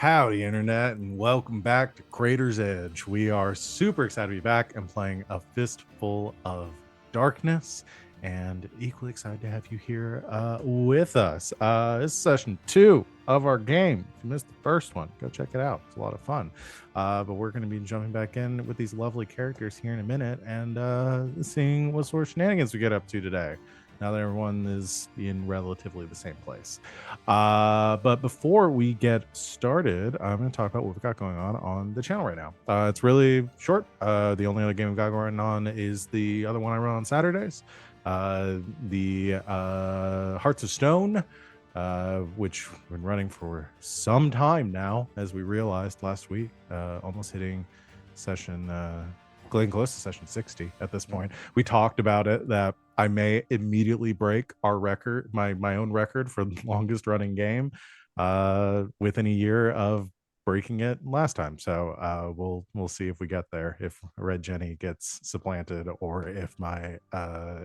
Howdy, Internet, and welcome back to Crater's Edge. We are super excited to be back and playing a Fistful of Darkness, and equally excited to have you here with us. This is session 2 of our game. If you missed the first one, go check it out. It's a lot of fun. But we're going to be jumping back in with these lovely characters here in a minute and seeing what sort of shenanigans we get up to today. Now that everyone is in relatively the same place. But before we get started, I'm going to talk about what we've got going on the channel right now. It's really short. The only other game we've got going on is the other one I run on Saturdays, the Hearts of Stone, which we've been running for some time now, as we realized last week, almost hitting session getting close to session 60 at this point. We talked about it that I may immediately break our record, my own record for the longest running game within a year of breaking it last time. So we'll see if we get there, if Red Jenny gets supplanted, or if my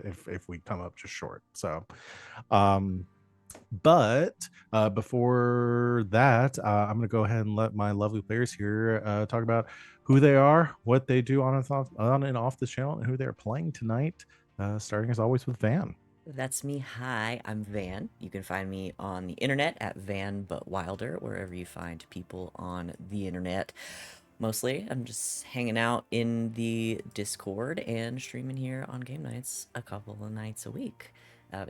if we come up just short. So but before that, I'm going to go ahead and let my lovely players here talk about who they are, what they do on and off this channel, and who they're playing tonight. Starting as always with Van. That's me. Hi, I'm Van. You can find me on the internet at Van But Wilder, wherever you find people on the internet. Mostly, I'm just hanging out in the Discord and streaming here on game nights a couple of nights a week.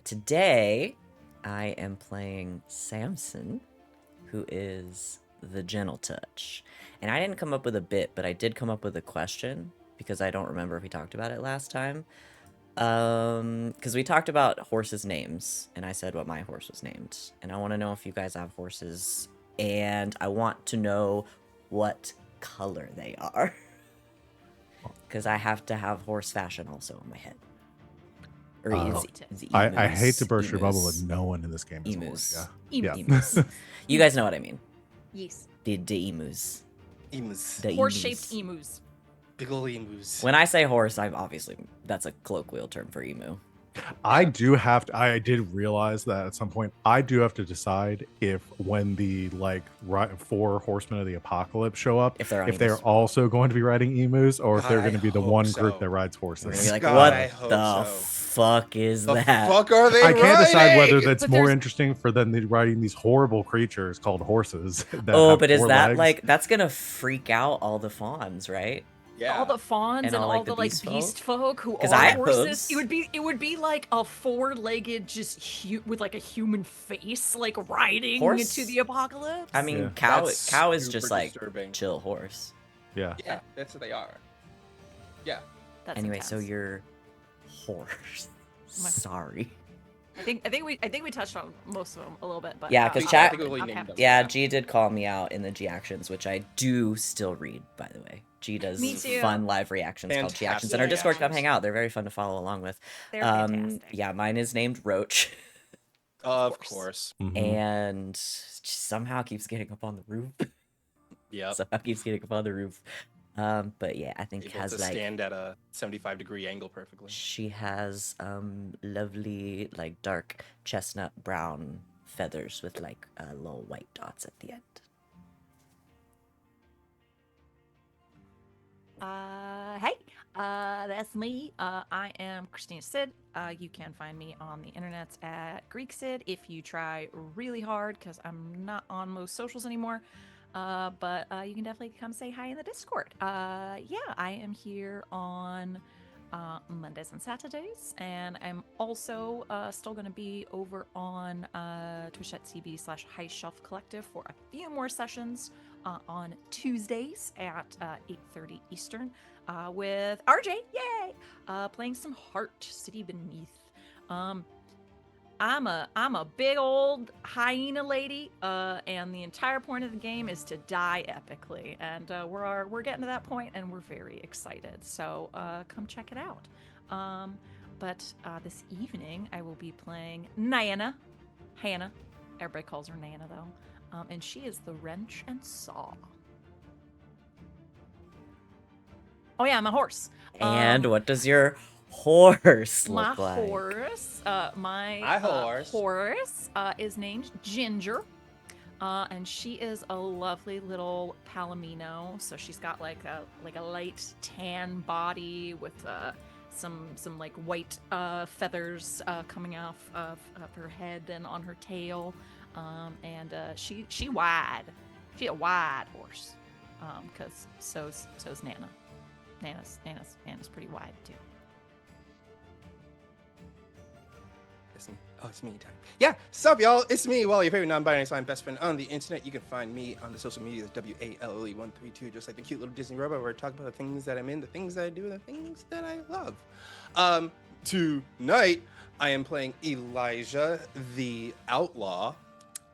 Today, I am playing Samson, who is the Gentle Touch. And I didn't come up with a bit, but I did come up with a question, because I don't remember if we talked about it last time. Because we talked about horses' names, and I said what my horse was named. And I want to know if you guys have horses, and I want to know what color they are. Because I have to have horse fashion also in my head. Or I hate to burst your bubble, but no one in this game is a horse. Yeah. Emus. You guys know what I mean. Yes. The emus. Emus. The Horse-shaped emus. Big ol' emus. When I say horse, I'm obviously, that's a colloquial term for emu. I did realize that at some point I do have to decide if when the four horsemen of the apocalypse show up, if they're also going to be riding emus, or if they're going to be the one group that rides We're gonna horses. be like, God, what the fuck is the that? fuck are they I can't decide riding? whether that's But more there's- interesting for them than riding these horrible creatures called horses. That Oh, have but is 4 that legs. like, that's gonna freak out all the fawns, right? Yeah. All the fawns And and all, all like, the the beast beast folk who 'Cause are I have horses. hooves. It would be like a four-legged with like a human face, like riding Horse? into the apocalypse. I mean, Yeah. cow That's is super just like disturbing. chill horse. Yeah. Yeah, that's what they are. Yeah. That's Anyway, so intense. you're horse. My- Sorry. I think we touched on most of them a little bit, but Yeah, 'cause I'll- chat- I'm I think we happy named to- them. Yeah, G did call me out in the G actions, which I do still read, by the way. G does Me too. fun live reactions called G actions, and our Fantastic Discord, come reactions. hang out. They're very fun to follow along with. They're fantastic. Yeah, mine is named Roach, Of course. Mhm. and somehow keeps getting up on the roof. Yep. Somehow keeps getting up on the roof. But yeah, I think Able has to like stand at a 75-degree angle perfectly. she has lovely like dark chestnut brown feathers with like little white dots at the end. Hey, that's me. I am Christina Sid. You can find me on the internet at Greek Sid if you try really hard, because I'm not on most socials anymore. But you can definitely come say hi in the Discord. Yeah, I am here on Mondays and Saturdays, and I'm also still going to be over on twitch.tv/High Shelf Collective for a few more sessions on Tuesdays at 8:30 Eastern with RJ. Yay! Playing some Heart City Beneath. I'm a big old hyena lady, and the entire point of the game is to die epically, and we're getting to that point, and we're very excited. So come check it out. But this evening I will be playing Hannah. Everybody calls her Nana though, and she is the wrench and saw. Oh yeah, I'm a horse. And what does your horse My look like? horse, my My horse. horse is named Ginger. And she is a lovely little palomino. So she's got like a light tan body with some like white feathers coming off of her head and on her tail. And she wide. She a wide horse. Cause so's Nana. Nana's pretty wide too. It's me time. Yeah, sup, y'all? It's me, Wally, your favorite non-binary slime best friend on the internet. You can find me on the social media as WALLE132, just like the cute little Disney robot where I talk about the things that I'm in, the things that I do, and the things that I love. Tonight, I am playing Elijah the Outlaw,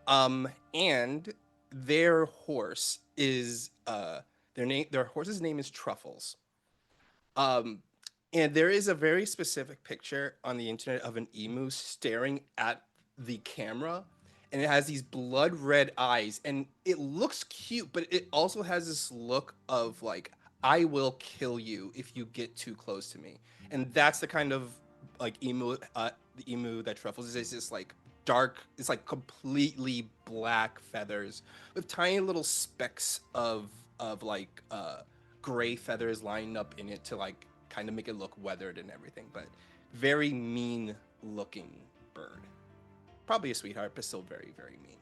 and their horse is, their horse's name is Truffles. And there is a very specific picture on the internet of an emu staring at the camera, and it has these blood red eyes, and it looks cute, but it also has this look of like, I will kill you if you get too close to me. And that's the kind of like emu, the emu that Truffles is. It's just like dark, it's like completely black feathers with tiny little specks of like gray feathers lining up in it to like kind of make it look weathered and everything, but very mean looking bird. Probably a sweetheart, but still very, very mean.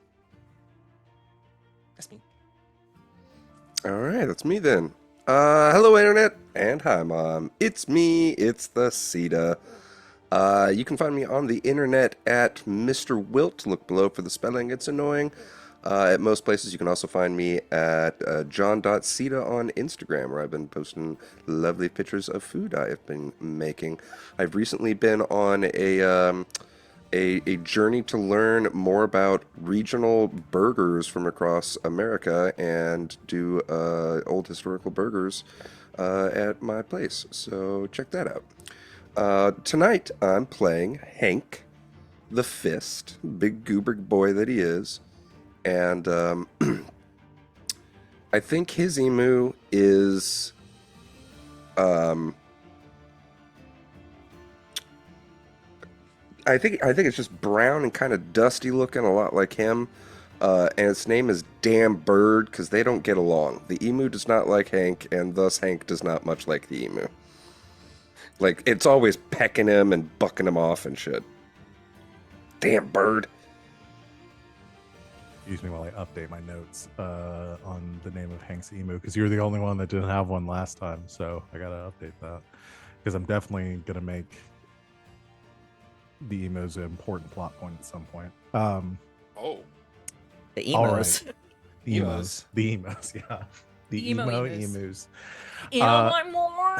That's me. All right, that's me then. Hello, Internet, and hi, Mom. It's me, it's the Sita. You can find me on the internet at Mr. Wilt. Look below for the spelling, it's annoying. At most places, you can also find me at john.ceta on Instagram, where I've been posting lovely pictures of food I have been making. I've recently been on a journey to learn more about regional burgers from across America and do old historical burgers at my place. So check that out. Tonight, I'm playing Hank the Fist, big goober boy that he is. And I think his emu is I think it's just brown and kind of dusty looking, a lot like him. And its name is Damn Bird because they don't get along. The emu does not like Hank, and thus Hank does not much like the emu. Like, it's always pecking him and bucking him off and shit. Damn bird. Excuse me while I update my notes on the name of Hank's emu, because you're the only one that didn't have one last time, so I gotta update that, because I'm definitely gonna make the emus an important plot point at some point. Oh, The emos. All right. The Emus. emos, yeah. The emo emus. You know what more?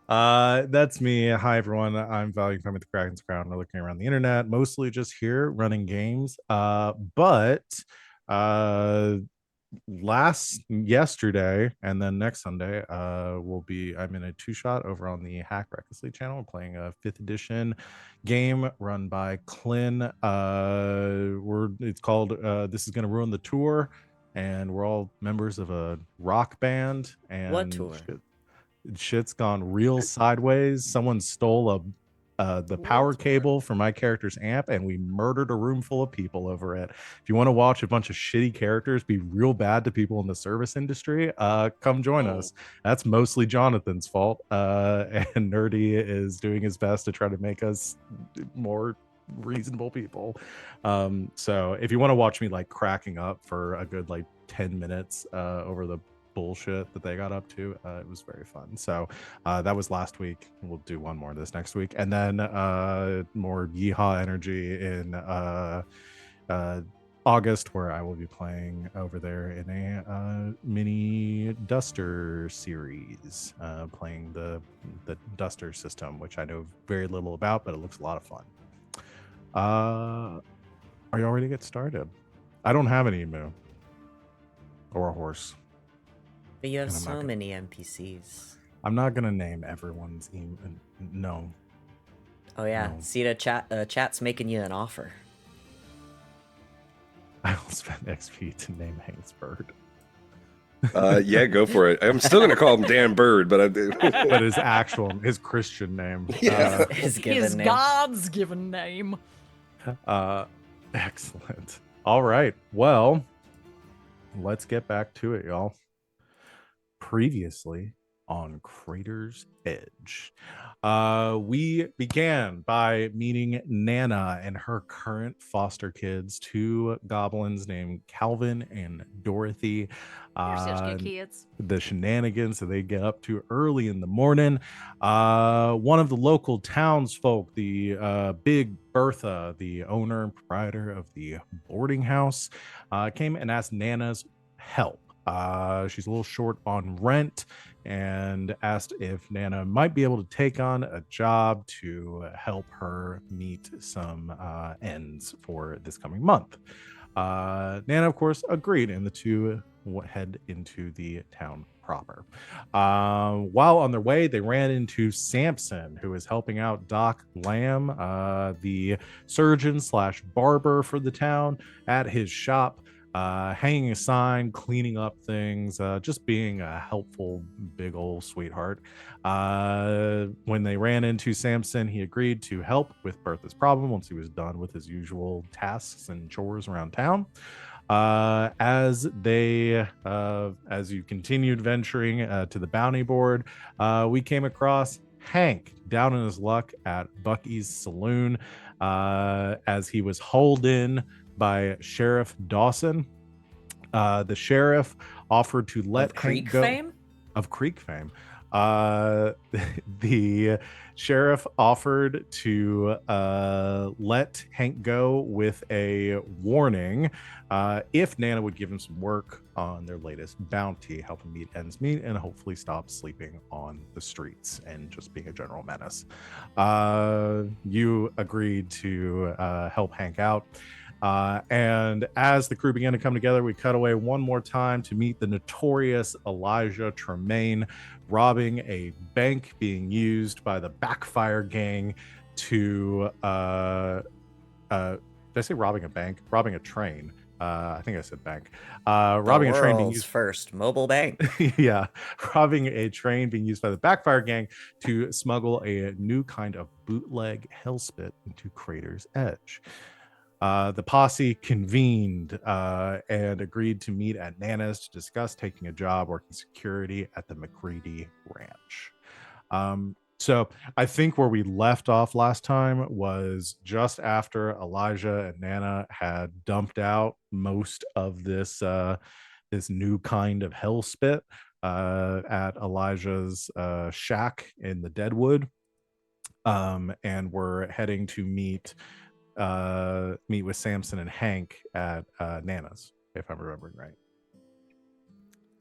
That's me. Hi everyone, I'm Value from the Kraken's Crown. We're looking around the internet, mostly just here running games. But yesterday and then next Sunday, I'm in a 2-shot over on the Hack Recklessly channel. I'm playing a 5th edition game run by Clin. It's called This Is Gonna Ruin the Tour. And we're all members of a rock band. And What tour? Shit's gone real sideways. Someone stole the power cable from my character's amp, and we murdered a room full of people over it. If you want to watch a bunch of shitty characters be real bad to people in the service industry, come join us. That's mostly Jonathan's fault. And Nerdy is doing his best to try to make us more reasonable people. So if you want to watch me like cracking up for a good like 10 minutes over the bullshit that they got up to, it was very fun. So that was last week. We'll do one more this next week, and then more yeehaw energy in August, where I will be playing over there in a mini Duster series, playing the Duster system, which I know very little about, but it looks a lot of fun. Are you all ready to get started? I don't have an emu or a horse. But you have And I'm not so gonna- many NPCs. I'm not gonna name everyone's emu. No. Oh yeah, No. Sita chat's making you an offer. I will spend XP to name Hank's bird. Yeah, go for it. I'm still gonna call him Damn Bird, but But his Christian name. Yeah. His given His name. God's given name. Uh, excellent. All right. Well, let's get back to it, y'all. Previously on Crater's Edge, we began by meeting Nana and her current foster kids, two goblins named Calvin and Dorothy. They're such Uh, good kids. the shenanigans that they get up to early in the morning. One of the local townsfolk, the big Bertha, the owner and proprietor of the boarding house, came and asked Nana's help. She's a little short on rent and asked if Nana might be able to take on a job to help her meet some ends for this coming month. Nana, of course, agreed, and the two head into the town proper. While on their way, they ran into Samson, who is helping out Doc Lamb, the surgeon slash barber for the town, at his shop. Hanging a sign, cleaning up things, just being a helpful big old sweetheart. When they ran into Samson, he agreed to help with Bertha's problem once he was done with his usual tasks and chores around town. As you continued venturing to the bounty board, we came across Hank down in his luck at Bucky's Saloon, as he was hauled in by Sheriff Dawson. The sheriff offered to let Of Creek Hank go. fame? Of Creek fame. The sheriff offered to let Hank go with a warning if Nana would give him some work on their latest bounty, help him meet ends meet, and hopefully stop sleeping on the streets and just being a general menace. You agreed to help Hank out. And as the crew began to come together, we cut away one more time to meet the notorious Elijah Tremaine robbing a bank being used by the Backfire gang to did I say robbing a bank? Robbing a train. I think I said bank. Robbing a train being World's used first mobile bank. yeah, robbing a train being used by the Backfire gang to smuggle a new kind of bootleg hellspit into Crater's Edge. The posse convened and agreed to meet at Nana's to discuss taking a job working security at the McCready Ranch. So I think where we left off last time was just after Elijah and Nana had dumped out most of this this new kind of hellspit at Elijah's shack in the Deadwood, and we're heading to meet with Samson and Hank at Nana's, if I'm remembering right.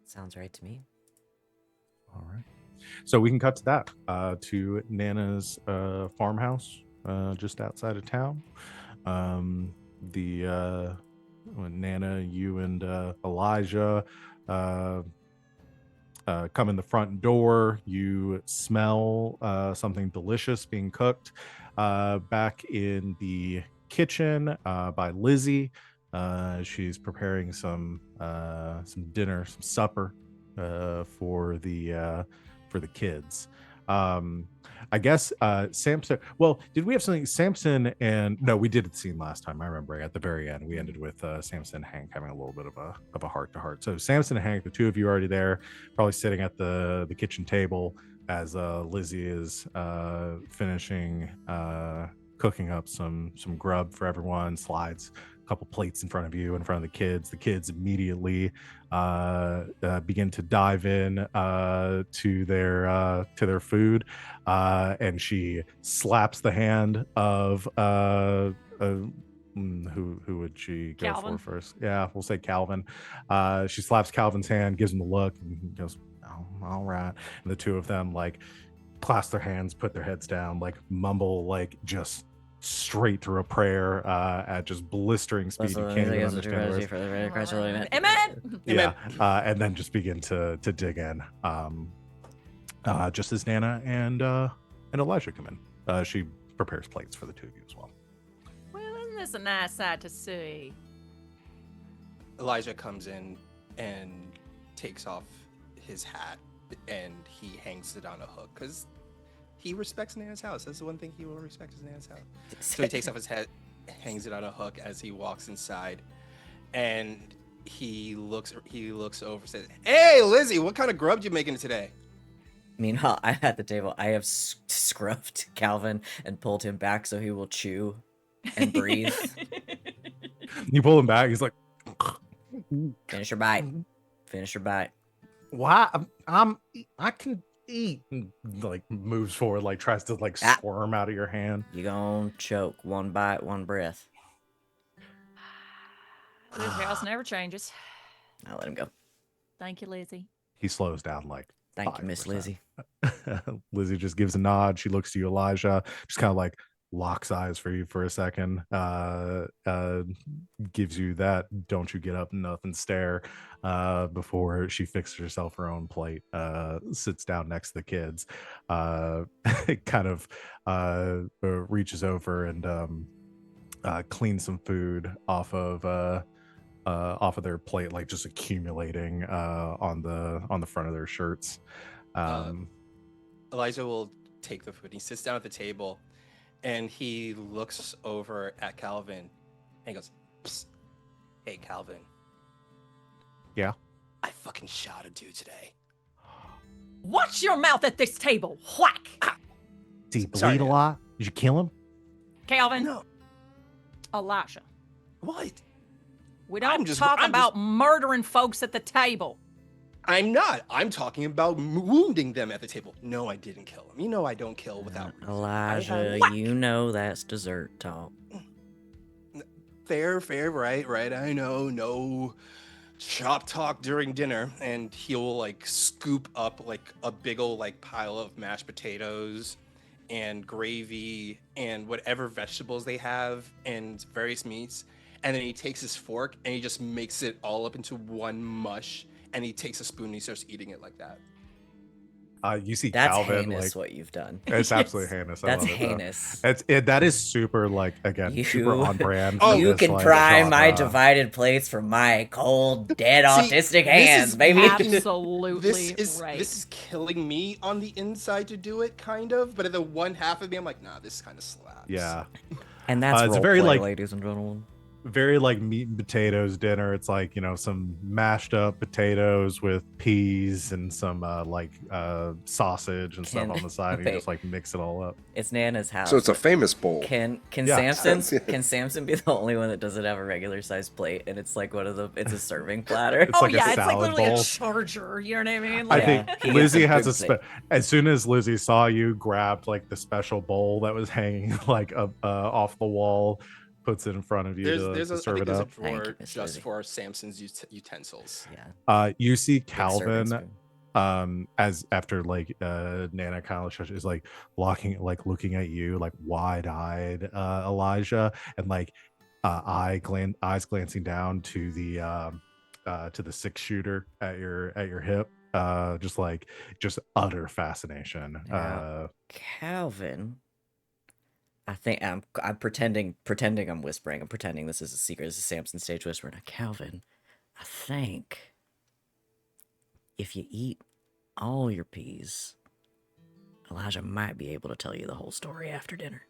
Sounds right to me. All right. So we can cut to that, to Nana's farmhouse just outside of town. When Nana, you and Elijah come in the front door, you smell something delicious being cooked back in the kitchen by Lizzie. She's preparing some dinner, some supper for the kids. I guess Samson. Well, did we have something? Samson and no, we did the scene last time. I remember at the very end we ended with Samson and Hank having a little bit of a heart to heart. So Samson and Hank, the two of you are already there, probably sitting at the kitchen table as Lizzie is finishing cooking up some grub for everyone. Slides a couple plates in front of you, in front of the kids. The kids immediately begin to dive in to their food, and she slaps the hand of who would she go Calvin. for first? Yeah, we'll say Calvin. She slaps Calvin's hand, gives him a look, and he goes, "Oh, all right." And the two of them like clasp their hands, put their heads down, like mumble, like just straight through a prayer at just blistering speed. You can't even understand the words. Amen. Yeah, and then just begin to dig in. Just as Nana and Elijah come in, she prepares plates for the two of you as well. Well, isn't this a nice sight to see? Elijah comes in and takes off his hat and he hangs it on a hook because he respects Nana's house. That's the one thing he will respect is Nana's house. So he takes off his hat hangs it on a hook as he walks inside, and he looks over, says, "Hey, Lizzie, what kind of grub you making today?" Meanwhile, I'm at the table. I have scruffed Calvin and pulled him back so he will chew and breathe. You pull him back. He's like, Finish your bite. Finish your bite. "Why? I can eat." And, like moves forward, like tries to like Ah. squirm out of your hand. You gon' choke. One bite, one breath. This house never changes. I'll let him go. Thank you, Lizzie. He slows down like. Thank you, Miss 5%. Lizzie. Lizzie just gives a nod. She looks to you, Elijah. Just kind of like locks eyes for you for a second. Gives you that "don't you get up nothing" stare before she fixes herself her own plate. Sits down next to the kids. Kind of reaches over and cleans some food off of their plate, like just accumulating on the front of their shirts. Elijah will take the food. He sits down at the table, and he looks over at Calvin, and he goes, "Psst. Hey, Calvin. Yeah? I fucking shot a dude today." Watch your mouth at this table. Whack! Did he Sorry, bleed a man. lot? Did you kill him? Calvin. No. Elijah. What? We I'm don't just- talk I'm about murdering folks at the table. I'm not. I'm talking about wounding them at the table. No, I didn't kill him. You know I don't kill without reason. Elijah, Whack. you know that's dessert talk. Fair, right. I know, no shop talk during dinner. And he'll like scoop up like a big old like pile of mashed potatoes and gravy and whatever vegetables they have and various meats. And then he takes his fork and he just makes it all up into one mush. And he takes a spoon and he starts eating it like that. You see That's Calvin, heinous like what you've done. it's absolutely heinous. I That's love it, though. heinous. That is super, like, again, super You- on brand. Oh, for You this, can like, pry my genre. divided plates from my cold, dead See, autistic this hands, is baby. Absolutely right. This is killing me on the inside to do it, kind of. But at the one half of me, I'm like, nah, this kind of slaps. Yeah. And that's It's a roleplay, very, like- ladies and gentlemen. Very like meat and potatoes dinner. It's like, some mashed up potatoes with peas and some sausage and stuff Can- on the side. And you wait. just like mix it all up. It's Nana's house. So it's a famous bowl. Can Yeah. Samson be the only one that doesn't have a regular sized plate and it's like it's a serving platter? It's Oh like a yeah, it's like salad literally bowl. a charger. You know what I mean? I Like, think he gets Lizzie a has big a as soon as Lizzie saw you, grabbed like the special bowl that was hanging like off the wall, puts it in front of you to I serve think it there's a up. Thank you, drawer Miss just Lizzie. for Samson's utensils. Yeah. You see Big serving Calvin spoon. as after like Nana kind of is like looking at you like wide-eyed, Elijah, and like eyes glancing down to the 6-shooter at your hip, just utter fascination. Yeah. Calvin, I think I'm pretending I'm whispering. I'm pretending this is a secret. This is Samson stage whisper. Now, Calvin, I think if you eat all your peas, Elijah might be able to tell you the whole story after dinner.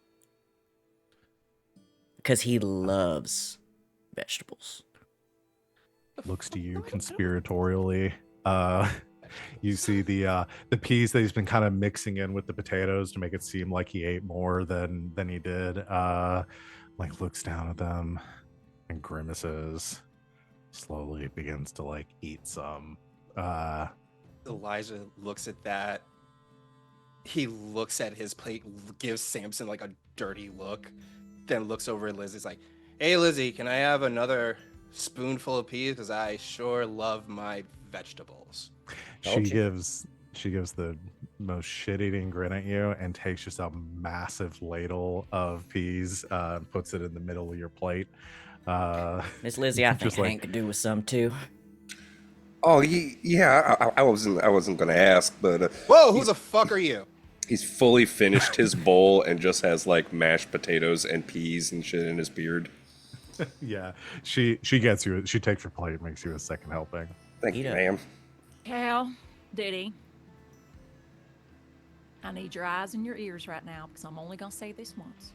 Because he loves vegetables. Looks to you conspiratorially. You see the peas that he's been kind of mixing in with the potatoes to make it seem like he ate more than he did. Like looks down at them and grimaces. Slowly begins to like eat some. Elijah looks at that. He looks at his plate, gives Samson like a dirty look, then looks over at Liz. He's like, "Hey, Lizzie, can I have another spoonful of peas? Because I sure love my vegetables." She gives the most shit-eating grin at you and takes just a massive ladle of peas, puts it in the middle of your plate. Miss Lizzie, I think just like- Hank could do with some too. Oh, yeah. I wasn't gonna ask, but Whoa, who the fuck are you? he's fully finished his bowl and just has like mashed potatoes and peas and shit in his beard. Yeah, she gets you. She takes your plate, makes you a second helping. Thank Eat you, up. ma'am. Cal, Diddy, I need your eyes and your ears right now because I'm only gonna say this once.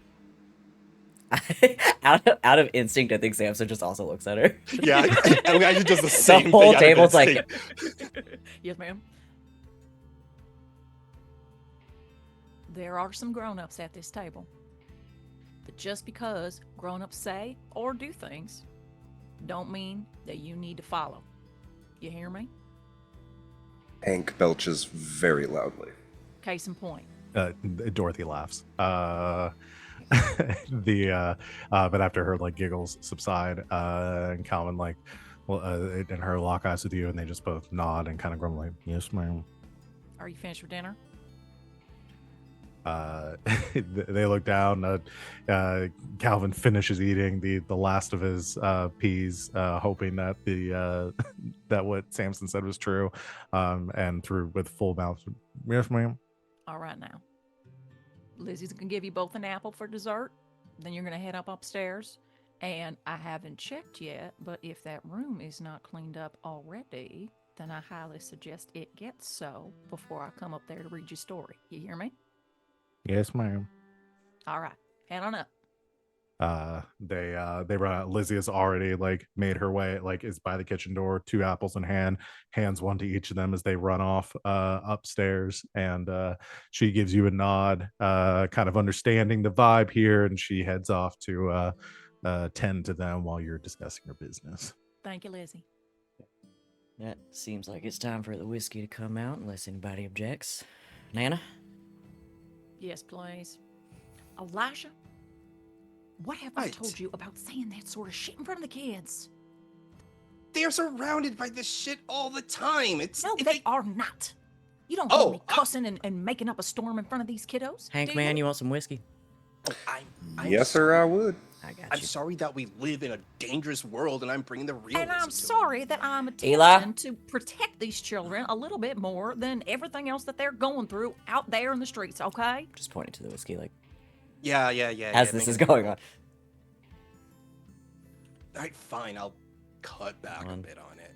out of instinct, I think Samson just also looks at her. Yeah, I mean, I does the same whole thing. table's like- Yes, ma'am. There are some grown-ups at this table. But just because grown-ups say or do things, don't mean that you need to follow. You hear me? Hank belches very loudly. Case in point. Dorothy laughs. But after her like giggles subside, and Calvin like, and her lock eyes with you, and they just both nod and kind of grumble like, "Yes, ma'am." Are you finished with dinner? They look down. Calvin finishes eating the last of his peas, hoping that that what Samson said was true, and through with full mouth, "Yes, ma'am." All right now. Lizzie's gonna give you both an apple for dessert. Then you're gonna head up upstairs. And I haven't checked yet, but if that room is not cleaned up already, then I highly suggest it gets so before I come up there to read your story. You hear me? "Yes, ma'am." All right. Head on up. They run out. Lizzie has already like made her way, like is by the kitchen door, 2 apples in hand, hands one to each of them as they run off upstairs, and she gives you a nod, kind of understanding the vibe here, and she heads off to tend to them while you're discussing your business. Thank you, Lizzie. That seems like it's time for the whiskey to come out, unless anybody objects. Nana? Yes, please. Elijah, what have I Right. told you about saying that sort of shit in front of the kids? They're surrounded by this shit all the time. No, if they are not. You don't Oh, hear me cussing and making up a storm in front of these kiddos. Hank, do man, you want some whiskey? I'm Yes, sir, I would. I got I'm you. sorry that we live in a dangerous world, and I'm bringing the real. And I'm sorry that I'm Eli? attempting to protect these children a little bit more than everything else that they're going through out there in the streets, okay? Just pointing to the whiskey, like, Yeah. as this is going on. All right, fine. I'll cut back a One. bit on it.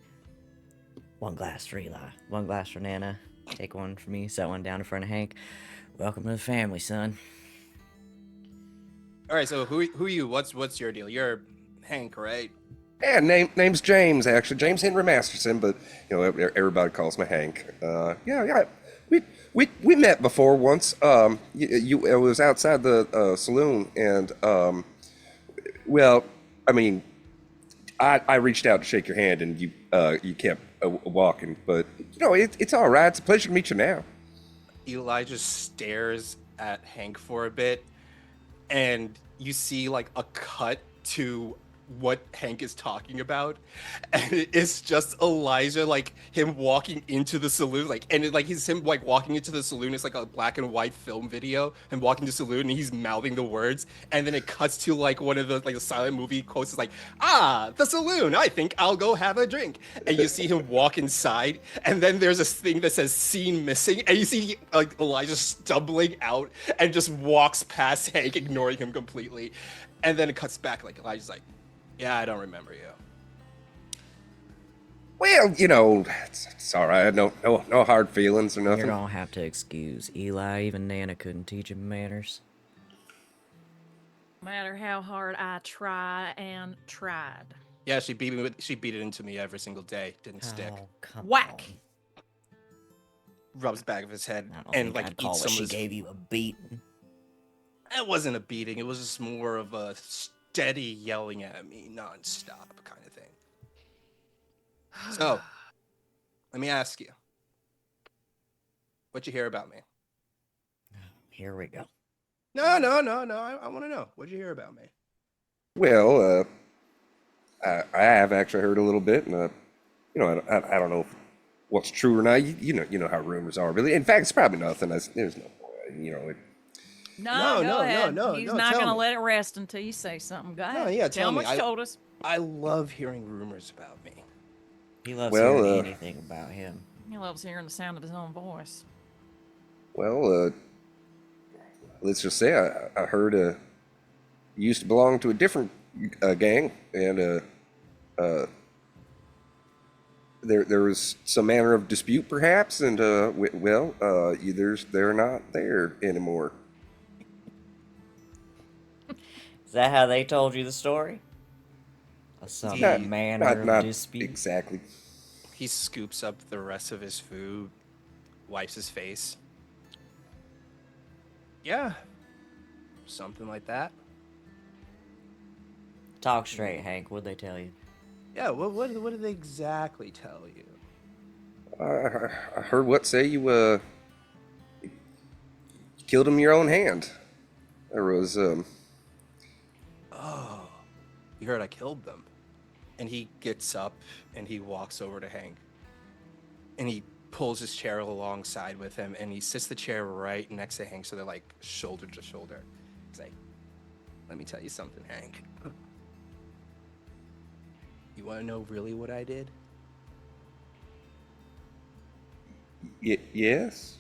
One glass for Eli. One glass for Nana. Take one for me. Set one down in front of Hank. Welcome to the family, son. All right. So who are you? What's your deal? You're Hank, right? Yeah, name's James, actually. James Henry Masterson, but, you know, everybody calls me Hank. Yeah. We met before once. It was outside the saloon, and, well, I mean, I reached out to shake your hand, and you kept walking, but, you know, it's all right. It's a pleasure to meet you now. Eli just stares at Hank for a bit, and you see like a cut to what Hank is talking about, and it's just Elijah, like him walking into the saloon, like, and he's him like walking into the saloon. It's like a black and white film video, and walking to the saloon, and he's mouthing the words, and then it cuts to like one of the like the silent movie quotes is like, the saloon, I think I'll go have a drink, and you see him walk inside, and then there's this thing that says scene missing, and you see like Elijah stumbling out and just walks past Hank, ignoring him completely, and then it cuts back, like Elijah's like, yeah, I don't remember you. Well, you know, it's all right. No hard feelings or You're nothing. gonna have to excuse Eli. Even Nana couldn't teach him manners. No matter how hard I try and tried. Yeah, she beat it into me every single day. Didn't stick. Oh, come Whack. on. Rubs back of his head I don't and think like I'd call eats what some she of his. gave you a beating. It wasn't a beating. It was just more of a steady yelling at me nonstop kind of thing. So, let me ask you, what you hear about me? Here we go. No. I want to know. What'd you hear about me? Well, I have actually heard a little bit, and you know, I don't know what's true or not. You know how rumors are, really. In fact, it's probably nothing. There's no, you know. No, No, go ahead. no, He's no, not tell going to me. let it rest until you say something. Go ahead. yeah, tell tell him me. what you told us. I love hearing rumors about me. He loves Well, hearing anything about him. He loves hearing the sound of his own voice. Well, let's just say I heard you used to belong to a different gang, and there was some manner of dispute, perhaps, and they're not there anymore. Is that how they told you the story? Some He- manner of not dispute? exactly. He scoops up the rest of his food, wipes his face. Yeah, something like that. Talk straight, Hank. What'd they tell you? Yeah, what did they exactly tell you? I heard what say you killed him your own hand. There was Oh, you heard I killed them. And he gets up and he walks over to Hank. And he pulls his chair alongside with him and he sits the chair right next to Hank so they're like shoulder to shoulder. He's like, let me tell you something, Hank. You want to know really what I did? yes.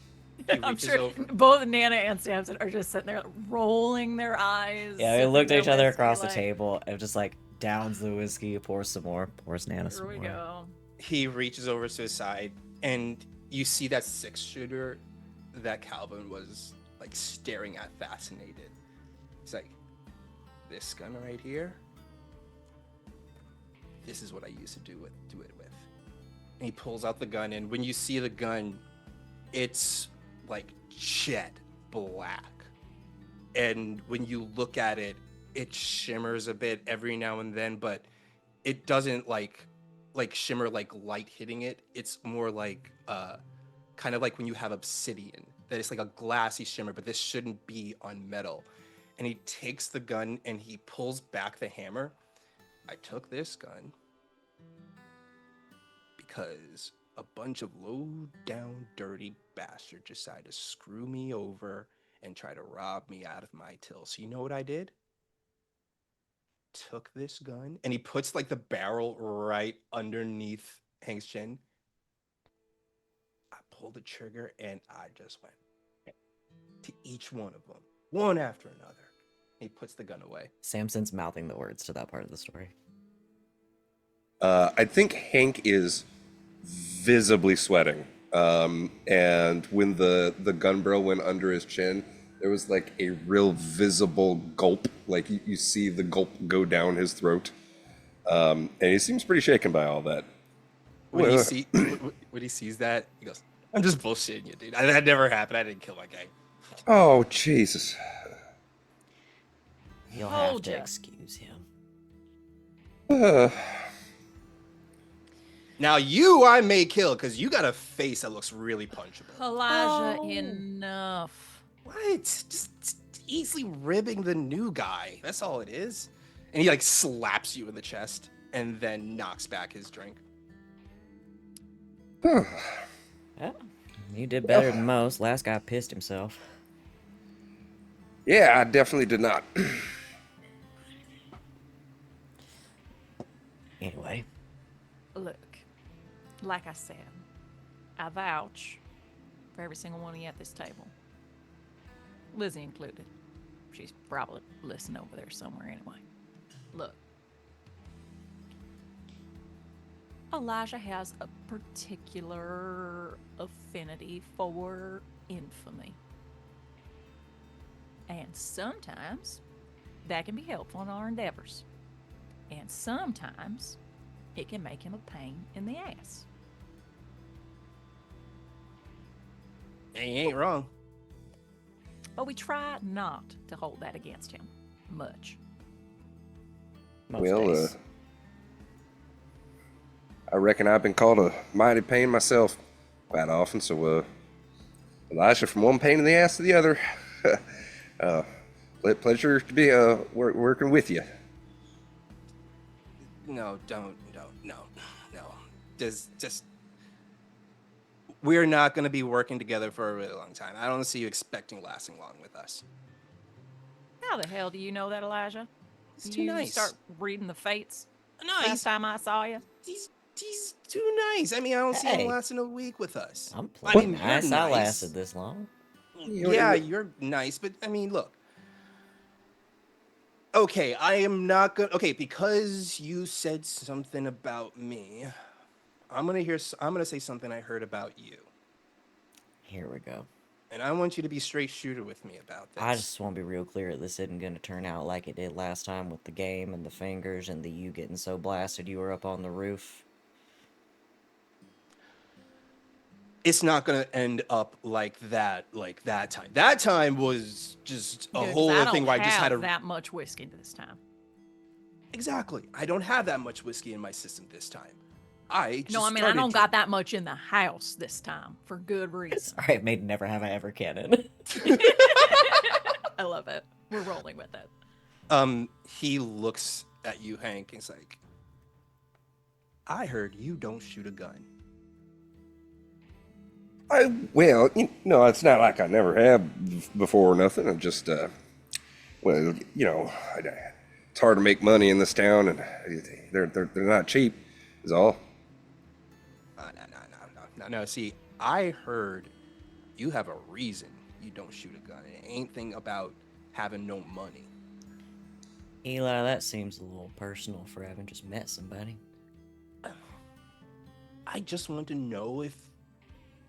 He I'm reaches sure over. both Nana and Samson are just sitting there rolling their eyes. Yeah, we sipping looked at their each other whiskey, across the like, table and just like downs the whiskey, pours some more, pours Nana Here some we more. go. He reaches over to his side and you see that 6-shooter that Calvin was like staring at, fascinated. He's like, this gun right here, this is what I used to do it with. And he pulls out the gun, and when you see the gun, it's like jet black. And when you look at it, it shimmers a bit every now and then, but it doesn't like shimmer like light hitting it. It's more like kind of like when you have obsidian, that it's like a glassy shimmer, but this shouldn't be on metal. And he takes the gun and he pulls back the hammer. I took this gun because a bunch of low down dirty bastards decided to screw me over and try to rob me out of my till. So you know what I did? Took this gun and he puts like the barrel right underneath Hank's chin. I pulled the trigger and I just went to each one of them, one after another. He puts the gun away. Samson's mouthing the words to that part of the story. I think Hank is visibly sweating. And when the gun barrel went under his chin, there was like a real visible gulp. Like you see the gulp go down his throat. And he seems pretty shaken by all that. When he sees that, he goes, "I'm just bullshitting you, dude. That never happened. I didn't kill my guy." Oh, Jesus. You'll have Told to ya. excuse him. Uh, Now you, I may kill because you got a face that looks really punchable. Elijah, Oh. enough. What? Just easily ribbing the new guy. That's all it is. And he like slaps you in the chest and then knocks back his drink. Yeah, you did better than most. Last guy pissed himself. yeah, I definitely did not. Anyway, Look, like I said, I vouch for every single one of you at this table. Lizzie included. She's probably listening over there somewhere anyway. Look, Elijah has a particular affinity for infamy. And sometimes that can be helpful in our endeavors. And sometimes it can make him a pain in the ass. And he ain't wrong. But we try not to hold that against him much. most Well, days. I reckon I've been called a mighty pain myself quite often, so Elijah, from one pain in the ass to the other. Pleasure to be working with you. No. Just we're not going to be working together for a really long time. I don't see you expecting lasting long with us. How the hell do you know that, Elijah? He's too you nice. Start reading the fates. No, Last time I saw you. he's too nice. I mean, I don't see him Hey. lasting a week with us. I'm I plenty mean, you're nice. I nice. lasted this long. Yeah, you're nice, but I mean, look. Okay, I am not gonna. Okay, because you said something about me, I'm gonna say something I heard about you. Here we go. And I want you to be straight shooter with me about this. I just want to be real clear. This isn't going to turn out like it did last time with the game and the fingers and the you getting so blasted you were up on the roof. It's not gonna end up like that time. That time was just a Good, 'cause whole I other thing don't where I just had have a that much whiskey this time. exactly. I don't have that much whiskey in my system this time. I just No, I mean I don't got that much in the house this time for good reason. Sorry, I made never have I ever canon. I love it. We're rolling with it. He looks at you, Hank, and he's like, I heard you don't shoot a gun. Well, it's not like I never have before or nothing. I'm just, well, it's hard to make money in this town, and they're not cheap, is all. No. See, I heard you have a reason you don't shoot a gun. It ain't thing about having no money. Eli, that seems a little personal for having just met somebody. I just want to know if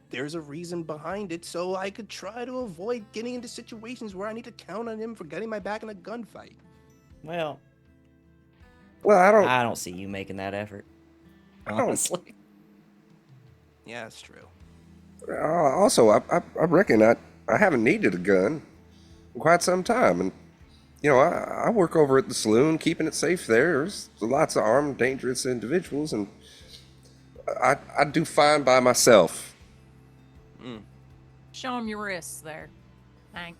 there's a reason behind it so I could try to avoid getting into situations where I need to count on him for getting my back in a gunfight. Well, I I don't see you making that effort. don't- Honestly. Yeah, that's true. Also, I reckon I haven't needed a gun in quite some time, and I work over at the saloon, keeping it safe there. There's lots of armed, dangerous individuals, and I do fine by myself. Show him your wrists there, Hank.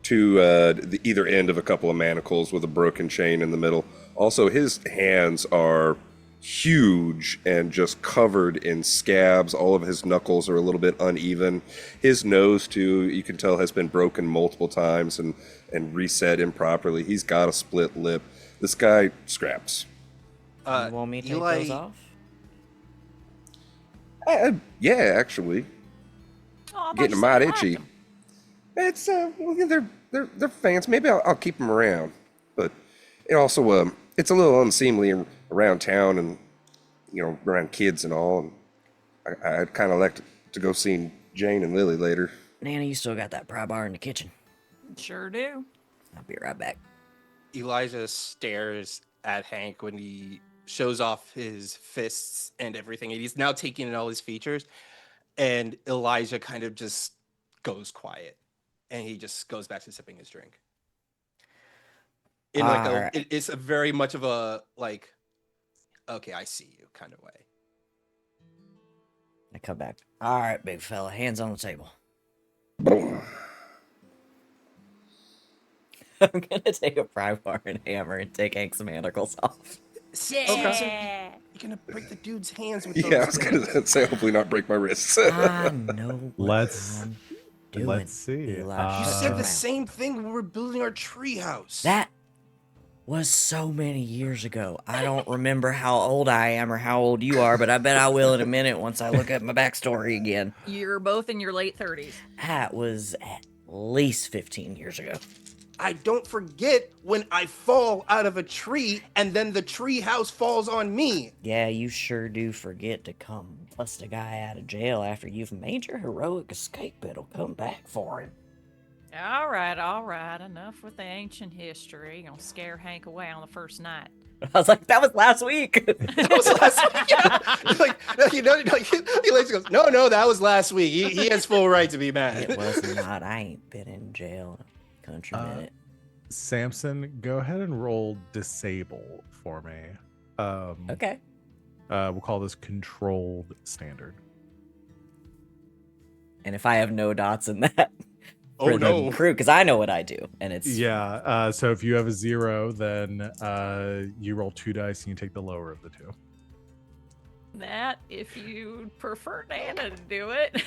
To the either end of a couple of manacles with a broken chain in the middle. Also, his hands are huge and just covered in scabs. All of his knuckles are a little bit uneven. His nose, too, you can tell has been broken multiple times and reset improperly. He's got a split lip. This guy scraps. You want me to take Eli, those off? Yeah, actually. Oh, I thought Getting you a said mite you liked itchy. 'em. It's they're fans. Maybe I'll keep them around, but it also it's a little unseemly around town and around kids and all. And I'd kind of like to go see Jane and Lily later. Nana, you still got that pry bar in the kitchen. Sure do. I'll be right back. Elijah stares at Hank when he shows off his fists and everything. And he's now taking in all his features. And Elijah kind of just goes quiet. And he just goes back to sipping his drink. In like Alright. it's a very much of a like, okay, I see you kind of way. I come back. All right, big fella, hands on the table. Boom. I'm gonna take a pry bar and hammer and take Hank's manacles off. Yeah. You're gonna break the dude's hands with Yeah, I those was things. gonna say hopefully not break my wrists. I know what Let's- I'm doing. let's see. Eli. You Uh, said the Around. same thing when we were building our treehouse. That was so many years ago. I don't remember how old I am or how old you are, but I bet I will in a minute once I look at my backstory again. You're both in your late 30s. That was at least 15 years ago. I don't forget when I fall out of a tree and then the tree house falls on me. Yeah, you sure do forget to come bust a guy out of jail after you've made your heroic escape. It'll come back for him. All right. Enough with the ancient history. Gonna scare Hank away on the first night. I was like, that was last week. That was last week. He like goes, no, that was last week. He has full right to be mad. It was not. I ain't been in jail in a country minute. Samson, go ahead and roll disable for me. Okay. We'll call this controlled standard. And if I have no dots in that for Oh, the no. crew, because I know what I do, and it's Yeah. So if you have a 0, then you roll 2 dice and you take the lower of the 2. That, if you prefer Nana to do it.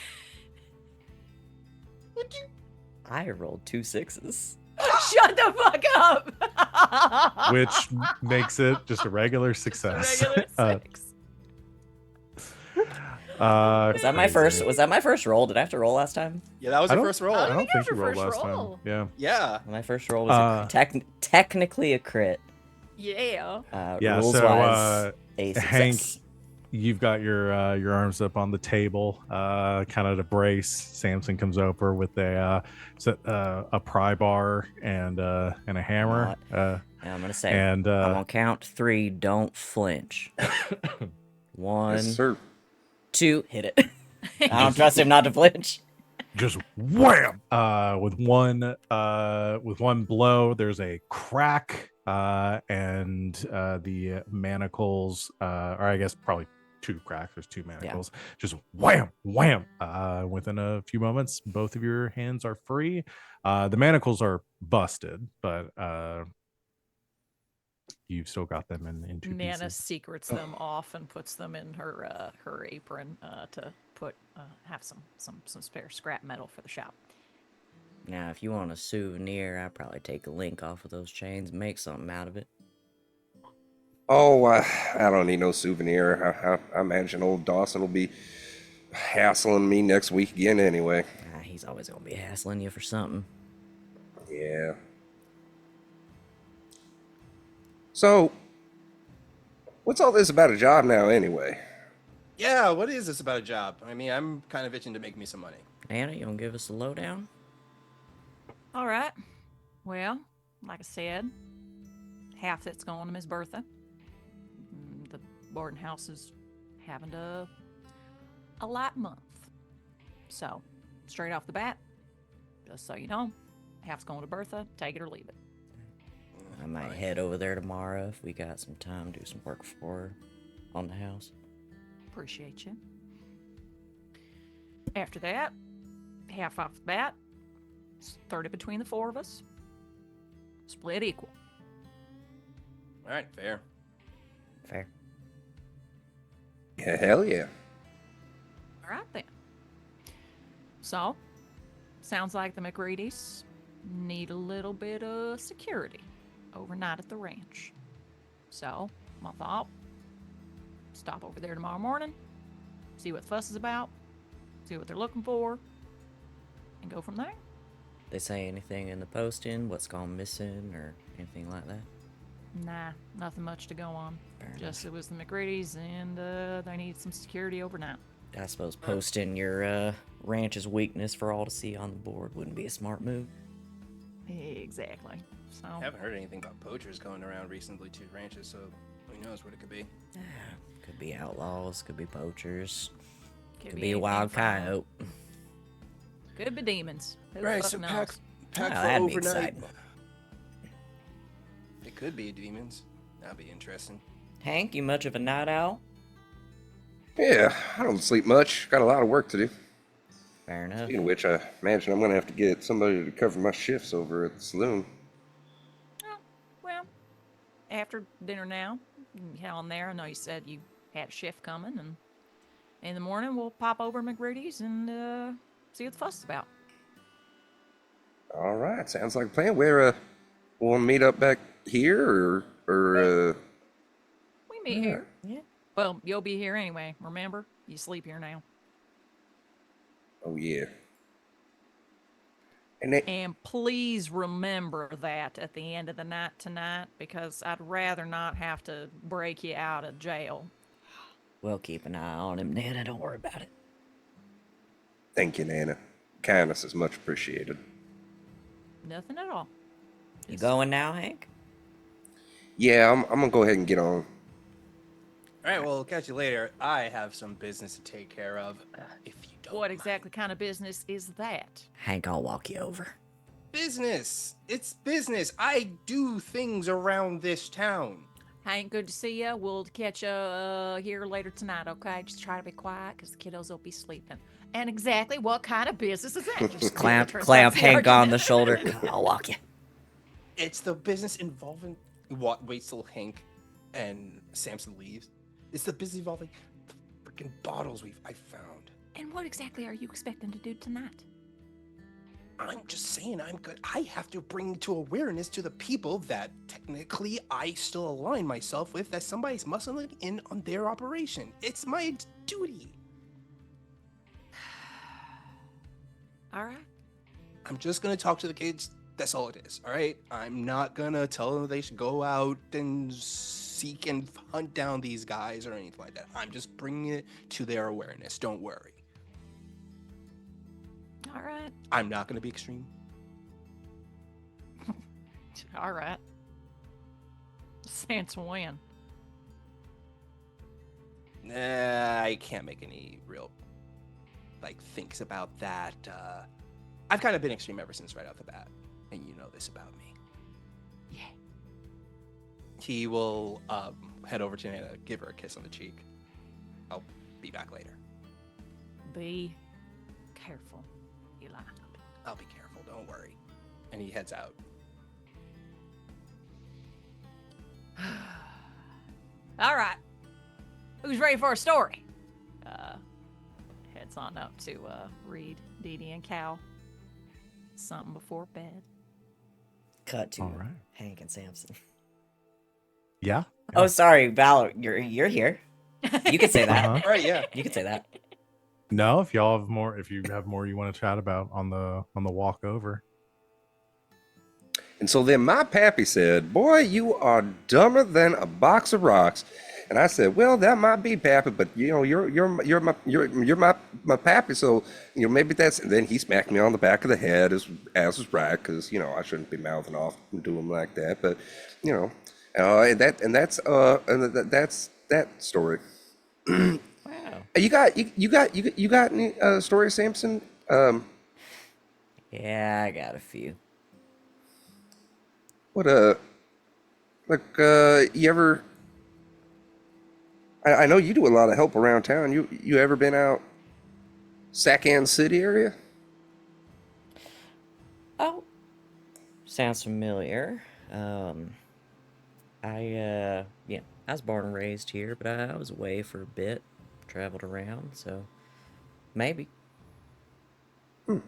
I rolled 2 6s. Shut the fuck up! Which makes it just a regular success. Regular six. Was that my first? Was that my first roll? Did I have to roll last time? Yeah, that was I your don't- first roll. I I don't think think that you was rolled your last first time. roll. Yeah. Yeah. My first roll was technically a crit. Yeah. Yeah. Rules So wise, a Hank, success. you've got your arms up on the table, kind of to brace. Samson comes over with a pry bar and a hammer. And I'm gonna say, And I'm gonna count 3. Don't flinch. Yes, 1, sir. 2, hit it. I don't trust him not to flinch. just wham with one blow there's a crack, and the manacles, or I guess probably 2 cracks, there's 2 manacles, just wham wham. Within a few moments both of your hands are free. The manacles are busted, but you've still got them in 2 Nana pieces. secrets them off and puts them in her her apron to put have some spare scrap metal for the shop. Now, if you want a souvenir, I'd probably take a link off of those chains and make something out of it. Oh, I don't need no souvenir. I imagine old Dawson will be hassling me next week again anyway. He's always gonna be hassling you for something. Yeah. So, what's all this about a job now anyway? Yeah, what is this about a job? I mean, I'm kind of itching to make me some money. Anna, you gonna give us a lowdown? All right. Well, like I said, half that's going to Miss Bertha. The boarding house is having a light month. So, straight off the bat, just so you know, half's going to Bertha. Take it or leave it. I might head over there tomorrow if we got some time, do some work for her on the house. Appreciate you. After that, half off the bat, 30 between the 4 of us. Split equal. All right, fair. Fair. Yeah, hell yeah. All right then. So, sounds like the McReadys need a little bit of security overnight at the ranch. So, my thought, stop over there tomorrow morning, see what the fuss is about, see what they're looking for, and go from there. They say anything in the posting, what's gone missing, or anything like that? Nah, nothing much to go on. Fair Just it was the McReadys, and they need some security overnight. I suppose posting your ranch's weakness for all to see on the board wouldn't be a smart move. Exactly. So, I haven't heard anything about poachers going around recently to ranches, so who knows what it could be. Could be outlaws, could be poachers, could be a anything wild from- coyote. Could be demons. Who Right, fuck so knows? pack Well, for that'd be overnight. exciting. It could be demons. That'd be interesting. Hank, you much of a night owl? Yeah, I don't sleep much. Got a lot of work to do. Fair enough. Speaking of which, I imagine I'm going to have to get somebody to cover my shifts over at the saloon. Oh, well, after dinner now, you can get on there. I know you said you had a shift coming, and in the morning we'll pop over to McReady's and see what the fuss is about. All right, sounds like a plan. Where, we'll meet up back here, or We meet here. Yeah. Well, you'll be here anyway. Remember, you sleep here now. oh yeah. And they, And please remember that at the end of the night tonight, because I'd rather not have to break you out of jail. We'll keep an eye on him, Nana. Don't worry about it. thank you, Nana. Kindness is much appreciated. Nothing at all. You going now, Hank? Yeah, I'm gonna go ahead and get on. All right, well, we'll catch you later. I have some business to take care of. If you don't What mind. exactly kind of business is that? Hank, I'll walk you over. Business. It's business. I do things around this town. Hank, good to see you. We'll catch you here later tonight, okay? Just try to be quiet because the kiddos will be sleeping. And exactly what kind of business is that? Just Clamp turns out Hank the on the argument. shoulder. I'll walk you. It's the business involving what? Waits till Hank and Samson leaves. It's the business involving the freaking bottles I found. And what exactly are you expecting to do tonight? I'm just saying I'm good. I have to bring to awareness to the people that technically I still align myself with that somebody's muscling in on their operation. It's my duty. All right. I'm just gonna talk to the kids. That's all it is. All right. I'm not gonna tell them they should go out and seek and hunt down these guys or anything like that. I'm just bringing it to their awareness. Don't worry. All right. I'm not going to be extreme. All right. Since when? I can't make any real thinks about that. I've kind of been extreme ever since right off the bat, and you know this about me. Yeah. He will head over to Nana, give her a kiss on the cheek. I'll be back later. Be careful, Eli. I'll be careful, don't worry. And he heads out. All right. Who's ready for a story? Heads on up to read Dee Dee and Cal something before bed. Cut to All right. Hank and Samson. Yeah. Oh, sorry, Val. You're here. You could say that. Uh-huh. All right, yeah. You could say that. No, if y'all have more, if you have more you want to chat about on the walk over. And so then my pappy said, "Boy, you are dumber than a box of rocks." And I said, "Well, that might be, pappy, but you know, you're my pappy, so you know maybe that's." And then he smacked me on the back of the head, as was right, because you know I shouldn't be mouthing off and do him like that. But you know, that's that story. Wow. You got any stories, Samson? Yeah, I got a few. What you ever? I know you do a lot of help around town. You ever been out Sacan City area? Oh, sounds familiar. I was born and raised here, but I was away for a bit, traveled around, so maybe. All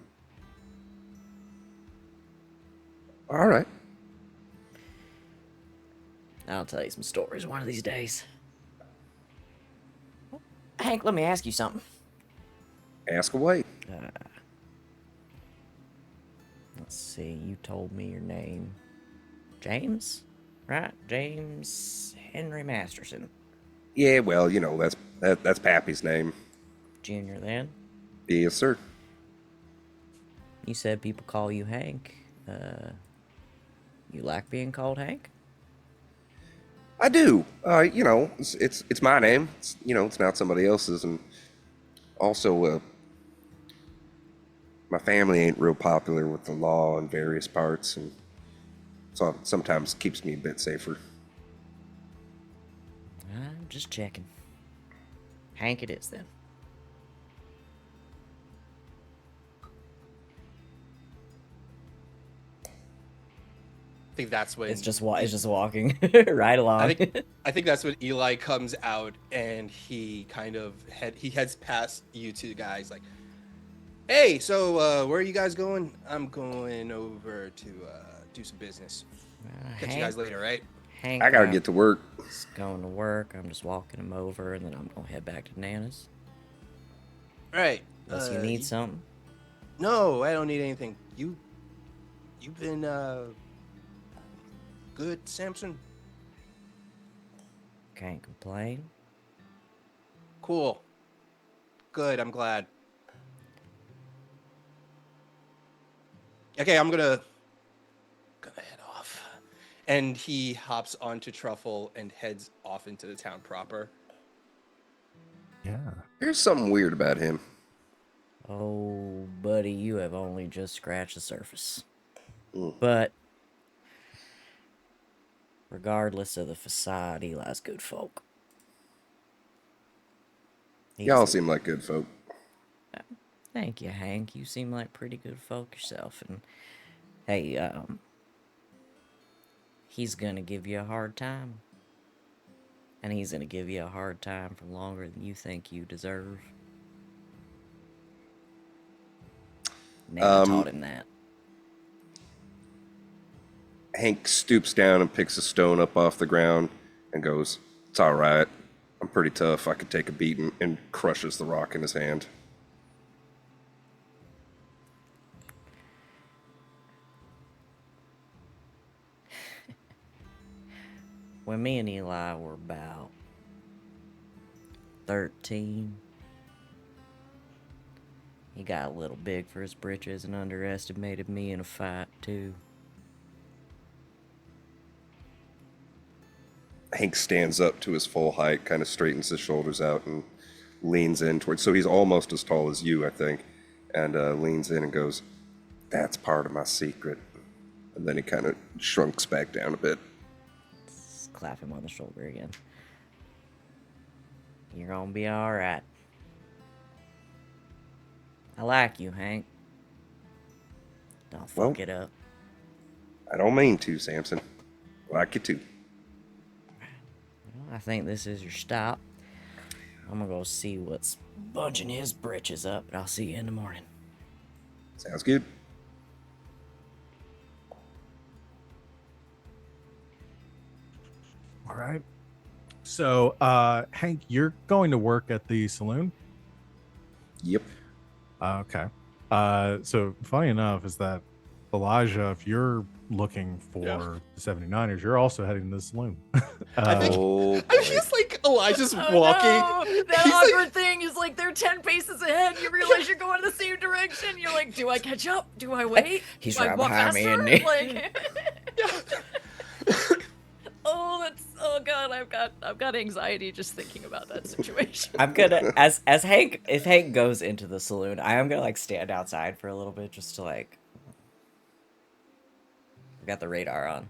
right. I'll tell you some stories one of these days. Hank, let me ask you something. Ask away. Let's see, you told me your name. James? Right? James Henry Masterson. Yeah, well, you know that's Pappy's name. Junior, then? Yes, sir. You said people call you Hank. You like being called Hank? I do. You know, it's my name. You know, it's not somebody else's, and also, my family ain't real popular with the law in various parts, and so it sometimes keeps me a bit safer. I'm just checking. Hank it is, then. I think that's when It's just walking right along. I think that's when Eli comes out and he kind of heads past you two guys like, "Hey, so where are you guys going?" "I'm going over to do some business. Catch you guys later, right?" Hank, I gotta get to work. is going to work. I'm just walking him over, and then I'm gonna head back to Nana's. Right. Unless you need something. No, I don't need anything. You've been good, Samson? Can't complain. Cool. Good, I'm glad. Okay, I'm gonna head off. And he hops onto Truffle and heads off into the town proper. Yeah. Here's something weird about him. Oh, buddy, you have only just scratched the surface. But regardless of the facade, Eli's good folk. Y'all seem like good folk. Thank you, Hank. You seem like pretty good folk yourself. And hey, he's gonna give you a hard time. And he's gonna give you a hard time for longer than you think you deserve. Nana taught him that. Hank stoops down and picks a stone up off the ground and goes, "It's all right. I'm pretty tough. I could take a beating," and crushes the rock in his hand. when me and Eli were about 13, he got a little big for his britches and underestimated me in a fight, too. Hank stands up to his full height, kind of straightens his shoulders out, and leans in towards. So he's almost as tall as you, I think, and leans in and goes, "That's part of my secret." And then he kind of shrunks back down a bit. Just clap him on the shoulder again. You're gonna be alright. I like you, Hank. Don't fuck it up. I don't mean to, Samson. Like you too. Well, I think this is your stop. I'm gonna go see what's bunching his britches up, and I'll see you in the morning. Sounds good. All right. So, Hank, you're going to work at the saloon? Yep. Okay. So funny enough is that Elijah, if you're looking for the 79ers, you're also heading to the saloon. I think Oh, I'm just like Elijah's Oh, walking. no. That He's awkward like, thing is like they're 10 paces ahead. You realize you're going the same direction. You're like, do I catch up? Do I wait? He's Do I right walk behind me, faster? isn't he? Like, oh god, I've got anxiety just thinking about that situation. I'm gonna as Hank, if Hank goes into the saloon, I am gonna like stand outside for a little bit just to like. We got the radar on.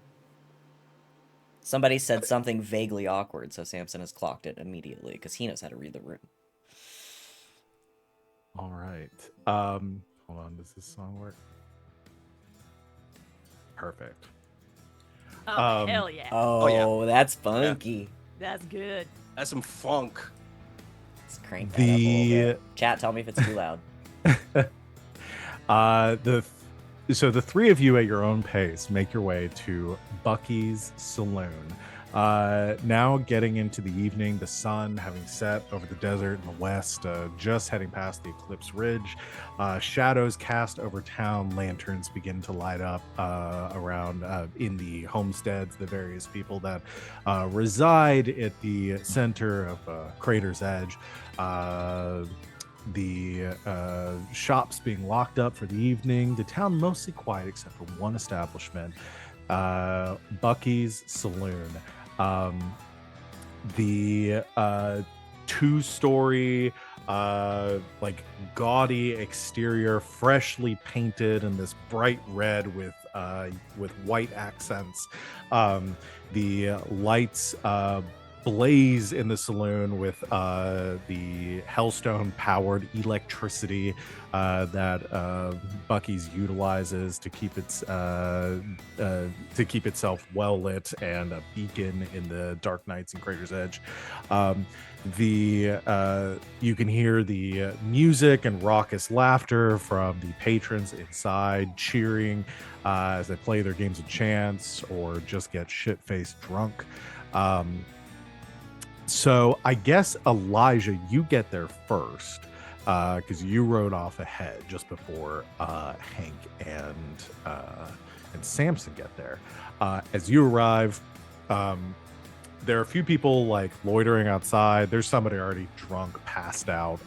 Somebody said something vaguely awkward, so Samson has clocked it immediately because he knows how to read the room. All right. Hold on. Does this song work? Perfect. Oh, Um, hell yeah. Oh, that's funky. That's good. that's some funk. Let's crank that up a little The bit. Chat, tell me if it's too loud. So the three of you at your own pace make your way to Bucky's Saloon. Now getting into the evening, the sun having set over the desert in the west, just heading past the Eclipse Ridge. Shadows cast over town, lanterns begin to light up around in the homesteads, the various people that reside at the center of Crater's Edge. The shops being locked up for the evening, the town mostly quiet except for one establishment, Bucky's Saloon. The two-story like gaudy exterior, freshly painted in this bright red with white accents. The lights blaze in the saloon with the Hellstone powered electricity that Bucky's utilizes to keep itself well lit and a beacon in the dark nights in Crater's Edge. You can hear the music and raucous laughter from the patrons inside cheering as they play their games of chance or just get shit-faced drunk. So I guess, Elijah, you get there first because you rode off ahead just before Hank and Samson get there. As you arrive, there are a few people like loitering outside. There's somebody already drunk, passed out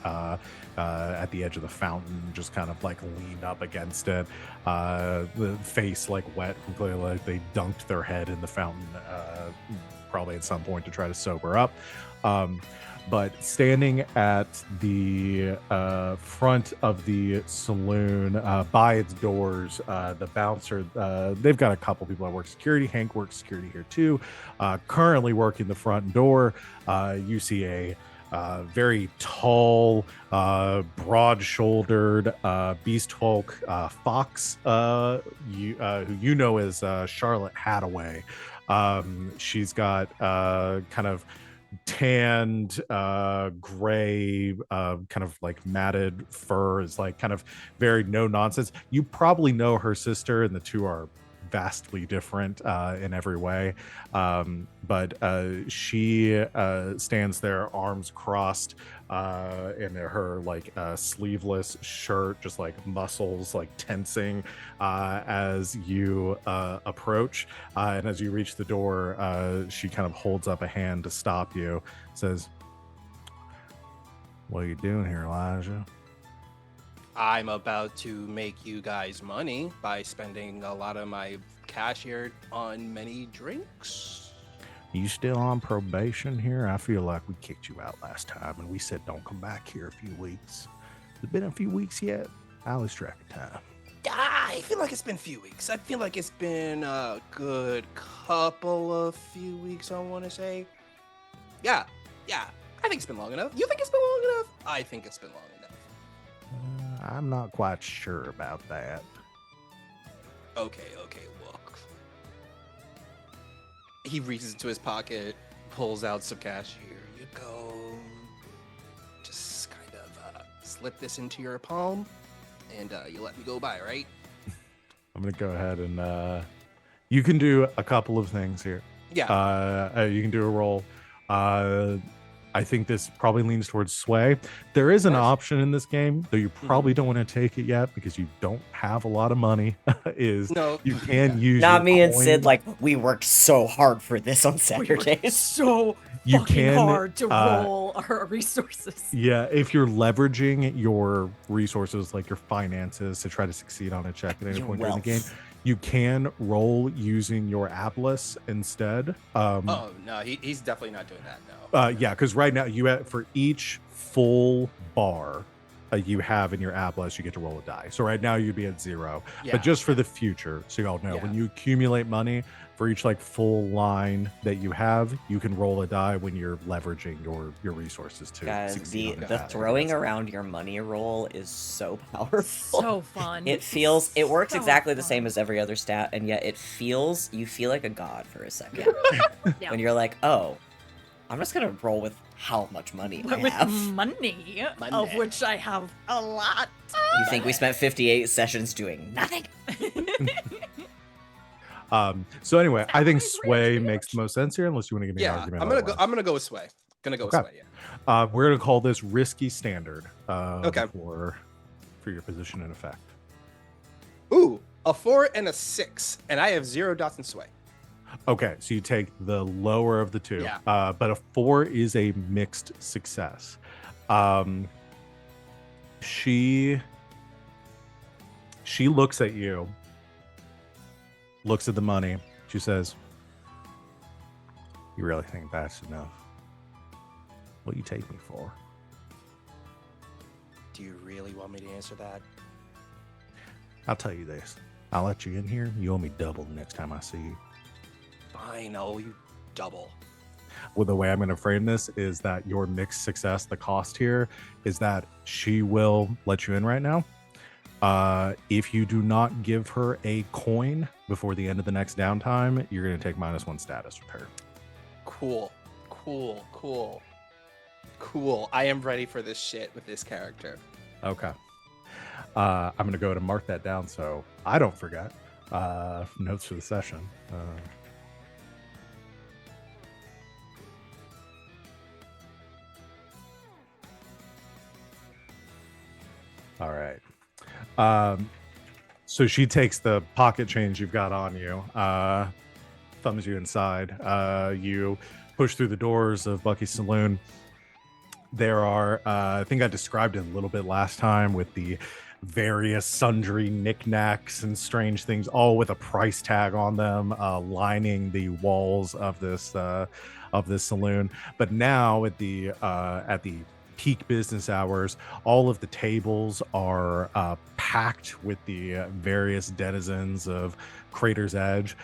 at the edge of the fountain, just kind of like leaned up against it. The face like wet, completely like they dunked their head in the fountain. Probably at some point to try to sober up. But standing at the front of the saloon, by its doors, the bouncer, they've got a couple people that work security. Hank works security here too. Currently working the front door, you see a very tall, broad-shouldered beast folk fox, who you know as Charlotte Hadaway. She's got kind of tanned gray kind of like matted fur, is like kind of very no nonsense. You probably know her sister, and the two are vastly different in every way. But she stands there, arms crossed, in her like sleeveless shirt, just like muscles like tensing as you approach. And as you reach the door, she kind of holds up a hand to stop you, says, "What are you doing here, Elijah?" I'm about to make you guys money by spending a lot of my cash here on many drinks. You still on probation here? I feel like we kicked you out last time and we said don't come back here a few weeks. Has it been a few weeks yet? I lose track of time. I feel like it's been a few weeks. I feel like it's been a good couple of few weeks, I want to say. Yeah. I think it's been long enough. You think it's been long enough? I think it's been long enough. I'm not quite sure about that. Okay, look. He reaches into his pocket, pulls out some cash. Here you go. Just kind of slip this into your palm, and you let me go by, right? I'm going to go ahead and you can do a couple of things here. Yeah. You can do a roll. I think this probably leans towards sway. There is an Nice. option in this game, though you probably don't want to take it yet because you don't have a lot of money. No. You can use Not your me and Sid. coin. Like we worked so hard for this on We worked Saturdays. so You fucking can, hard to roll our resources. Yeah, if you're leveraging your resources, like your finances, to try to succeed on a check at any Your point during the game, wealth. you can roll using your Atlas instead. Oh no, he's definitely not doing that. No. Yeah, because right now you have, for each full bar you have in your Atlas, you get to roll a die. So right now you'd be at 0. Yeah. But just for the future, so y'all know, when Yeah. you accumulate money for each like full line that you have, you can roll a die when you're leveraging your resources to Guys, succeed on the the path. throwing around your money roll is so powerful. So fun. It works So exactly the fun. same as every other stat, and yet you feel like a god for a second. Yeah. When you're like, oh, I'm just gonna roll with how much money I With have. money, of Money. which I have a lot. You think we spent 58 sessions doing nothing? So anyway, I think Exactly, sway rich, makes the most sense here, unless you want to give me an Yeah, argument. I'm gonna go with sway. Gonna go Okay. with sway. Yeah. We're gonna call this risky standard. Okay. For your position in effect. Ooh, a 4 and a 6, and I have 0 dots in sway. Okay, so you take the lower of the two. Yeah. But a 4 is a mixed success. She looks at you, looks at the money. She says, "You really think that's enough? What you take me for?" Do you really want me to answer that? I'll tell you this. I'll let you in here. You owe me double the next time I see you. Fine, I'll owe you double. Well, the way I'm going to frame this is that your mixed success, the cost here is that she will let you in right now. If you do not give her a coin before the end of the next downtime, you're going to take -1 status repair. Cool. I am ready for this shit with this character. Okay. I'm going to go ahead and mark that down so I don't forget. Notes for the session. All right. So she takes the pocket change you've got on you, thumbs you inside. You push through the doors of Bucky's Saloon. There are, I think I described it a little bit last time, with the various sundry knickknacks and strange things, all with a price tag on them, lining the walls of this saloon. But now at the peak business hours, all of the tables are packed with the various denizens of Crater's Edge,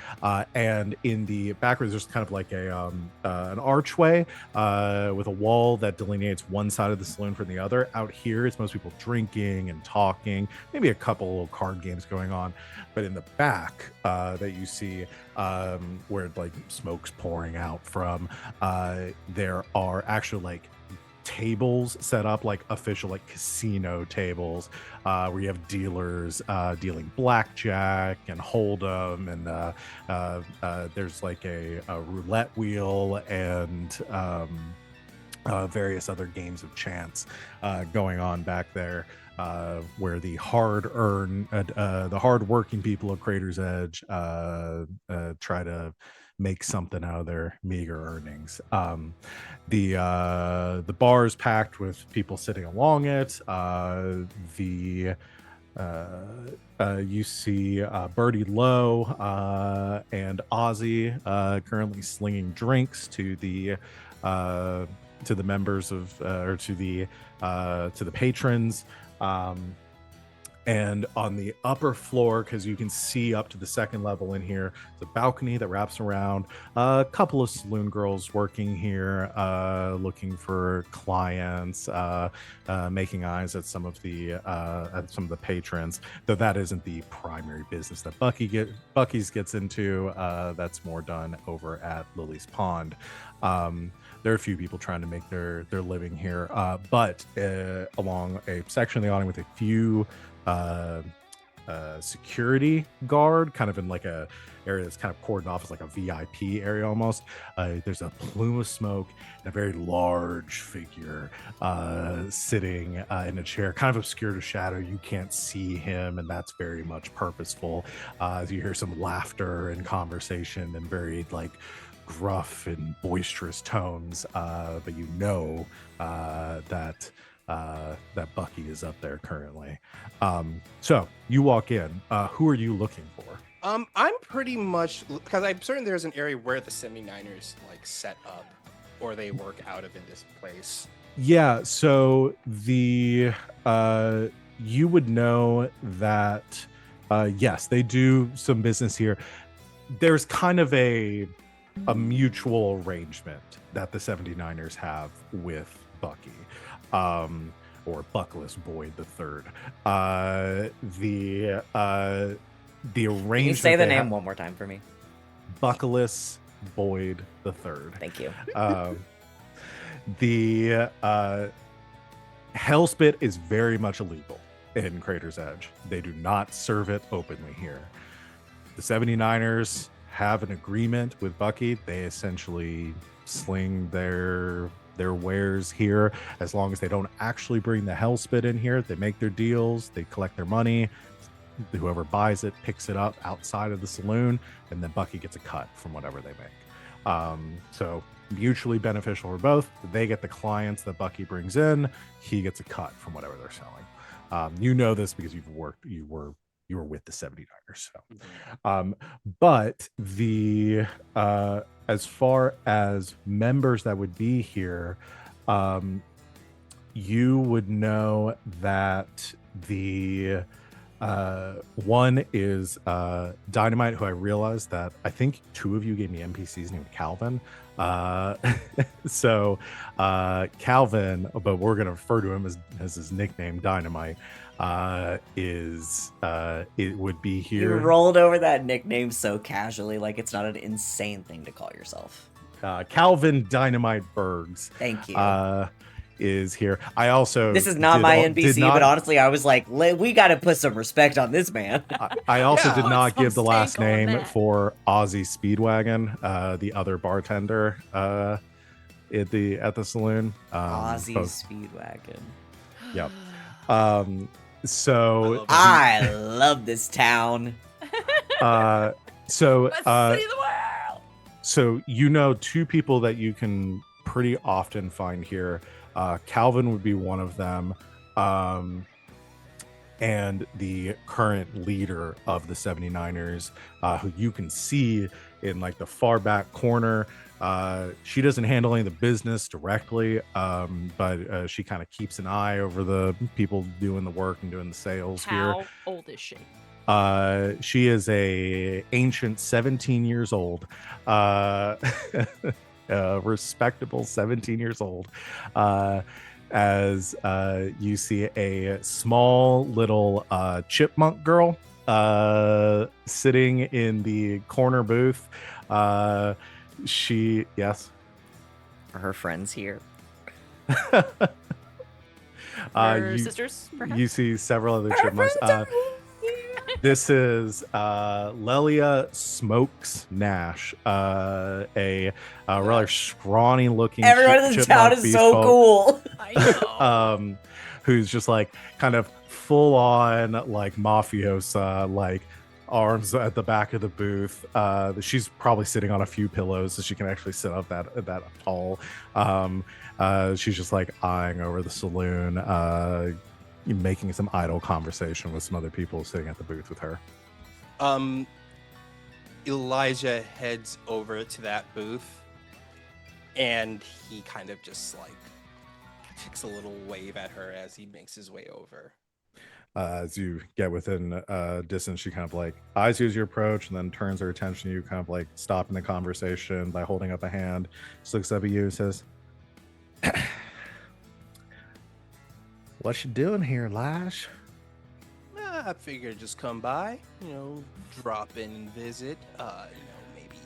and in the backwards there's kind of like a an archway with a wall that delineates one side of the saloon from the other. Out here it's most people drinking and talking, maybe a couple little card games going on, but in the back that you see where like smoke's pouring out from, there are actually like tables set up, like official like casino tables, where you have dealers dealing blackjack and hold'em, and there's like a roulette wheel and various other games of chance going on back there, where the hard-working people of Crater's Edge try to make something out of their meager earnings. The bar is packed with people sitting along it. You see Birdie Lowe and Ozzy currently slinging drinks to the members of or to the patrons. And on the upper floor, because you can see up to the second level in here, the balcony that wraps around. A couple of saloon girls working here, looking for clients, making eyes at some of the patrons. Though that isn't the primary business that Bucky's gets into. That's more done over at Lily's Pond. There are a few people trying to make their living here, but along a section of the awning with a few security guard, kind of in like a area that's kind of cordoned off as like a VIP area almost. There's a plume of smoke and a very large figure sitting in a chair, kind of obscured to shadow. You can't see him, and that's very much purposeful. As you hear some laughter and conversation and very like gruff and boisterous tones, but you know that Bucky is up there currently. So you walk in. Who are you looking for? I'm pretty much, because I'm certain there's an area where the 79ers like set up or they work out of in this place. Yeah, so the you would know that yes, they do some business here. There's kind of a mutual arrangement that the 79ers have with Bucky, or Buckless Boyd the Third. The arrangement. Can you say the name one more time for me? Buckless Boyd the Third. Thank you. The Hellspit is very much illegal in Crater's Edge. They do not serve it openly here. The 79ers have an agreement with Bucky. They essentially sling their wares here as long as they don't actually bring the Hellspit in here. They make their deals, they collect their money. Whoever buys it picks it up outside of the saloon, and then Bucky gets a cut from whatever they make. So mutually beneficial for both. They get the clients that Bucky brings in, he gets a cut from whatever they're selling. You know this because you were with the 79ers. So but the as far as members that would be here, you would know that the one is Dynamite, who I realized that I think two of you gave me NPCs named Calvin. So Calvin, but we're going to refer to him as his nickname Dynamite, it would be here. You rolled over that nickname so casually, like it's not an insane thing to call yourself. Calvin Dynamite Bergs. Thank you. Is here. I also this is not my NPC, but honestly, I was like, we got to put some respect on this man. I also did not give the last stank on name that. for Ozzy Speedwagon, the other bartender at the saloon. Ozzy both- Speedwagon. Yep. So I love this town. so Let's see the world. So you know two people that you can pretty often find here. Calvin would be one of them, and the current leader of the 79ers, who you can see in like the far back corner. She doesn't handle any of the business directly, but she kind of keeps an eye over the people doing the work and doing the sales here. How old is she? She is a ancient 17 years old, respectable 17 years old, as you see a small little chipmunk girl sitting in the corner booth. Yes. Are her friends here? Her you sisters, you perhaps? see several other Our chipmunks. friends are here. This is Lelia Smokes Nash, a rather scrawny looking Everyone in the town chipmunk is beast so folk, cool. I know. who's just like kind of full on like mafiosa, like arms at the back of the booth. She's probably sitting on a few pillows so she can actually sit up that tall. She's just like eyeing over the saloon, making some idle conversation with some other people sitting at the booth with her. Elijah heads over to that booth, and he kind of just like takes a little wave at her as he makes his way over. As you get within distance, she kind of like eyes you as you approach and then turns her attention to you, kind of like stopping the conversation by holding up a hand. She looks up at you and says, "What you doing here, Lash?" I figured just come by, drop in and visit, maybe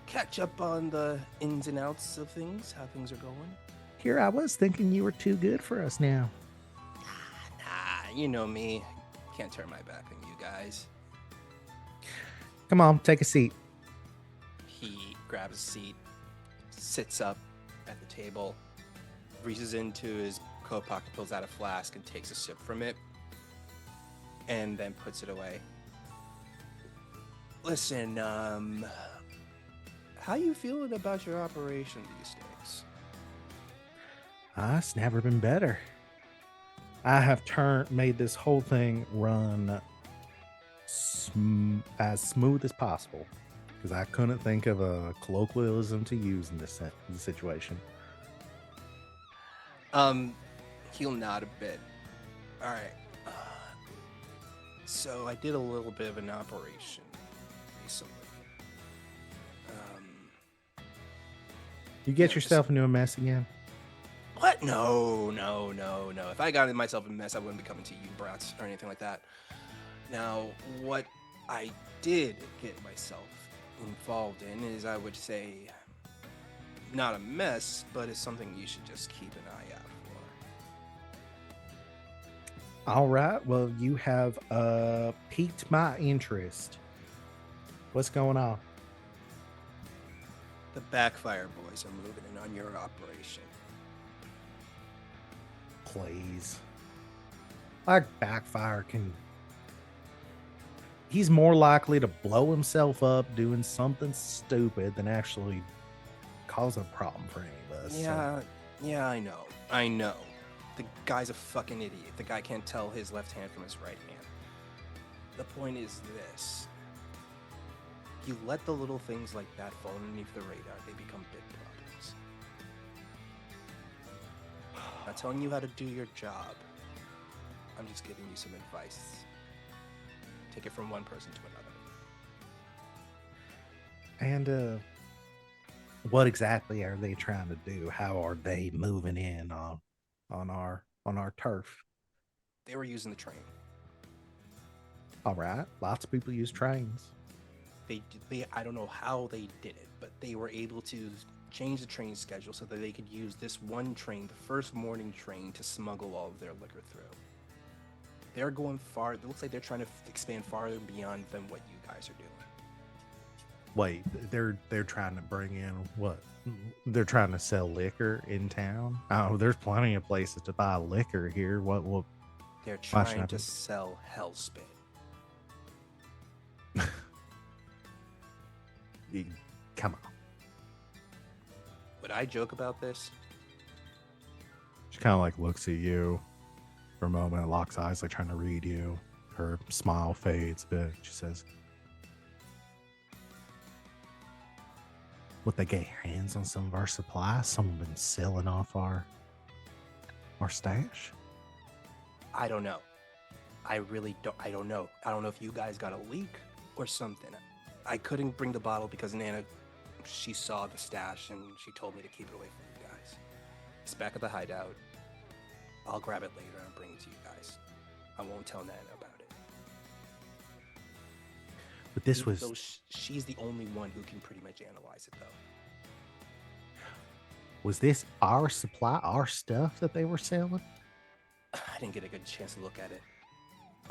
catch up on the ins and outs of things, how things are going. Here I was thinking you were too good for us now. Nah, you know me. Can't turn my back on you guys. Come on, take a seat. He grabs a seat, sits up at the table, reaches into his coat pocket, pulls out a flask, and takes a sip from it, and then puts it away. Listen, how you feeling about your operation these days? It's never been better. I have made this whole thing run as smooth as possible because I couldn't think of a colloquialism to use in this situation. He'll nod a bit. All right. So I did a little bit of an operation recently. You get yourself into a mess again? What? No. If I got myself in a mess, I wouldn't be coming to you, brats, or anything like that. Now, what I did get myself involved in is, I would say, not a mess, but it's something you should just keep an eye out for. All right. Well, you have piqued my interest. What's going on? The Backfire boys are moving in on your operation. Please. Like Backfire can... He's more likely to blow himself up doing something stupid than actually cause a problem for any of us. Yeah, I know. The guy's a fucking idiot. The guy can't tell his left hand from his right hand. The point is this. You let the little things like that fall underneath the radar, they become big problems. I'm not telling you how to do your job. I'm just giving you some advice. Take it from one person to another. And what exactly are they trying to do? How are they moving in on our turf? They were using the train. All right, lots of people use trains. They I don't know how they did it, but they were able to change the train schedule so that they could use this one train, the first morning train, to smuggle all of their liquor through. They're going far. It looks like they're trying to expand farther and beyond than what you guys are doing. Wait, they're trying to bring in what? They're trying to sell liquor in town? Oh, there's plenty of places to buy liquor here. What? They're trying to sell hellspit. Come on. Would I joke about this? She kind of like looks at you for a moment, locks eyes, like trying to read you. Her smile fades a bit. She says, "Would they get hands on some of our supplies? Someone been selling off our stash?" I don't know. I really don't. I don't know. I don't know if you guys got a leak or something. I couldn't bring the bottle because Nana, she saw the stash and she told me to keep it away from you guys. It's back at the hideout. I'll grab it later and bring it to you guys. I won't tell Nana about it. But this Even was... though she's the only one who can pretty much analyze it, though. Was this our supply, our stuff that they were selling? I didn't get a good chance to look at it.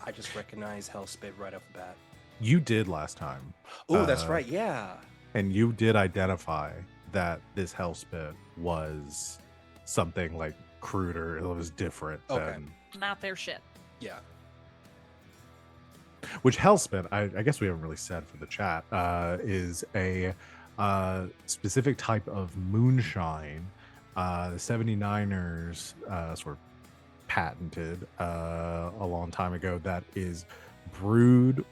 I just recognized Hellspit right off the bat. You did last time. Oh, that's right. Yeah. And you did identify that this hellspit was something like cruder. It was different Okay. than Not their shit. Yeah. which hellspit. I guess we haven't really said for the chat. Is a specific type of moonshine. The 79ers sort of patented a long time ago that is brewed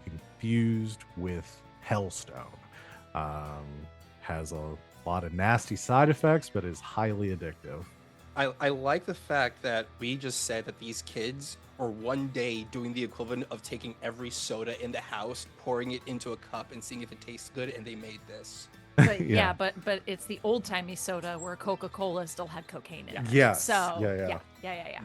infused with hellstone. Has a lot of nasty side effects, but is highly addictive. I like the fact that we just said that these kids are one day doing the equivalent of taking every soda in the house, pouring it into a cup, and seeing if it tastes good, and they made this. But Yeah. but it's the old timey soda where Coca-Cola still had cocaine in it. Yes. So Yeah. yeah.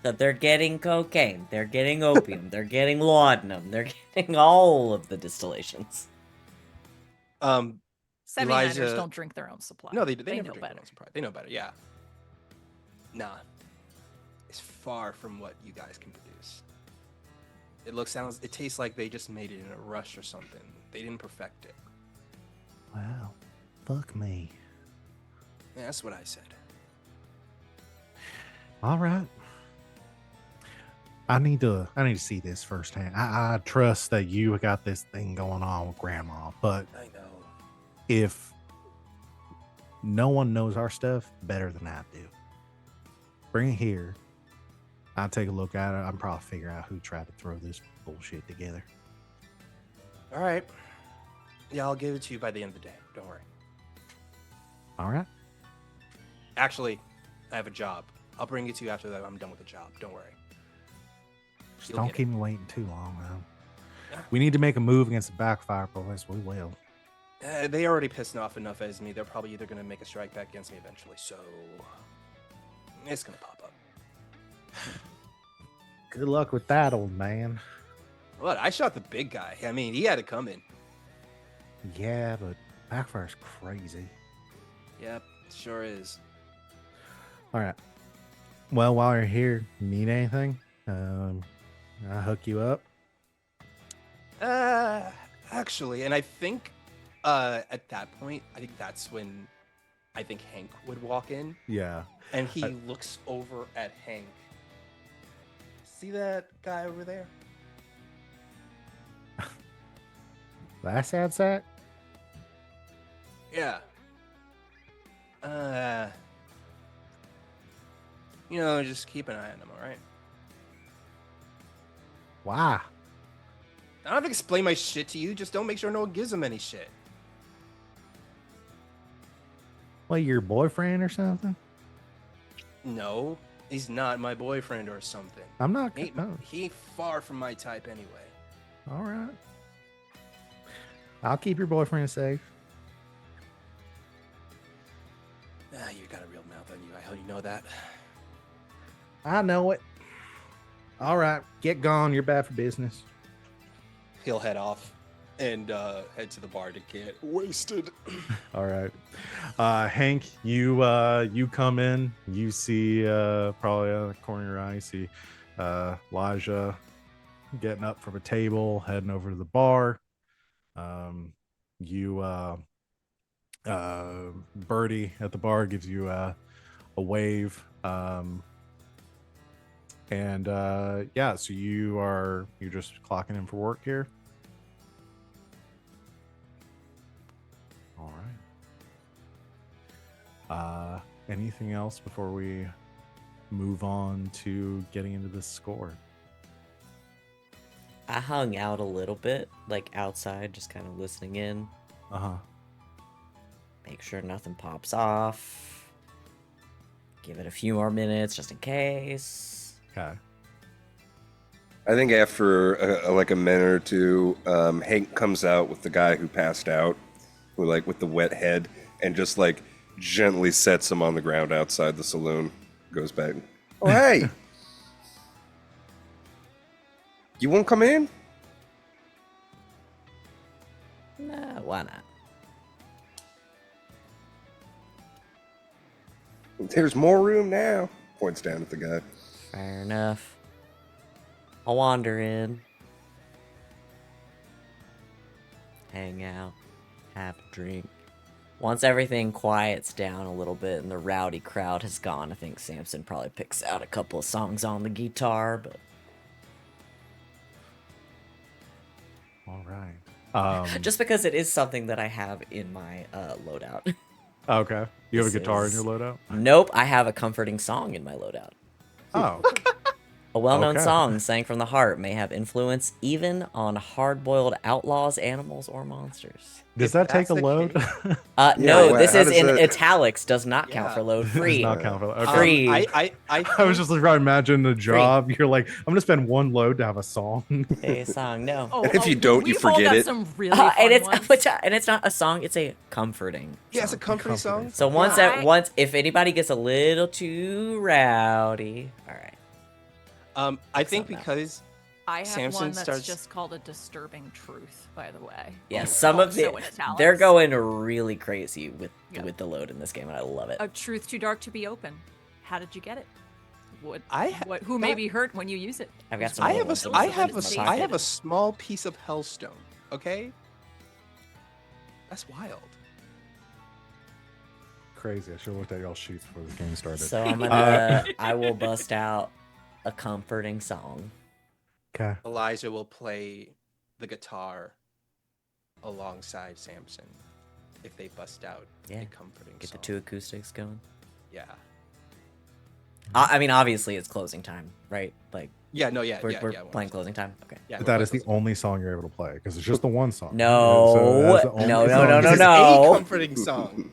So they're getting cocaine, they're getting opium, they're getting laudanum, they're getting all of the distillations. 79ers Elijah- don't drink their own supply. No, they never know drink their better. own Sprite. They know better. Yeah. Nah. It's far from what you guys can produce. It tastes like they just made it in a rush or something. They didn't perfect it. Wow. Fuck me. Yeah, that's what I said. All right. I need to see this firsthand. I trust that you got this thing going on with Grandma, but I know. if no one knows our stuff better than I do, bring it here. I'll take a look at it. I'll probably figure out who tried to throw this bullshit together. All right. Yeah, I'll give it to you by the end of the day. Don't worry. All right. Actually, I have a job. I'll bring it to you after that. I'm done with the job. Don't worry. Just You'll don't get keep me waiting too long, man. Yeah. We need to make a move against the Backfire boys. We will. They already pissed off enough as me. They're probably either going to make a strike back against me eventually. So it's going to pop up. Good luck with that, old man. What? I shot the big guy. I mean, he had it coming. Yeah, but Backfire's crazy. Yep, sure is. All right. Well, while you're here, you need anything? I'll hook you up. Actually, and I think at that point, I think that's when I think Hank would walk in, Yeah. and he looks over at Hank. See that guy over there? That sad sack? Yeah. Just keep an eye on him, all right? Why? I don't have to explain my shit to you. Just don't make sure no one gives him any shit. What, your boyfriend or something? No, he's not my boyfriend or something. I'm not. He, Oh, he far from my type anyway. all right. I'll keep your boyfriend safe. You got a real mouth on you. I hope you know that. I know it. All right. Get gone. You're bad for business. He'll head off and head to the bar to get wasted. All right. Hank, you come in. You see probably on the corner of your eye, you see Elijah getting up from a table, heading over to the bar. Birdie at the bar gives you a wave. Yeah, so you're just clocking in for work here. All right. Anything else before we move on to getting into this score? I hung out a little bit, like outside, just kind of listening in, Uh-huh. make sure nothing pops off, give it a few more minutes just in case. Okay. I think after like a minute or two, Hank comes out with the guy who passed out, with the wet head, and just like gently sets him on the ground outside the saloon. Goes back. Oh hey, you won't come in? Nah, why not? There's more room now. Points down at the guy. Fair enough. I'll wander in. Hang out. Have a drink. Once everything quiets down a little bit and the rowdy crowd has gone, I think Samson probably picks out a couple of songs on the guitar, but... All right. Just because it is something that I have in my loadout. Okay. You have a This guitar in is- your loadout? Nope, I have a comforting song in my loadout. Oh. A well-known Okay. song sang from the heart may have influence even on hard-boiled outlaws, animals, or monsters. Does If that take that's a the load? case- No, well, this how is does in that- italics, does not count Yeah. for load. Does Free. not count for that. Okay. Free. I was just trying to imagine the job. You're like, I'm gonna spend one load to have a song. A song, no. Oh, If you don't, you we've all forget got it. Some really fun and ones. it's not a song, it's a comforting Yeah, it's a song. comforting song. So once Yeah. that once if anybody gets a little too rowdy, all right. I think not bad. because I have Samson one that's starts- just called A Disturbing Truth, by the way. Yeah, Oh, some of also the in italics. they're going really crazy with Yeah. the load in this game, and I love it. A truth too dark to be open. How did you get it? What? I ha- Who may that- be hurt when you use it? I've got some I other have ones a that I we have can a put in I my have pocket. a small piece of hellstone. Okay, that's wild. Crazy. I should have looked at y'all sheets before the game started. So I'm gonna I will bust out a comforting song. Okay. Elijah will play the guitar alongside Samson if they bust out Yeah. a comforting Get the song. two acoustics going. Yeah. I mean, obviously it's closing time, right? Like Yeah. No. Yeah. we're, yeah. we're yeah, playing closing time. Okay. Yeah. But we're that is the playing only song you're able to play because it's just the one song. No. So that's the only No, no, song no, you no, This is can- no. a comforting song.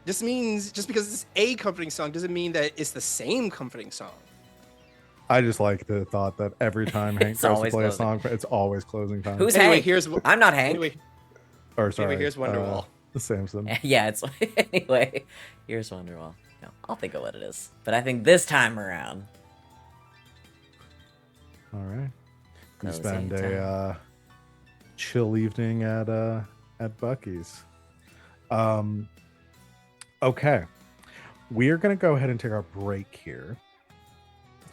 Just means just because it's a comforting song doesn't mean that it's the same comforting song. I just like the thought that every time Hank It's goes to always play a closing. song, it's always closing time. Who's Anyway, Hank? here's I'm not Hank. anyway. Or sorry. here's Wonderwall. Samson. Yeah, it's anyway. Here's Wonderwall. No, I'll think of what it is. But I think this time around, All right. You Closing spend time. a chill evening at Bucky's. Okay. We're gonna go ahead and take our break here.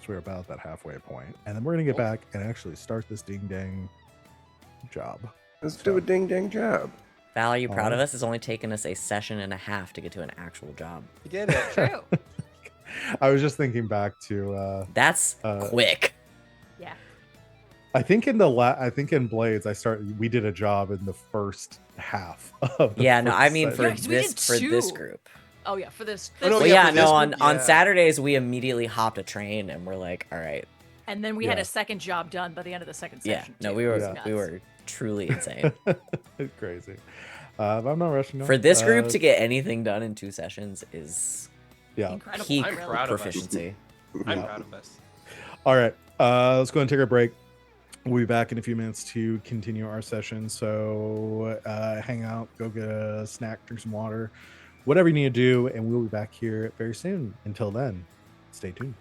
So we're about that halfway point, and then we're gonna get back and actually start this ding dang job. Let's do a ding dang job. Val, are you proud of Alright. us? It's only taken us a session and a half to get to an actual job. We did it. True. I was just thinking back to That's quick. Yeah. I think in Blades we did a job in the first half of the Yeah, no, I first mean session. Yeah, 'cause we did this two. group. Oh yeah, for this. Oh, no, Well, yeah, yeah, for no, this on group, on yeah. Saturdays we immediately hopped a train and we're like, all right, And then we had Yeah. a second job done by the end of the second yeah, session. no, too. we It were was Yeah. we nuts. were truly insane. It's crazy. But I'm not rushing. For this group Uh, to get anything done in 2 sessions is yeah. Incredible. peak I'm really. proud of us. proficiency. I'm Yeah. proud of us. All right. Let's go and take our break. We'll be back in a few minutes to continue our session. So hang out, go get a snack, drink some water, whatever you need to do, and we'll be back here very soon. Until then, stay tuned.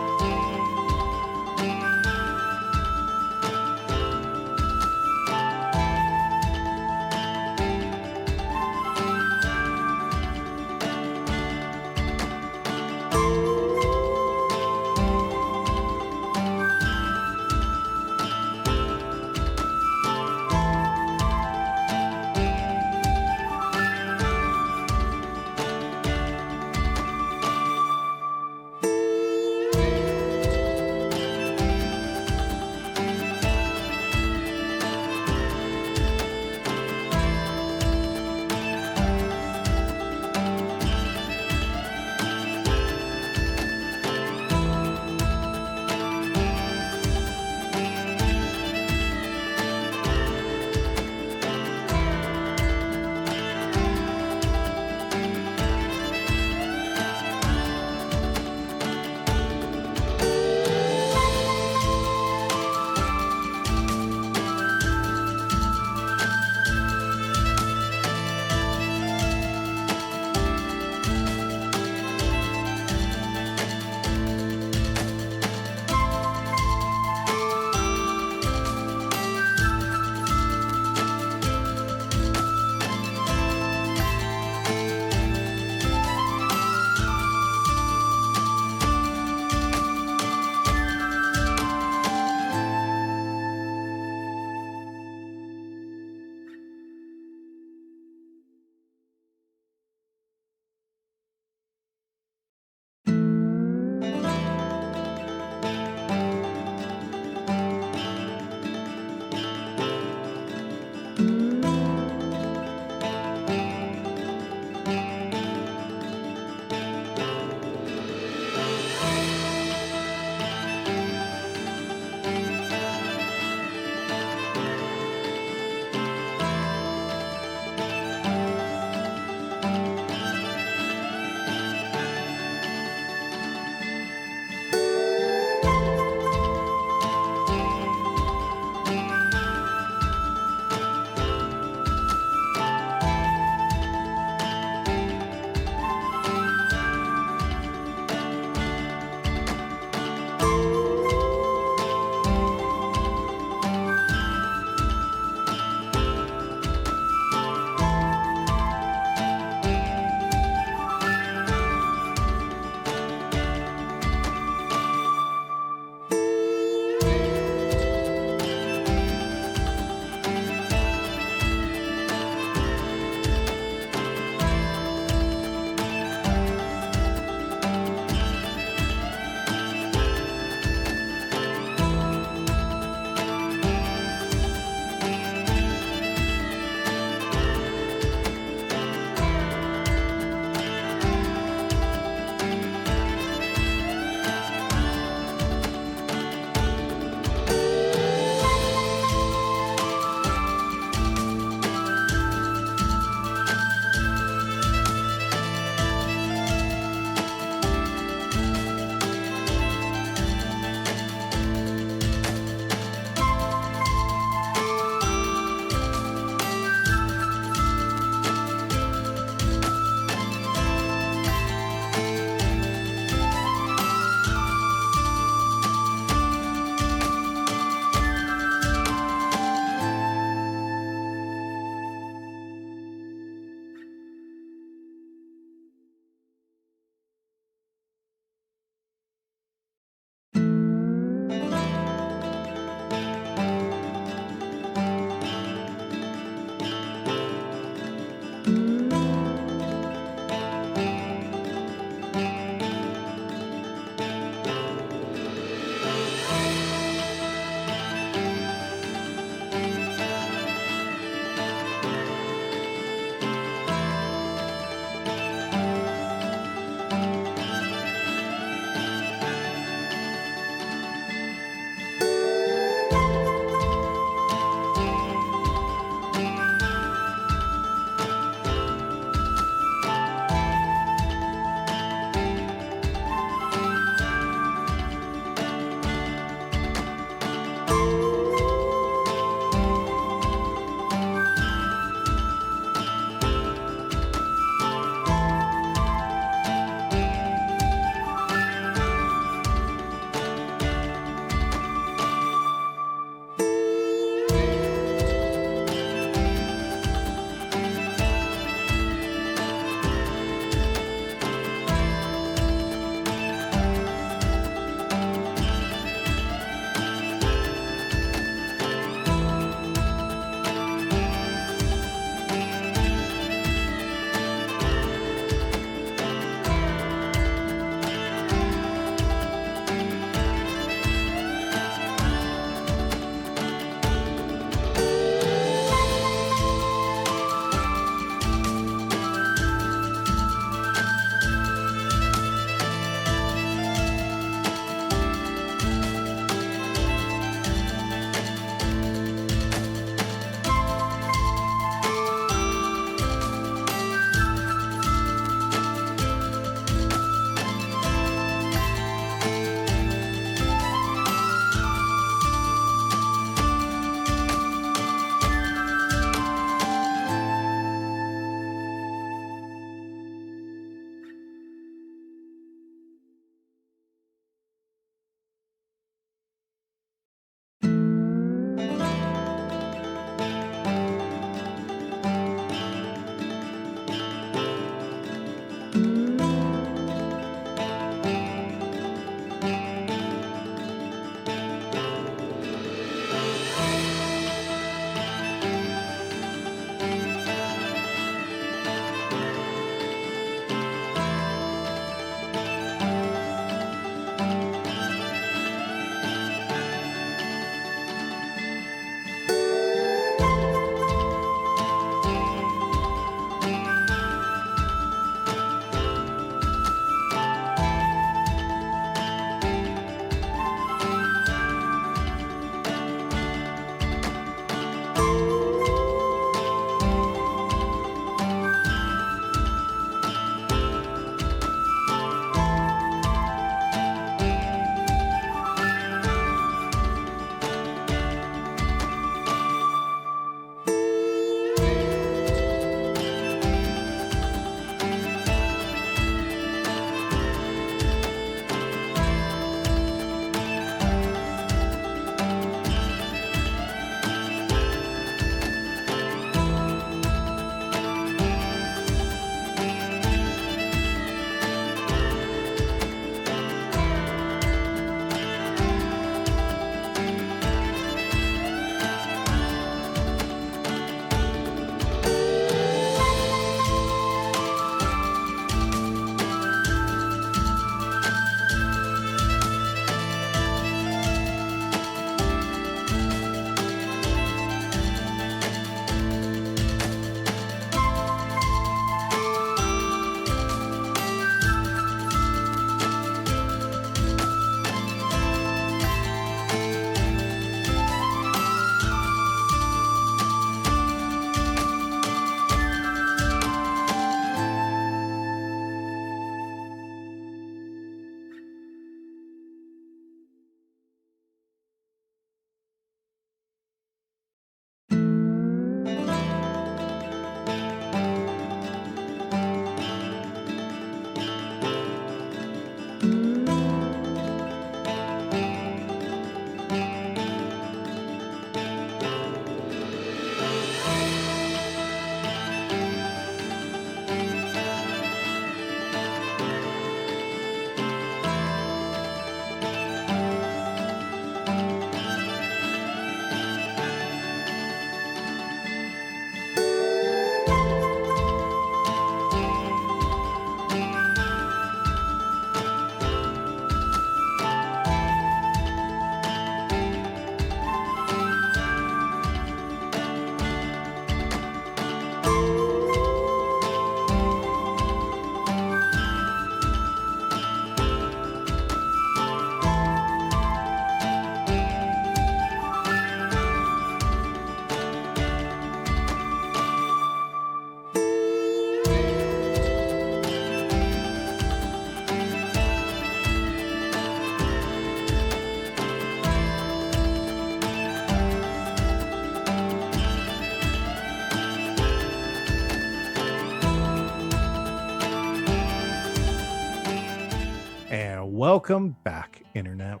welcome back, Internet.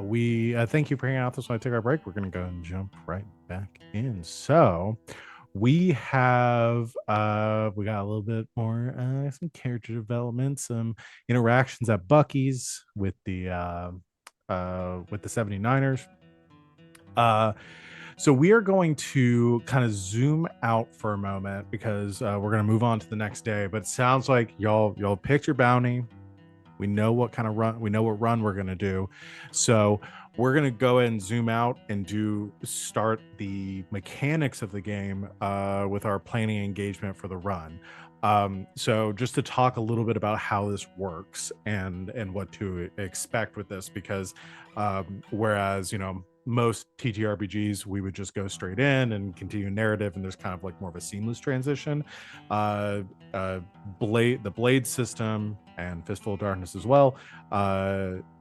We thank you for hanging out with us when I take our break. We're going to go and jump right back in. So, we have we got a little bit more some character development, some interactions at Bucky's with the 79ers. So we are going to kind of zoom out for a moment because we're going to move on to the next day. But it sounds like y'all picked your bounty. We know what kind of run, we know what run we're going to do. So we're going to go ahead and zoom out and start the mechanics of the game with our planning engagement for the run. So just to talk a little bit about how this works and what to expect with this, because whereas, most TTRPGs, we would just go straight in and continue narrative, and there's kind of like more of a seamless transition. The blade system and Fistful of Darkness as well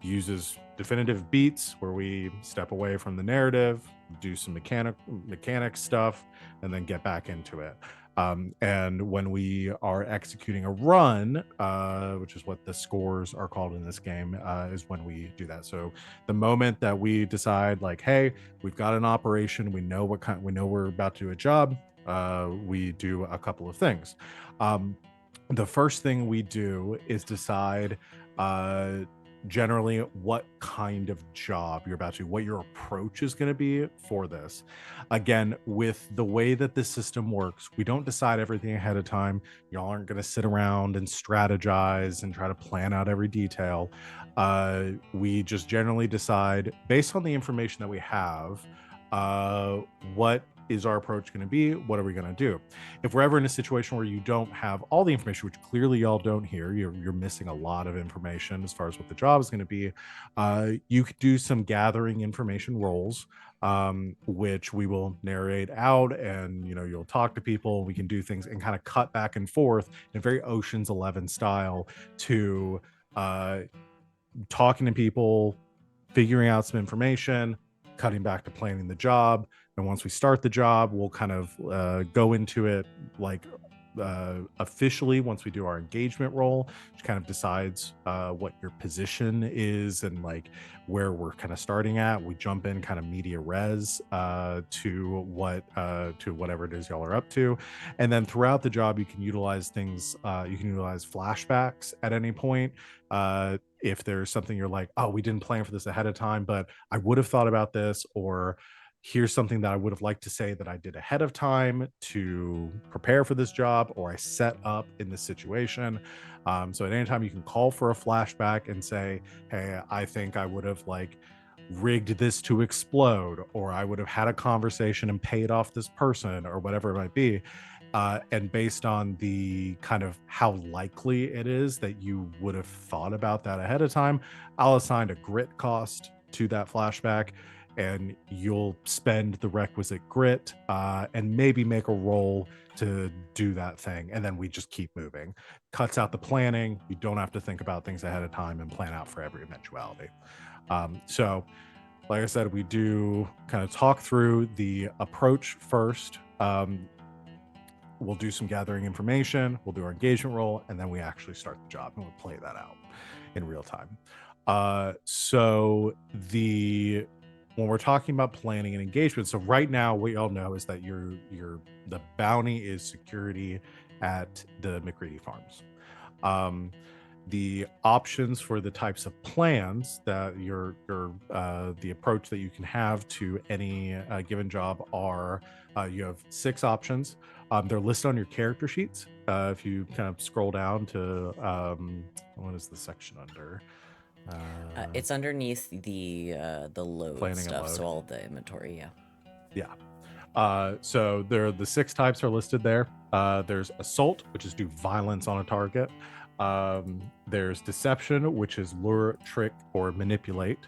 uses definitive beats where we step away from the narrative, do some mechanic stuff, and then get back into it. And when we are executing a run, which is what the scores are called in this game, is when we do that. So the moment that we decide, like, hey, we've got an operation, we know we're about to do a job, we do a couple of things. The first thing we do is decide generally what kind of job you're about to do, what your approach is going to be for this. Again, with the way that this system works, we don't decide everything ahead of time. Y'all aren't going to sit around and strategize and try to plan out every detail. We just generally decide based on the information that we have, what is our approach going to be? What are we going to do? If we're ever in a situation where you don't have all the information, which clearly y'all don't here, you're missing a lot of information as far as what the job is going to be, you could do some gathering information roles, which we will narrate out, and you'll talk to people. We can do things and kind of cut back and forth in a very Ocean's 11 style to talking to people, figuring out some information, cutting back to planning the job. And once we start the job, we'll kind of go into it like officially once we do our engagement role, which kind of decides what your position is and like where we're kind of starting at. We jump in kind of media res to whatever it is y'all are up to. And then throughout the job, you can utilize things, you can utilize flashbacks at any point. If there's something you're like, oh, we didn't plan for this ahead of time, but I would have thought about this, or here's something that I would have liked to say that I did ahead of time to prepare for this job, or I set up in this situation. So at any time you can call for a flashback and say, hey, I think I would have like rigged this to explode, or I would have had a conversation and paid off this person, or whatever it might be. And based on the kind of how likely it is that you would have thought about that ahead of time, I'll assign a grit cost to that flashback, and you'll spend the requisite grit and maybe make a roll to do that thing. And then we just keep moving. Cuts out the planning. You don't have to think about things ahead of time and plan out for every eventuality. So like I said, we do kind of talk through the approach first. We'll do some gathering information, we'll do our engagement role, and then we actually start the job and we'll play that out in real time. So when we're talking about planning and engagement, so right now what y'all know is that the bounty is security at the McCready Farms. The options for the types of plans that the approach that you can have to any given job are you have 6 options. They're listed on your character sheets. If you kind of scroll down to what is the section under? It's underneath the load Planning and stuff, load. so all of the inventory, yeah. So the 6 types are listed there. There's assault, which is do violence on a target. There's deception, which is lure, trick, or manipulate.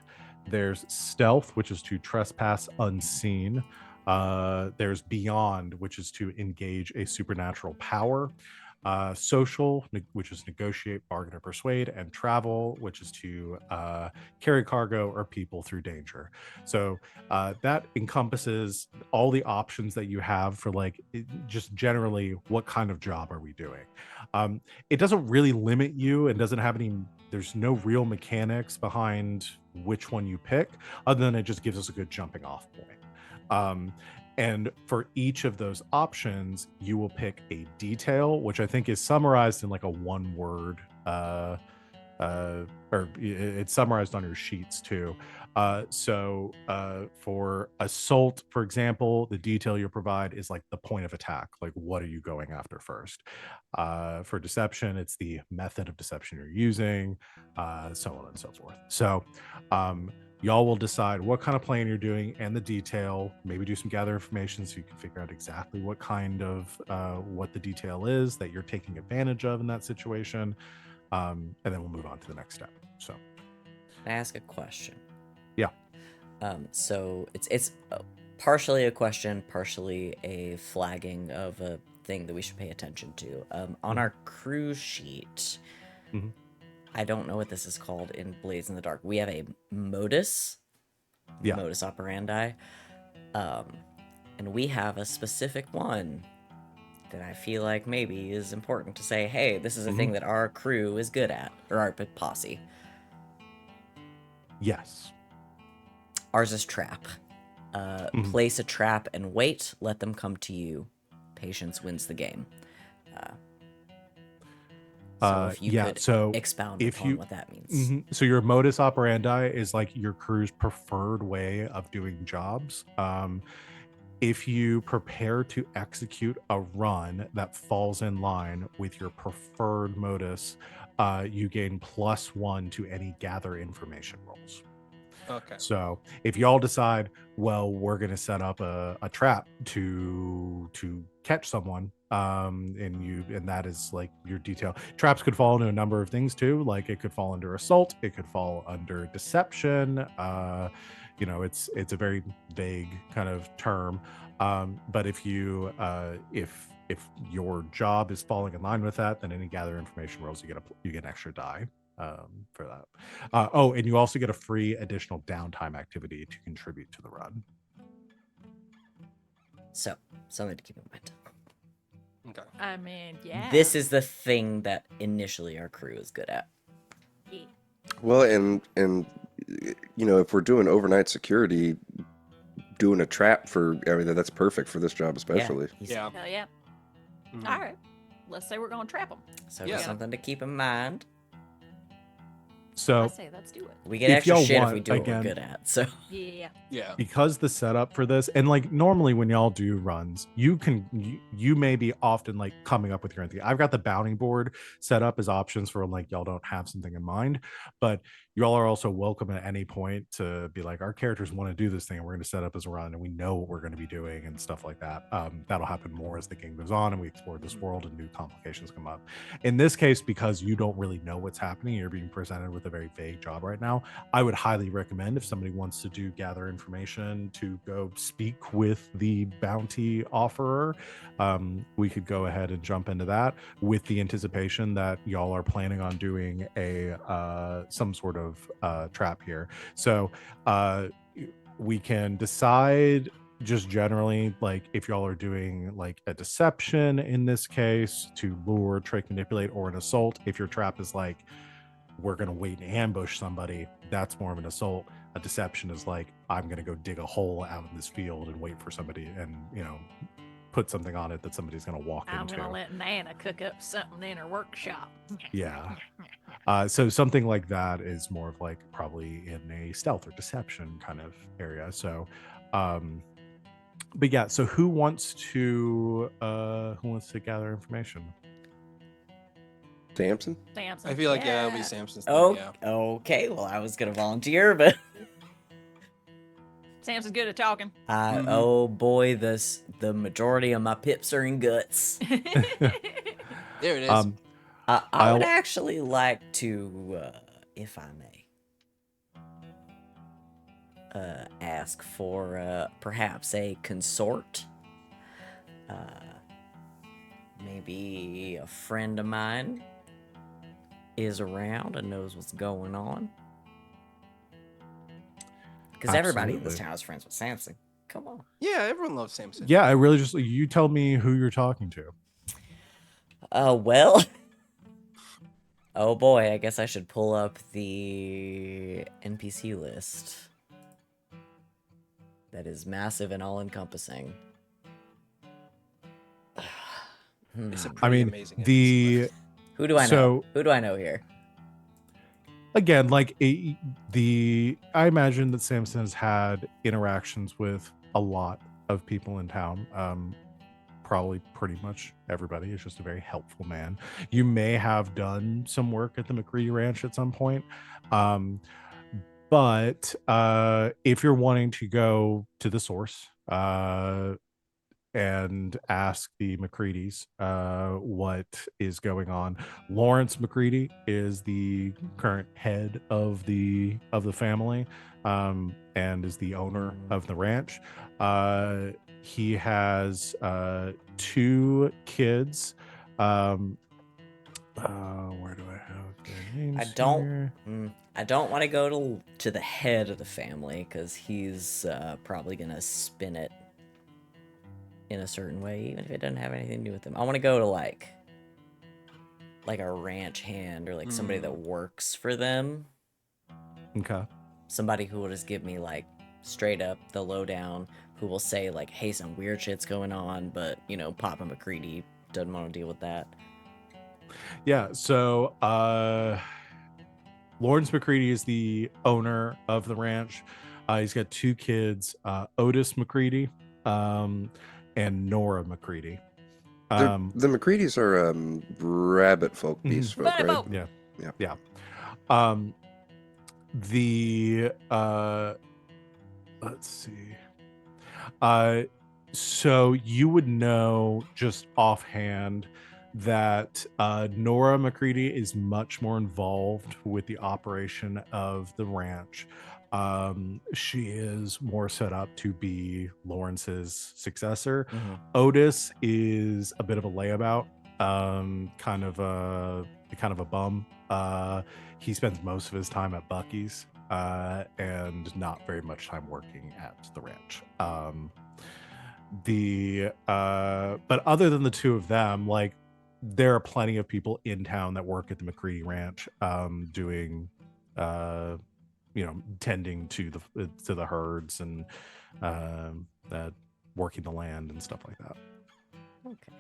There's stealth, which is to trespass unseen. There's beyond, which is to engage a supernatural power. social, which is negotiate, bargain, or persuade, and travel, which is to carry cargo or people through danger. So that encompasses all the options that you have for like just generally what kind of job are we doing. It doesn't really limit you and doesn't have any. There's no real mechanics behind which one you pick, other than it just gives us a good jumping off point. Um, and for each of those options, you will pick a detail, which I think is summarized in like a one word, or it's summarized on your sheets too. For assault, for example, the detail you provide is like the point of attack, like what are you going after first. For deception, it's the method of deception you're using, so on and so forth. So y'all will decide what kind of plan you're doing and the detail, maybe do some gather information so you can figure out exactly what kind of what the detail is that you're taking advantage of in that situation. And then we'll move on to the next step. So Can I ask a question? yeah. So it's partially a question, partially a flagging of a thing that we should pay attention to. On our crew sheet, Mhm. I don't know what this is called in Blades in the Dark. We have a modus operandi, and we have a specific one that I feel like maybe is important to say, hey, this is a thing that our crew is good at, or our posse. Yes. Ours is trap. Place a trap and wait. Let them come to you. Patience wins the game. So if you could expound upon what that means. So your modus operandi is like your crew's preferred way of doing jobs. If you prepare to execute a run that falls in line with your preferred modus, you gain +1 to any gather information rolls. Okay. So if y'all decide, well, we're going to set up a trap to catch someone, and that is like your detail. Traps could fall into a number of things too. Like it could fall under assault, it could fall under deception. It's a very vague kind of term. But if you if your job is falling in line with that, then any gather information rolls you get an extra die for that. And you also get a free additional downtime activity to contribute to the run. So, something to keep in mind. Okay. I mean, yeah. This is the thing that initially our crew is good at. Yeah. Well, and if we're doing overnight security, doing a trap for everything, that's perfect for this job especially. Yeah. Hell yeah. Mhm. All right. Let's say we're going to trap them. So Yeah. something to keep in mind. So I say let's do it. We get If extra y'all shit if want, we do what again- we're good at. So Yeah. Yeah. because the setup for this, and like normally when y'all do runs, you may be often like coming up with your own thing. I've got the bounty board set up as options for when like y'all don't have something in mind, but y'all are also welcome at any point to be like, our characters want to do this thing and we're going to set up as a run and we know what we're going to be doing and stuff like that. That'll happen more as the game goes on and we explore this world and new complications come up. In this case, because you don't really know what's happening, you're being presented with a very vague job right now. I would highly recommend if somebody wants to do gather information to go speak with the bounty offerer. We could go ahead and jump into that with the anticipation that y'all are planning on doing a some sort of trap here. So we can decide just generally, like if y'all are doing like a deception in this case to lure, trick, manipulate, or an assault. If your trap is like, we're going to wait and ambush somebody, that's more of an assault. A deception is like, I'm going to go dig a hole out in this field and wait for somebody and put something on it that somebody's going to walk I'm into. going to let Nana cook up something in her workshop. Yeah. So something like that is more of like probably in a stealth or deception kind of area. So but yeah, so who wants to gather information? Samson? Samson. I feel like yeah, it'll be Samson's thing. oh, Yeah. okay. Well, I was gonna volunteer, but Samson's good at talking. oh boy, the majority of my pips are in guts. There it is. I would actually like to, if I may, ask for perhaps a consort. maybe a friend of mine is around and knows what's going on. Because everybody in this Absolutely. town is friends with Samson. Come on. Yeah, everyone loves Samson. Yeah, I really just you tell me who you're talking to. Well. Oh boy, I guess I should pull up the NPC list. That is massive and all-encompassing. It's a I pretty mean, amazing NPC the list. Who do I know? so Who do I know here? again, like I imagine that Samson has had interactions with a lot of people in town. Probably pretty much everybody. Is just a very helpful man. You may have done some work at the McCready Ranch at some point. But if you're wanting to go to the source and ask the McCreadys what is going on, Lawrence McCready is the current head of the family and is the owner of the ranch. He has 2 kids. Where do I have their names here? I don't want to go to the head of the family because he's probably gonna spin it in a certain way, even if it doesn't have anything to do with them. I want to go to like a ranch hand or like somebody that works for them. Okay. Somebody who will just give me like straight up the lowdown, who will say like, hey, some weird shit's going on, but you know, Papa McCready doesn't want to deal with that. Yeah, so Lawrence McCready is the owner of the ranch. He's got 2 kids, Otis McCready and Nora McCready. The McCreadys are rabbit folk, beast folk, Rabbit right? folk. Yeah. The let's see. So you would know just offhand that Nora McCready is much more involved with the operation of the ranch. She is more set up to be Lawrence's successor. Otis is a bit of a layabout, kind of a bum. He spends most of his time at Bucky's and not very much time working at the ranch. But other than the 2 of them, like there are plenty of people in town that work at the McCready Ranch, doing tending to the herds and working the land and stuff like that. Okay.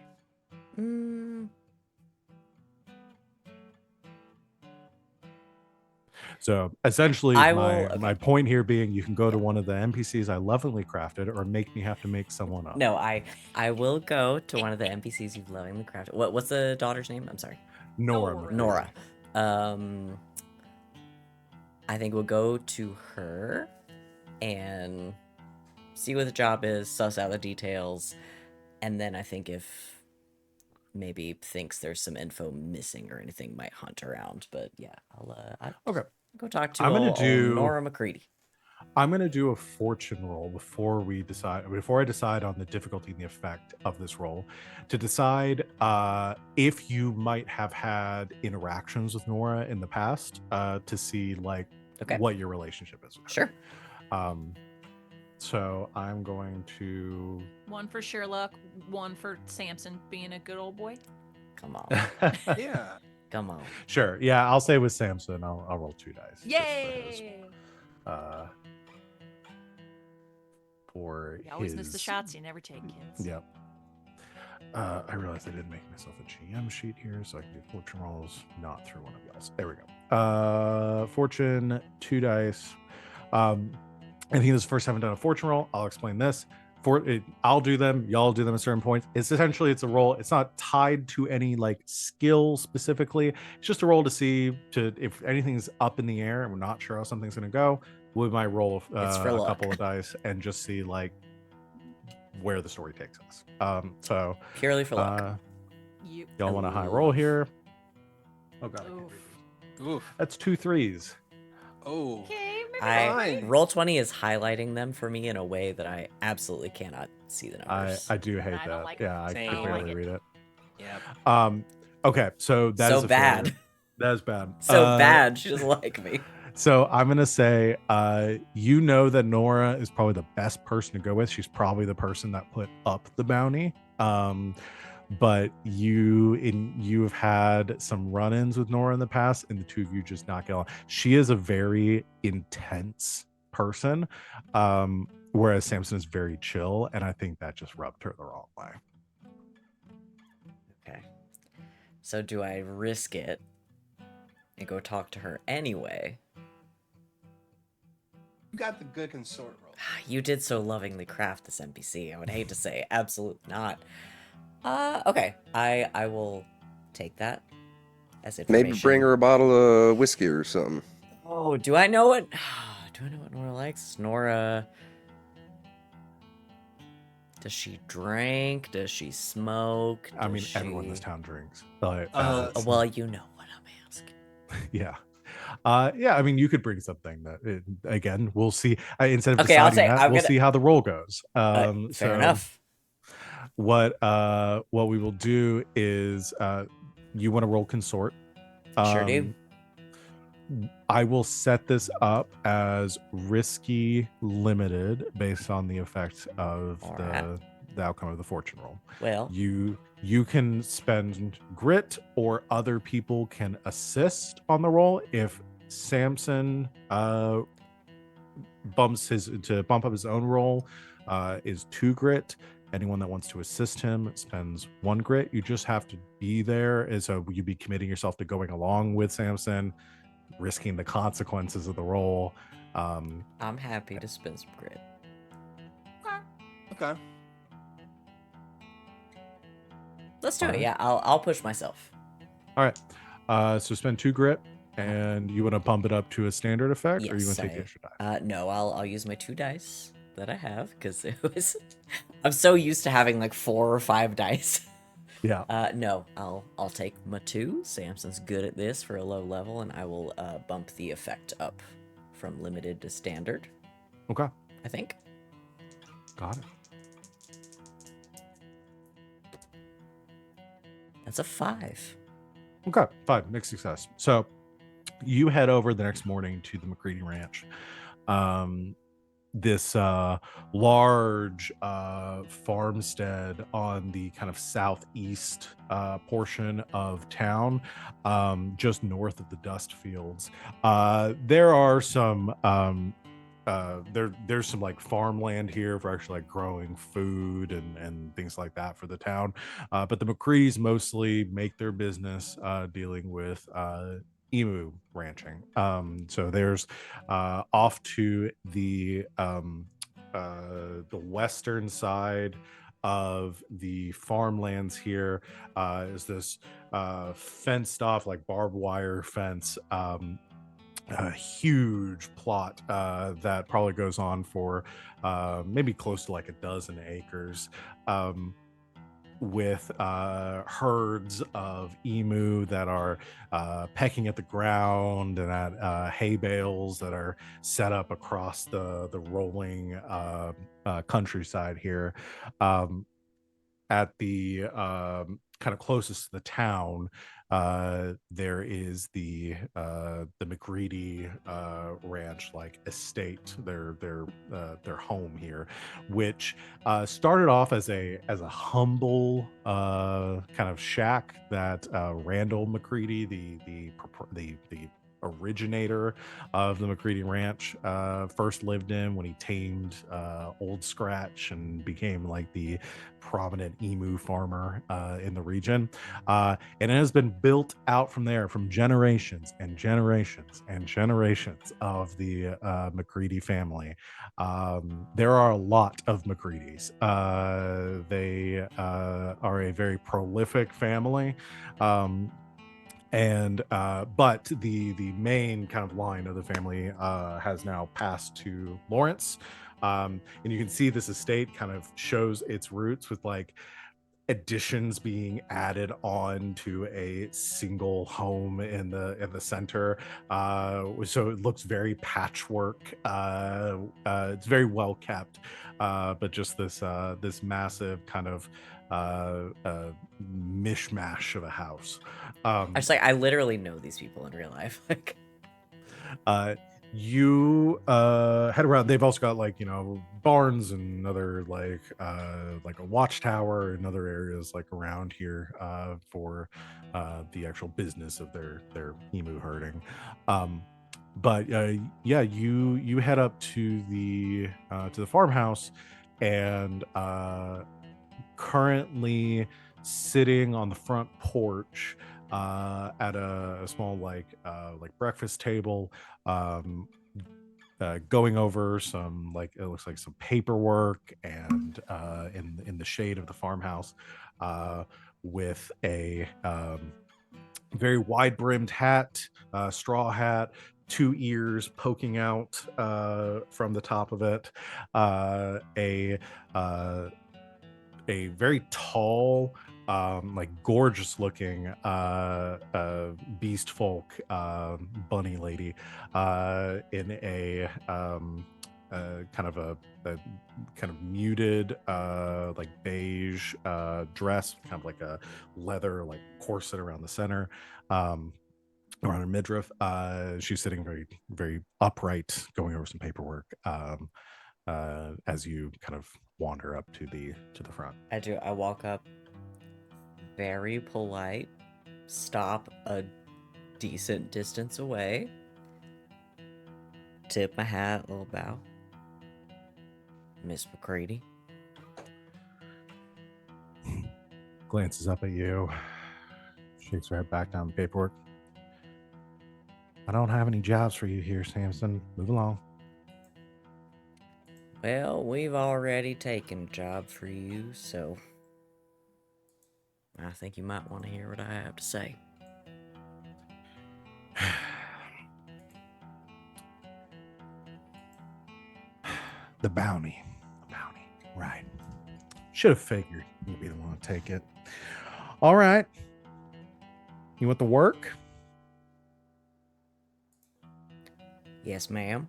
So essentially, I my point here being, you can go to one of the NPCs I lovingly crafted, or make me have to make someone up. No, I will go to one of the NPCs you've lovingly crafted. What's the daughter's name? I'm sorry. Nora. Nora. I think we'll go to her and see what the job is, suss out the details, and then I think if maybe thinks there's some info missing or anything, might hunt around. But yeah, I'll go talk to Nora McCready. I'm gonna do a fortune roll before I decide on the difficulty and the effect of this roll, to decide if you might have had interactions with Nora in the past, to see like what your relationship is with her. Sure. So I'm going to 1 for Sherlock, 1 for Samson being a good old boy. Come on. Yeah. Come on. Sure. Yeah, I'll say with Samson, I'll roll 2 dice. Yay! For You always miss the shots you never take, kids. Yep. I realized I didn't make myself a GM sheet here, so I can do fortune rolls, not through one of y'all's. There we go. Fortune, 2 dice. I think this is the first time I've done a fortune roll. I'll explain this. I'll do them, y'all do them at certain points. It's a roll. It's not tied to any like skill specifically. It's just a roll to see if anything's up in the air and we're not sure how something's going to go. We might roll a couple of dice and just see like where the story takes us. So purely for luck. Y'all want a high roll here? Oh god, Oof. That's 2 3s. Oh. Okay, maybe fine. Roll20 is highlighting them for me in a way that I absolutely cannot see the numbers. I do hate I don't that. like it. Yeah, I Same. could I don't barely like it. read it. Yep. Okay, so that So is a failure. bad. That is bad. So bad. She doesn't like me. So I'm gonna say, you know that Nora is probably the best person to go with. She's probably the person that put up the bounty. But you've had some run-ins with Nora in the past, and the two of you just not get along. She is a very intense person, whereas Samson is very chill, and I think that just rubbed her the wrong way. Okay. So do I risk it and go talk to her anyway? You got the good consort roll. You did so lovingly craft this NPC. I would hate to say absolutely not. Okay. I will take that as information. Maybe bring her a bottle of whiskey or something. Oh, do I know what? Do I know what Nora likes? Nora. Does she drink? Does she smoke? I mean, Does everyone in this she- town drinks. But, Oh, well, you know what I'm asking. yeah. Yeah, I mean, you could bring something that, again, we'll see. Instead of Okay, I'll deciding say that, I'm we'll gonna. see how the roll goes. Fair So enough. what we will do is, you want to roll consort. Sure do. I will set this up as risky limited based on the effect of Alright. the outcome of the fortune roll. Well, You can spend grit, or other people can assist on the roll. If Samson bump up his own roll is 2 grit. Anyone that wants to assist him spends 1 grit. You just have to be there, and so you'd be committing yourself to going along with Samson, risking the consequences of the roll. I'm happy to spend some grit. Okay. Let's do it. Alright. Yeah, I'll push myself. All right. So spend 2 grit, and you want to bump it up to a standard effect, or you want to take the extra die? No, I'll use my 2 dice that I have because it was. I'm so used to having like 4 or 5 dice. Yeah. No, I'll take my 2. Samson's good at this for a low level, and I will bump the effect up from limited to standard. Okay. I think. Got it. That's a 5. Okay. 5. Mixed success. So you head over the next morning to the McCready Ranch. This large farmstead on the kind of southeast portion of town, just north of the dust fields. There are some there's some like farmland here for actually like growing food and things like that for the town, but the McCreadys mostly make their business dealing with emu ranching. So there's off to the western side of the farmlands here is this fenced off like barbed wire fence, a huge plot that probably goes on for maybe close to like a dozen acres, with herds of emu that are pecking at the ground, and at hay bales that are set up across the rolling countryside here. At the kind of closest to the town, there is the McCready ranch like estate, their home here, which started off as a humble kind of shack that Randall McCready, the originator of the McCready Ranch, first lived in when he tamed Old Scratch and became like the prominent emu farmer in the region. And it has been built out from there, from generations and generations and generations of the McCready family. There are a lot of McCreadys. They are a very prolific family. But the main kind of line of the family has now passed to Lawrence, and you can see this estate kind of shows its roots with like additions being added on to a single home in the center, so it looks very patchwork. It's very well kept, but just this massive kind of mishmash of a house. I literally know these people in real life. Like, You head around. They've also got barns and other like a watchtower and other areas like around here for the actual business of their emu herding. But yeah, you head up to the farmhouse, and currently sitting on the front porch at a small like breakfast table, um, going over some, like, it looks like some paperwork, and in the shade of the farmhouse, with a very wide brimmed hat, straw hat, two ears poking out from the top of it, uh, a uh, a very tall, like gorgeous looking beast folk bunny lady in a kind of a kind of muted like beige dress, kind of like a leather like corset around the center, around her midriff. She's sitting very, very upright, going over some paperwork, as you kind of wander up to the front. I do. I walk up, very polite, stop a decent distance away, tip my hat, little bow. Miss McCready. Glances up at you, shakes her head back down the paperwork. I don't have any jobs for you here, Samson. Move along. Well, we've already taken a job for you, so I think you might want to hear what I have to say. The bounty. Right. Should have figured you'd be the one to take it. All right. You want the work? Yes, ma'am.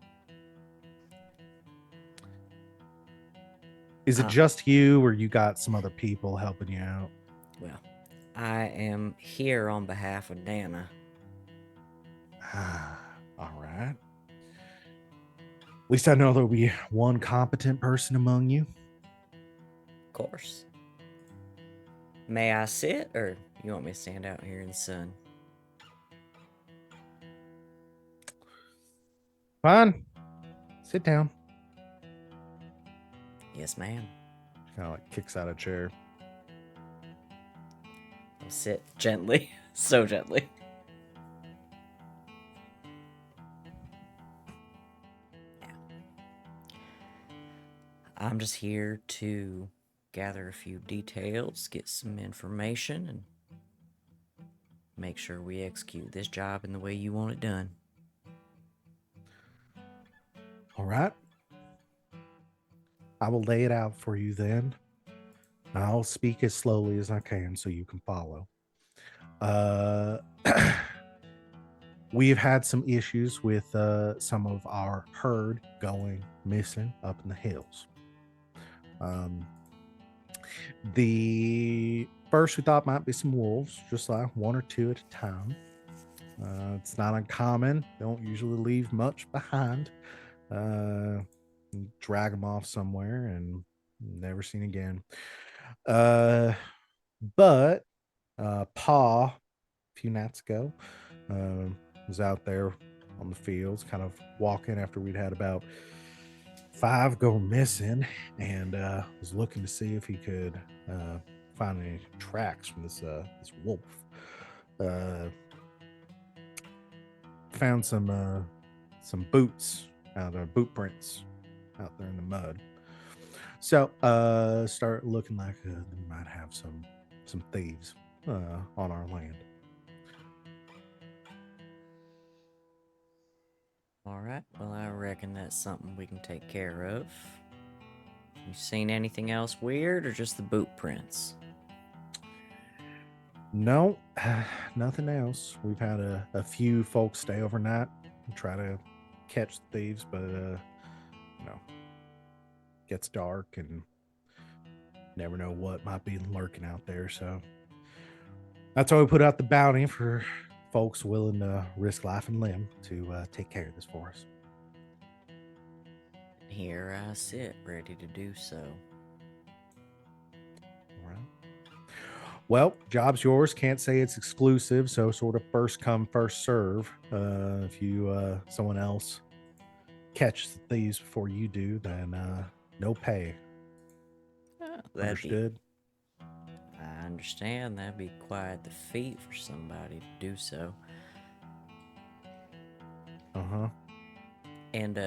Is it just you, or you got some other people helping you out? Well, I am here on behalf of Dana. All right. At least I know there'll be one competent person among you. Of course. May I sit, or you want me to stand out here in the sun? Fine. Sit down. Yes, ma'am. She kind of like kicks out a chair. I'll sit gently. So gently. Yeah. I'm just here to gather a few details, get some information, and make sure we execute this job in the way you want it done. All right. I will lay it out for you then. I'll speak as slowly as I can so you can follow. We've had some issues with some of our herd going missing up in the hills. The first we thought might be some wolves, just like one or two at a time. It's not uncommon. They don't usually leave much behind. Drag them off somewhere and never seen again. But Pa, a few nights ago, was out there on the fields, kind of walking after we'd had about 5 go missing, and was looking to see if he could find any tracks from this wolf. Found some boots, boot prints out there in the mud. So start looking like they might have some thieves on our land. All right. Well, I reckon that's something we can take care of. You seen anything else weird, or just the boot prints? No, nothing else. We've had a few folks stay overnight and try to catch the thieves, but gets dark and Never know what might be lurking out there. So that's why we put out the bounty for folks willing to risk life and limb to take care of this for us. Here I sit, ready to do so. All right. Well, job's yours. Can't say it's exclusive, so sort of first come, first serve. If you someone else catch the thieves before you do, then no pay. Oh, Understood? I understand that'd be quite the feat for somebody to do so. Uh-huh. And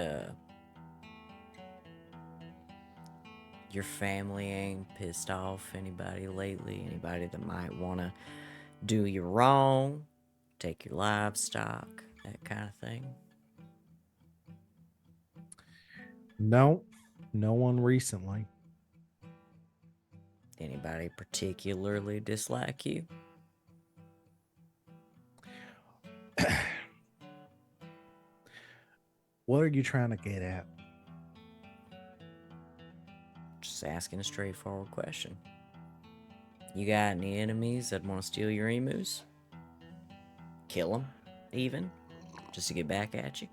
your family ain't pissed off anybody lately? Anybody that might want to do you wrong, take your livestock, that kind of thing? No, no one recently. Anybody particularly dislike you? What are you trying to get at? Just asking a straightforward question. You got any enemies that want to steal your emus? Kill them, even, just to get back at you?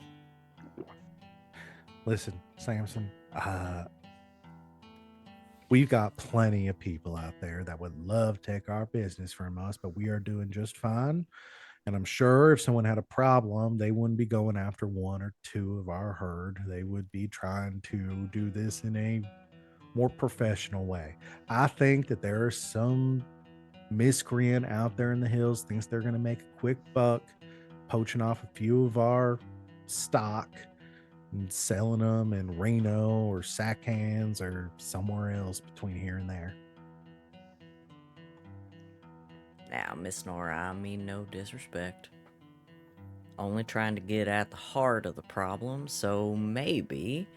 Listen, Samson, we've got plenty of people out there that would love to take our business from us, but we are doing just fine. And I'm sure if someone had a problem, they wouldn't be going after one or two of our herd. They would be trying to do this in a more professional way. I think that there are some miscreant out there in the hills, thinks they're going to make a quick buck, poaching off a few of our stock and selling them in Reno or Sackhands or somewhere else between here and there. Now, Miss Nora, I mean no disrespect. Only trying to get at the heart of the problem, so maybe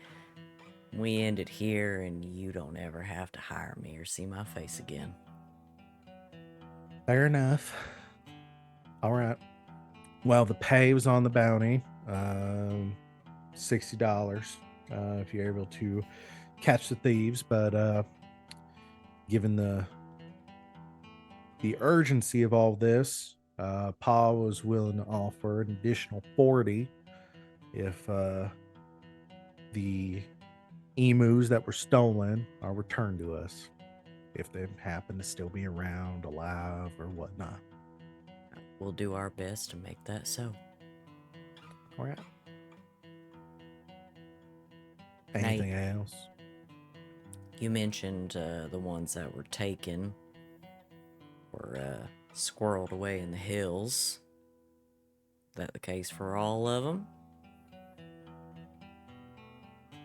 we end it here and you don't ever have to hire me or see my face again. Fair enough. All right. Well, the pay was on the bounty. $60 if you're able to catch the thieves, but given the urgency of all this, Pa was willing to offer an additional 40 if the emus that were stolen are returned to us, if they happen to still be around, alive, or whatnot. We'll do our best to make that so. All right. Anything else? You mentioned the ones that were taken or squirreled away in the hills. Is that the case for all of them?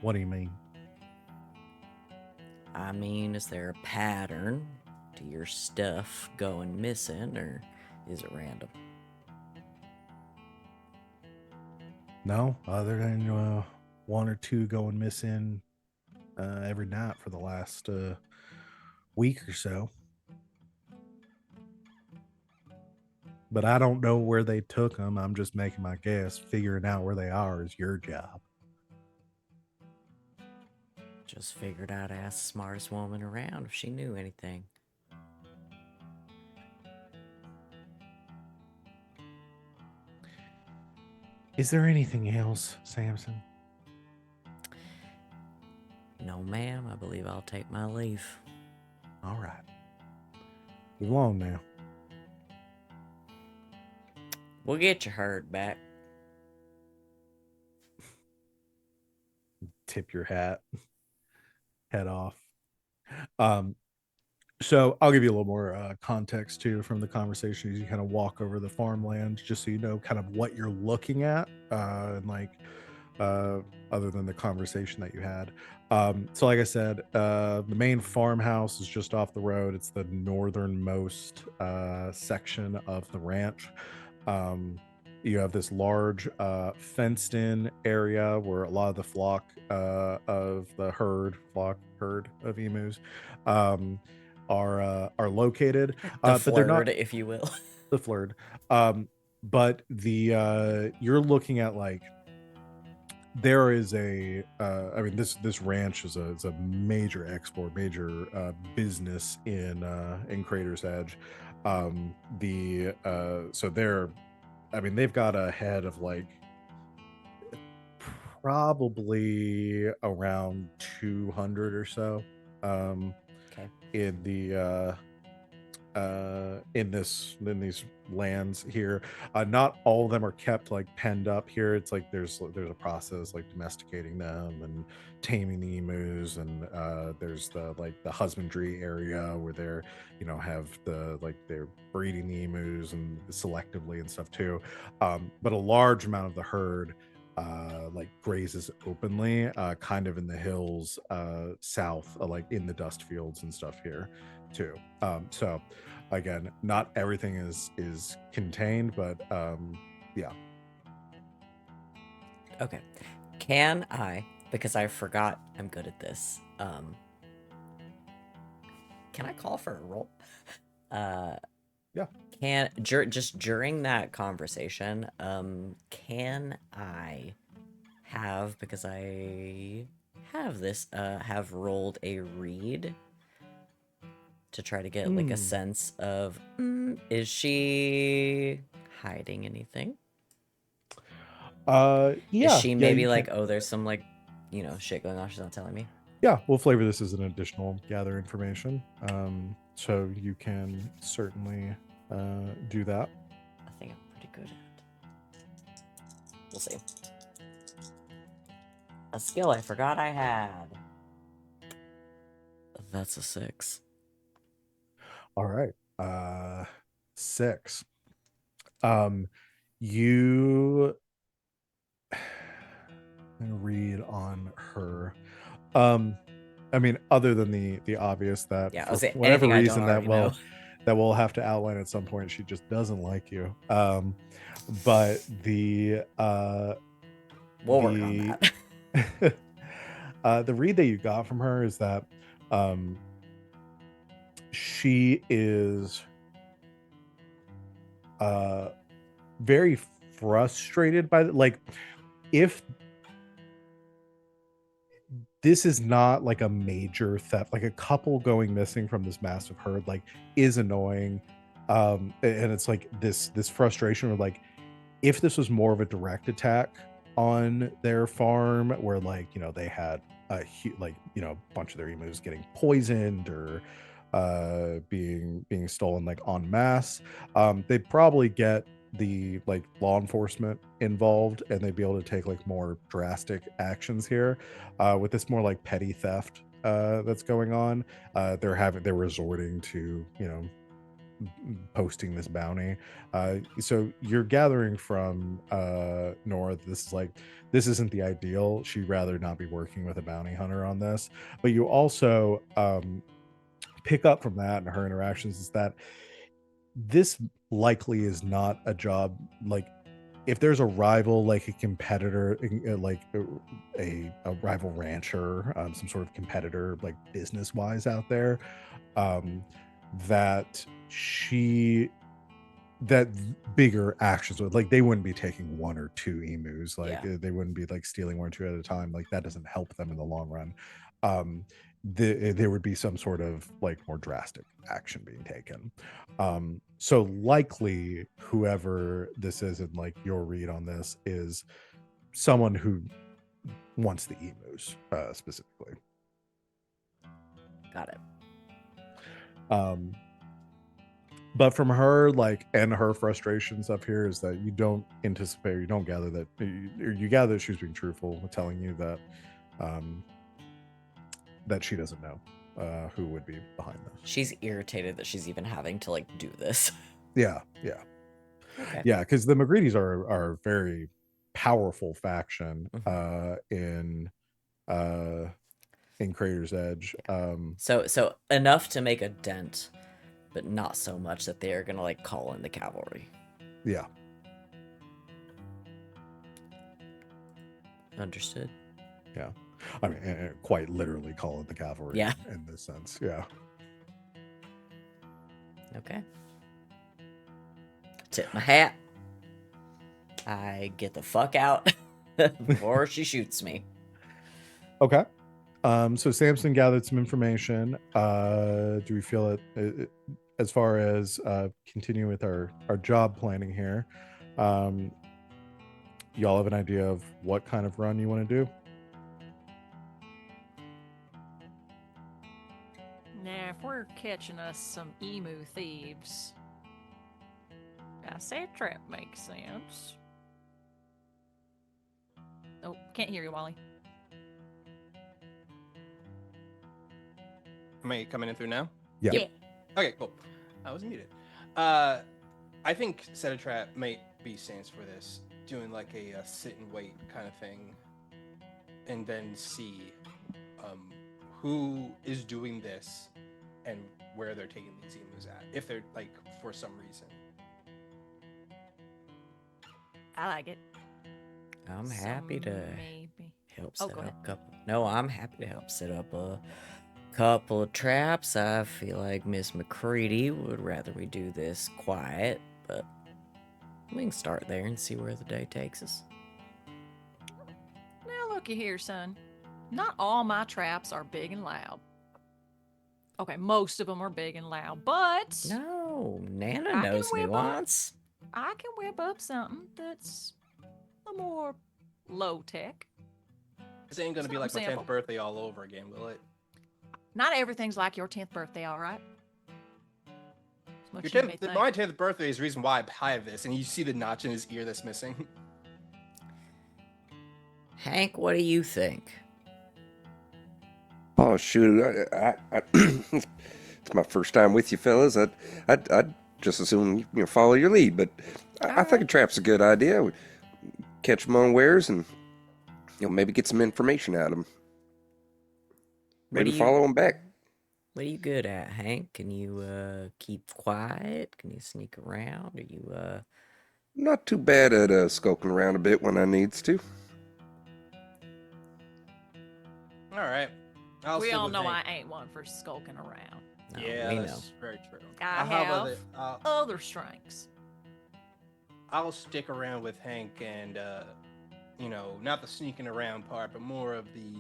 What do you mean? I mean, is there a pattern to your stuff going missing, or is it random? No, other than one or two going missing every night for the last week or so. But I don't know where they took them. I'm just making my guess. Figuring out where they are is your job. Just figured I'd ask the smartest woman around if she knew anything. Is there anything else, Samson? No, ma'am. I believe I'll take my leave. All right. Move along now. We'll get your herd back. Tip your hat. Head off. So I'll give you a little more context too from the conversation as you kind of walk over the farmland, just so you know kind of what you're looking at, and like other than the conversation that you had. So like I said, the main farmhouse is just off the road. It's the northernmost section of the ranch. You have this large fenced in area where a lot of the flock of the herd of emus are located, The but they're not flirt, if you will. the flirt. But the you're looking at like there is I mean, this ranch is a major export, major business in Crater's Edge. The So they're, I mean, they've got a head of like probably around 200 or so, um Okay. in the in these lands here. Not all of them are kept like penned up here. It's like there's a process like domesticating them and taming the emus, and there's the husbandry area where they're, have they're breeding the emus and selectively and stuff too. But a large amount of the herd like grazes openly, kind of in the hills south, like in the dust fields and stuff here too. So again, not everything is contained, but yeah. Okay. Can I, because I forgot I'm good at this, can I call for a roll? Yeah. Just during that conversation, can I have, because I have rolled a read to try to get like a sense of, is she hiding anything? Is Yeah, she yeah, maybe you like, can. oh, there's some like, shit going on she's not telling me? Yeah, we'll flavor this as an additional gather information. So you can certainly do that. I think I'm pretty good at it. We'll see. A skill I forgot I had. That's a 6. All right. 6. You read on her. I mean, other than the obvious that Yeah, I'll for say whatever anything I don't reason already know. that we'll have to outline at some point, she just doesn't like you. But We'll work on that. the read that you got from her is that she is very frustrated by like, if this is not like a major theft, like a couple going missing from this massive herd like is annoying, and it's like this frustration with like, if this was more of a direct attack on their farm where like, they had a bunch of their emus getting poisoned or being stolen like en masse, they'd probably get the like law enforcement involved and they'd be able to take like more drastic actions here. With this more like petty theft that's going on, they're resorting to, posting this bounty. So you're gathering from Nora, this isn't the ideal. She'd rather not be working with a bounty hunter on this. But you also pick up from that and her interactions is that this likely is not a job like, if there's a rival, like a competitor, like a rival rancher, some sort of competitor, like business wise out there, um, that she that bigger actions would like, they wouldn't be taking one or two emus, like Yeah. they wouldn't be like stealing one or two at a time, like that doesn't help them in the long run. There would be some sort of like more drastic action being taken. So likely whoever this is, and like your read on this is someone who wants the emus specifically. Got it. But from her, like, and her frustrations up here is that you don't anticipate, you don't gather that, you gather that she was being truthful with telling you that that she doesn't know who would be behind this. She's irritated that she's even having to like do this. Yeah. Okay. Yeah, because the McGreedy's are a very powerful faction in Crater's Edge. So enough to make a dent, but not so much that they are gonna like call in the cavalry. Yeah. Understood. Yeah. I mean, quite literally call it the cavalry. Yeah. In this sense. Yeah. Okay. Tip my hat. I get the fuck out before she shoots me. Okay. So Samson gathered some information. Do we feel it as far as continuing with our job planning here? Y'all have an idea of what kind of run you want to do? Now, if we're catching us some emu thieves, I say a trap makes sense. Oh, can't hear you, Wally. Am I coming in through now? Yeah. Yeah. Okay, cool. I was muted. I think set a trap might be sense for this. Doing like a sit and wait kind of thing, and then see who is doing this and where they're taking these emus at, if they're like for some reason. I like it. I'm happy to Maybe. help Oh, set go up ahead. a couple. No, I'm happy to help set up a couple of traps. I feel like Miss McCready would rather we do this quiet, but we can start there and see where the day takes us. Now, looky here, son. Not all my traps are big and loud. Okay, most of them are big and loud, but No, Nana I can knows whip up. nuance. I can whip up something that's a more low tech. This ain't gonna be like my Sample. 10th birthday all over again, will it? Not everything's like your 10th birthday, all right? As much Your as you 10th, may think. my 10th birthday is the reason why I have this, and you see the notch in his ear that's missing. Hank, what do you think? Oh shoot! It's my first time with you, fellas. I'd just as soon follow your lead, but I think a Alright. trap's a good idea. We catch them unawares and maybe get some information out of them. Maybe follow them back. What are you good at, Hank? Can you keep quiet? Can you sneak around? Are you Not too bad at skulking around a bit when I needs to. All right. I'll We stick all with know Hank. I ain't one for skulking around. No, Yeah, we that's know. very true. I How about have it? other strengths. I'll stick around with Hank and, not the sneaking around part, but more of the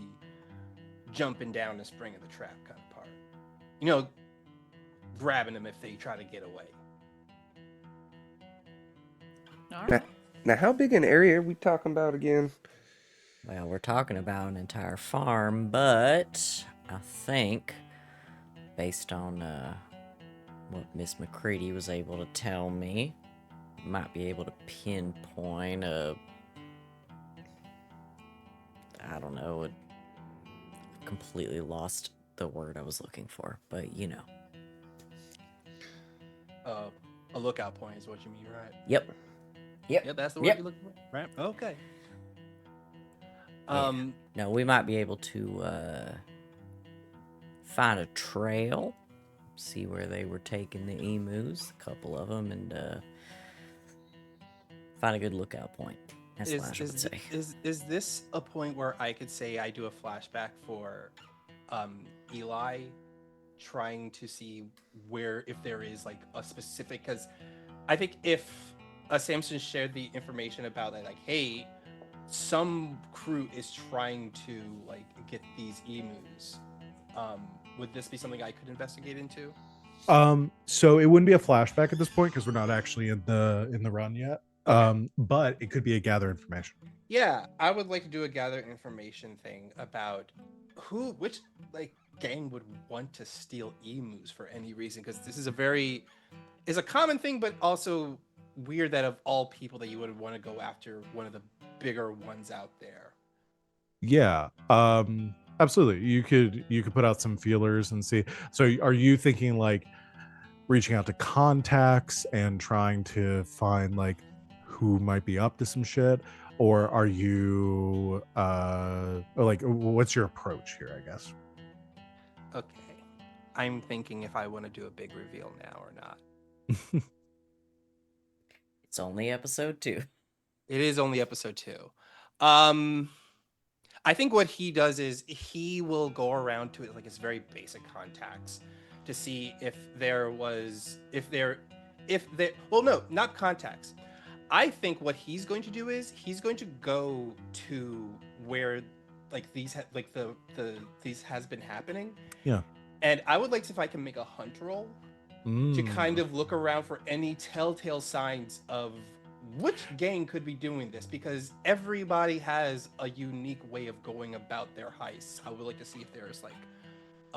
jumping down the spring of the trap kind of part. Grabbing them if they try to get away. All Now, right. now, how big an area are we talking about again? Well, we're talking about an entire farm, but I think, based on what Miss McCready was able to tell me, might be able to pinpoint I don't know, completely lost the word I was looking for, but you know. A lookout point is what you mean, right? Yep. Yeah, that's the word Yep. you're looking for, right? Okay. Yeah. No, we might be able to find a trail, see where they were taking the emus, a couple of them, and find a good lookout point. That's what I would say. Is this a point where I could say I do a flashback for Eli trying to see if there is like a specific, because I think if Samson shared the information about that, like, hey, some crew is trying to like get these emus, would this be something I could investigate into? So it wouldn't be a flashback at this point because we're not actually in the run yet. Okay. But it could be a gather information. Yeah, I would like to do a gather information thing about which like gang would want to steal emus for any reason, because this is a common thing, but also weird that of all people that you would want to go after one of the bigger ones out there. Yeah. Absolutely. You could put out some feelers and see. So are you thinking like reaching out to contacts and trying to find like who might be up to some shit, or are you or like what's your approach here, I guess? Okay. I'm thinking if I want to do a big reveal now or not. It's only episode 2. It is only episode 2. I think what he does is he will go around to it like his very basic contacts to see if there well, no, not contacts. I think what he's going to do is he's going to go to where like these has been happening. Yeah. And I would like to, if I can make a hunt roll to kind Mm. of look around for any telltale signs of which gang could be doing this, because everybody has a unique way of going about their heists. I would like to see if there's like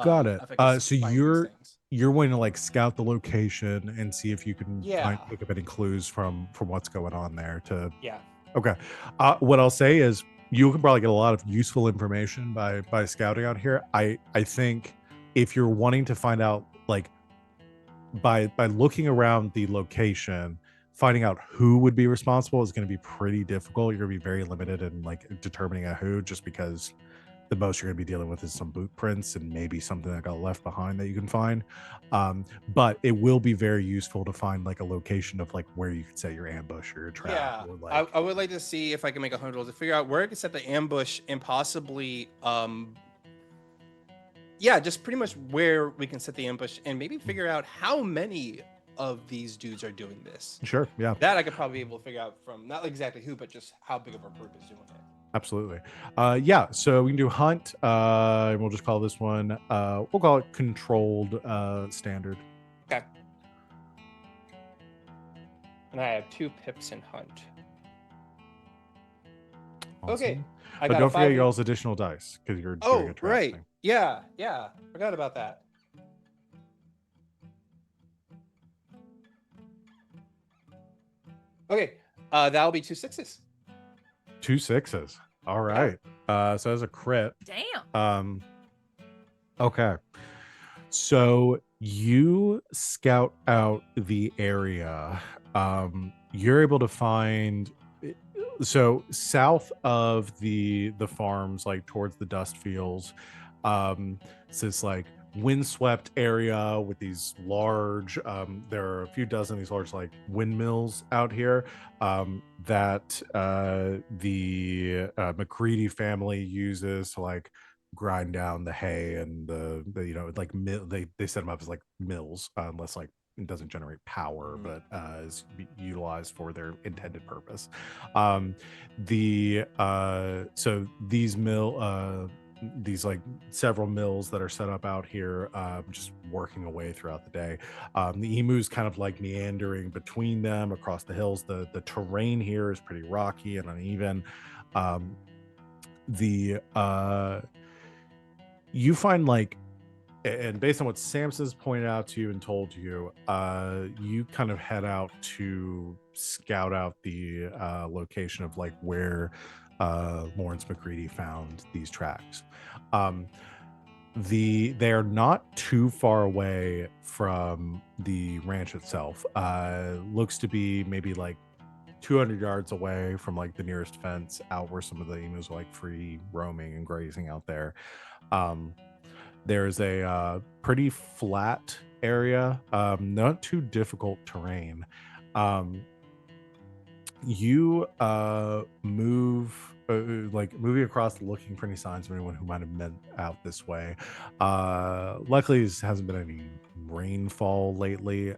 Got it. if I can So find these things. you're wanting to like scout the location and see if you can Yeah. pick up any clues from what's going on there to Yeah. okay. What I'll say is you can probably get a lot of useful information by scouting out here. I think if you're wanting to find out like by looking around the location, finding out who would be responsible is going to be pretty difficult. You're going to be very limited in like determining a who, just because the most you're going to be dealing with is some boot prints and maybe something that got left behind that you can find. But it will be very useful to find like a location of like where you could set your ambush or your trap. Yeah, Or like, I would like to see if I can make 100 rolls to figure out where I can set the ambush and possibly, yeah, just pretty much where we can set the ambush and maybe figure out how many of these dudes are doing this. sure, yeah, That I could probably be able to figure out from not exactly who, but just how big of a group is doing it. absolutely. Yeah, so we can do hunt. And we'll just call this one. We'll call it controlled standard. Okay. And I have 2 pips in hunt. Okay. Awesome. I But got a don't forget 5 y'all's additional dice because you're doing Oh, a trap right. thing. Yeah, forgot about that. Okay, that'll be 2 6s. 2 6s. All right. So as a crit. Damn. Okay. So you scout out the area. You're able to find so south of the farms, like towards the dust fields, it's this like windswept area with these large there are a few dozen of these large like windmills out here that the McCready family uses to like grind down the hay and the you know like they set them up as like mills unless like it doesn't generate power but is utilized for their intended purpose. The so these like several mills that are set up out here just working away throughout the day. The emus kind of like meandering between them across the hills. The terrain here is pretty rocky and uneven. The you find like and based on what Samson's pointed out to you and told you, you kind of head out to scout out the location of like where Lawrence McCready found these tracks. They're not too far away from the ranch itself. Looks to be maybe like 200 yards away from like the nearest fence out where some of the emus are like free roaming and grazing out there. There's a pretty flat area, not too difficult terrain. You move like moving across looking for any signs of anyone who might have been out this way. Luckily there hasn't been any rainfall lately,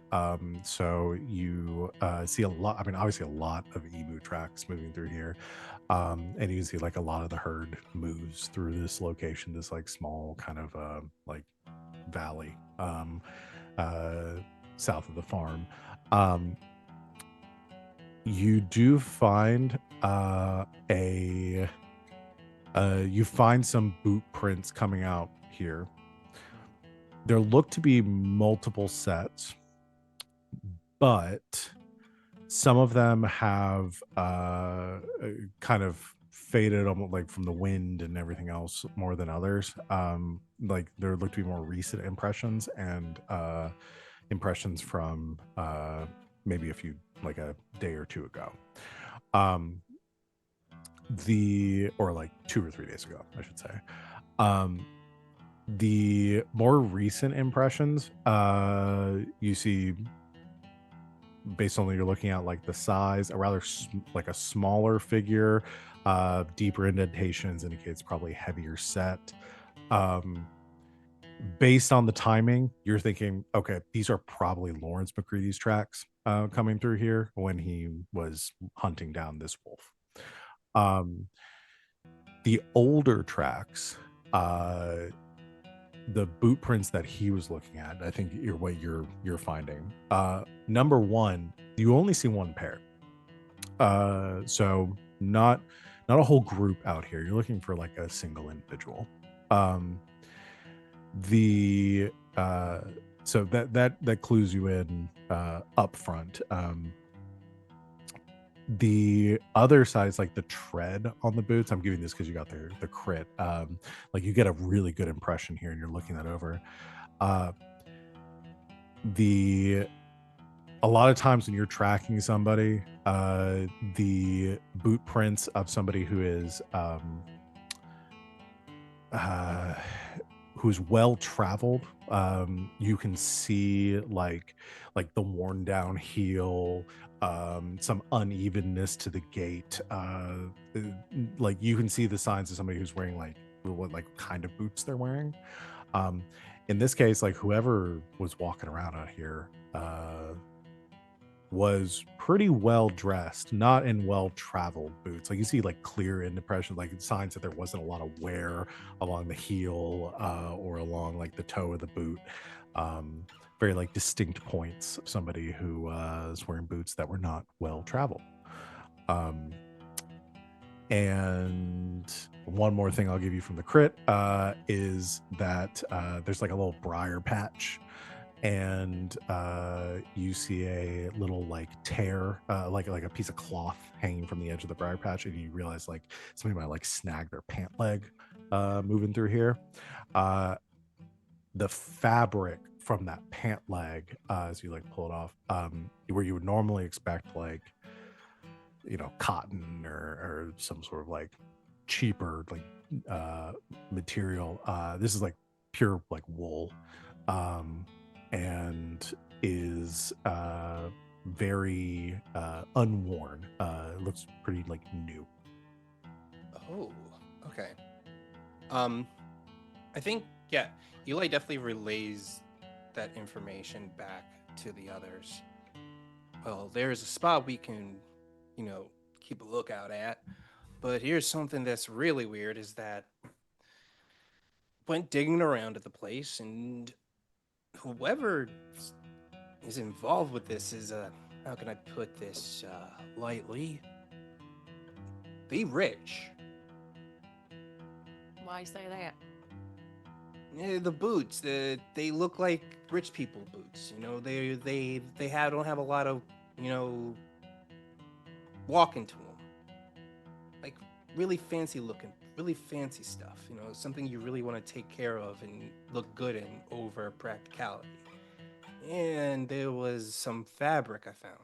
so you see a lot, I mean obviously a lot of emu tracks moving through here. And you can see like a lot of the herd moves through this location, this like small kind of like valley south of the farm. You do find you find some boot prints coming out here. There look to be multiple sets, but some of them have kind of faded almost like from the wind and everything else more than others. Like there look to be more recent impressions and impressions from maybe a few like a day or two ago. Or like 2 or 3 days ago, I should say. The more recent impressions, you see based on what you're looking at, like the size, a rather like a smaller figure, deeper indentations indicates probably heavier set. Based on the timing, you're thinking, okay, these are probably Lawrence McCready's tracks. coming through here when he was hunting down this wolf. Um, the older tracks, the boot prints that he was looking at, I think you're finding. Number one, you only see one pair. So not a whole group out here. You're looking for like a single individual. Um, the so that clues you in up front. The other side is like the tread on the boots. I'm giving this because you got the crit. Like you get a really good impression here, and you're looking that over. Uh, the A lot of times when you're tracking somebody, the boot prints of somebody uh, who's well traveled, you can see like the worn down heel, some unevenness to the gait. Like you can see the signs of somebody who's wearing like what like kind of boots they're wearing. Um, in this case, like whoever was walking around out here, was pretty well dressed, not in well traveled boots. Like you see, like clear impression, like signs that there wasn't a lot of wear along the heel or along like the toe of the boot. Very like distinct points of somebody who is wearing boots that were not well traveled. Um, and one more thing I'll give you from the crit is that there's like a little briar patch, and you see a little like tear, like a piece of cloth hanging from the edge of the briar patch, and you realize like somebody might like snag their pant leg moving through here. The fabric from that pant leg, as you like pull it off, where you would normally expect like cotton or some sort of like cheaper like material, this is like pure like wool, um and is very unworn. It looks pretty like new. Oh, okay. Um, I think, yeah, Eli definitely relays that information back to the others. Well, there's a spot we can, keep a lookout at. But here's something that's really weird is that went digging around at the place, and whoever is involved with this is, how can I put this lightly? They rich. Why you say that? The boots, they look like rich people boots. Don't have a lot of, walking to them. Like really fancy looking, really fancy stuff. Something you really want to take care of and look good in over practicality. And there was some fabric I found.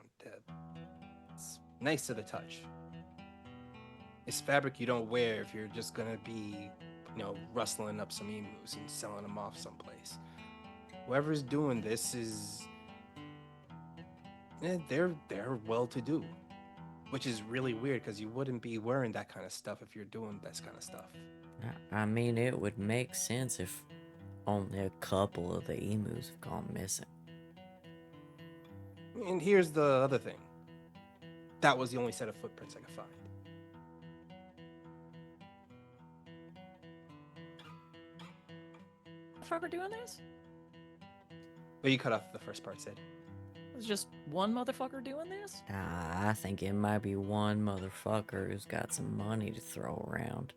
It's nice to the touch. It's fabric you don't wear if you're just gonna be, rustling up some emus and selling them off someplace. Whoever's doing this is, they're well to do, which is really weird because you wouldn't be wearing that kind of stuff if you're doing this kind of stuff. I mean, it would make sense if only a couple of the emus have gone missing. And here's the other thing. That was the only set of footprints I could find. Motherfucker doing this? But you cut off the first part, Sid. It's just one motherfucker doing this? I think it might be one motherfucker who's got some money to throw around.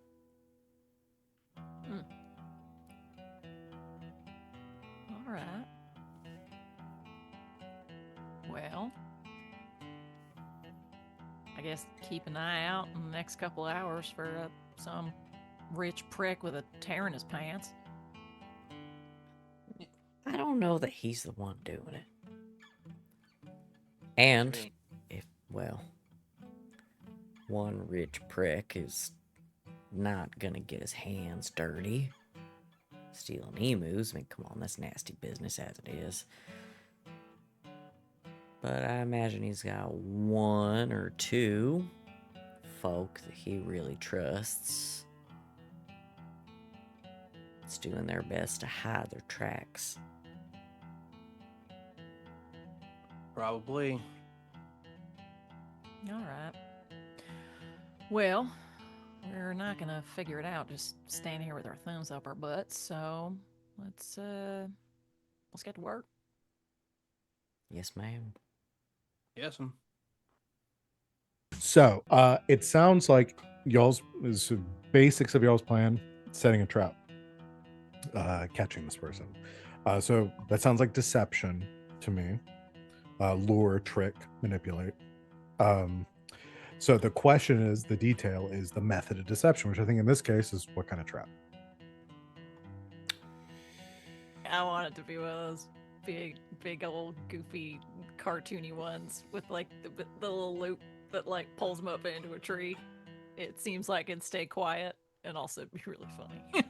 All right. Well, I guess keep an eye out in the next couple hours for some rich prick with a tear in his pants. I don't know that he's the one doing it. And one rich prick is not gonna get his hands dirty. Stealing emus, I mean, come on, that's nasty business as it is. But I imagine he's got one or two folk that he really trusts. It's doing their best to hide their tracks. Probably. All right. Well, we're not gonna figure it out just standing here with our thumbs up our butts. So let's get to work. Yes, ma'am. Yes. So it sounds like y'all's is basics of y'all's plan: setting a trap, catching this person. So that sounds like deception to me. Lure, trick, manipulate. So the question is, the detail is the method of deception, which I think in this case is what kind of trap. I want it to be one of those big old goofy cartoony ones with like the little loop that like pulls them up into a tree. It seems like it'd stay quiet and also be really funny.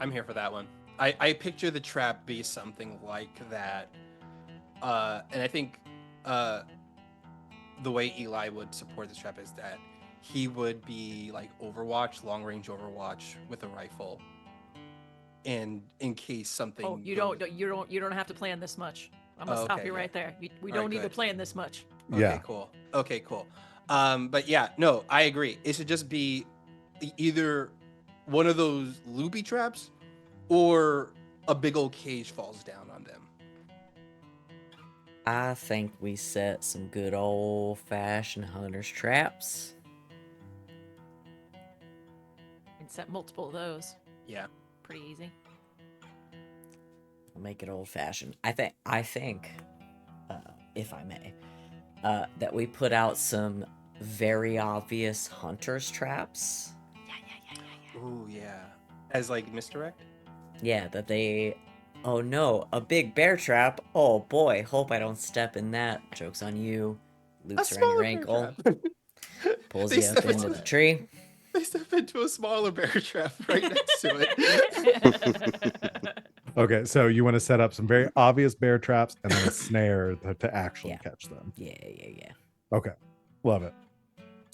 I'm here for that one. I picture the trap be something like that. And I think the way Eli would support this trap is that he would be like Overwatch, long range Overwatch with a rifle. And in case something Oh, you goes- don't have to plan this much. I'm gonna Oh, stop okay, you yeah. right there. We All don't right, need to good. plan this much. Okay, Yeah. cool. Okay, cool. But yeah, no, I agree. It should just be either one of those loopy traps or a big old cage falls down on them. I think we set some good old-fashioned hunter's traps. We can set multiple of those. Yeah. Pretty easy. I'll make it old-fashioned. I think, if I may, that we put out some very obvious hunter's traps. Ooh, yeah. As like misdirect? Yeah, that they... Oh no, a big bear trap? Oh boy, hope I don't step in that. Joke's on you. Loops around your bear ankle, trap. pulls They you up step into into- the tree. They step into a smaller bear trap right next to it. Okay, so you want to set up some very obvious bear traps and then a snare to actually Yeah. catch them. Yeah. Okay, love it.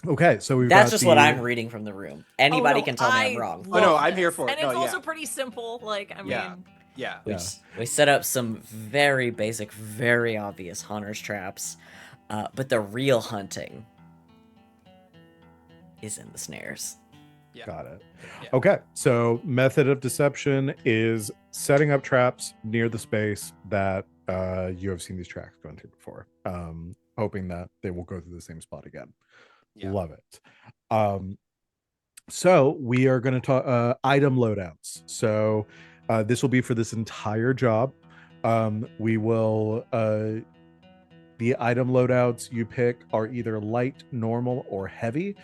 Okay, so we've That's got just what I'm reading from the room. Anybody can tell me I'm wrong. Oh, no, love I'm here this. for it. And No, it's also yeah. pretty simple. Like, I Yeah. mean, Yeah. We, Yeah. we set up some very basic, very obvious hunter's traps, but the real hunting is in the snares. Yeah. Got it. Yeah. Okay, so method of deception is setting up traps near the space that you have seen these tracks going through before, hoping that they will go through the same spot again. Yeah. Love it. So we are going to talk item loadouts. So this will be for this entire job. We will the item loadouts you pick are either light, normal, or heavy.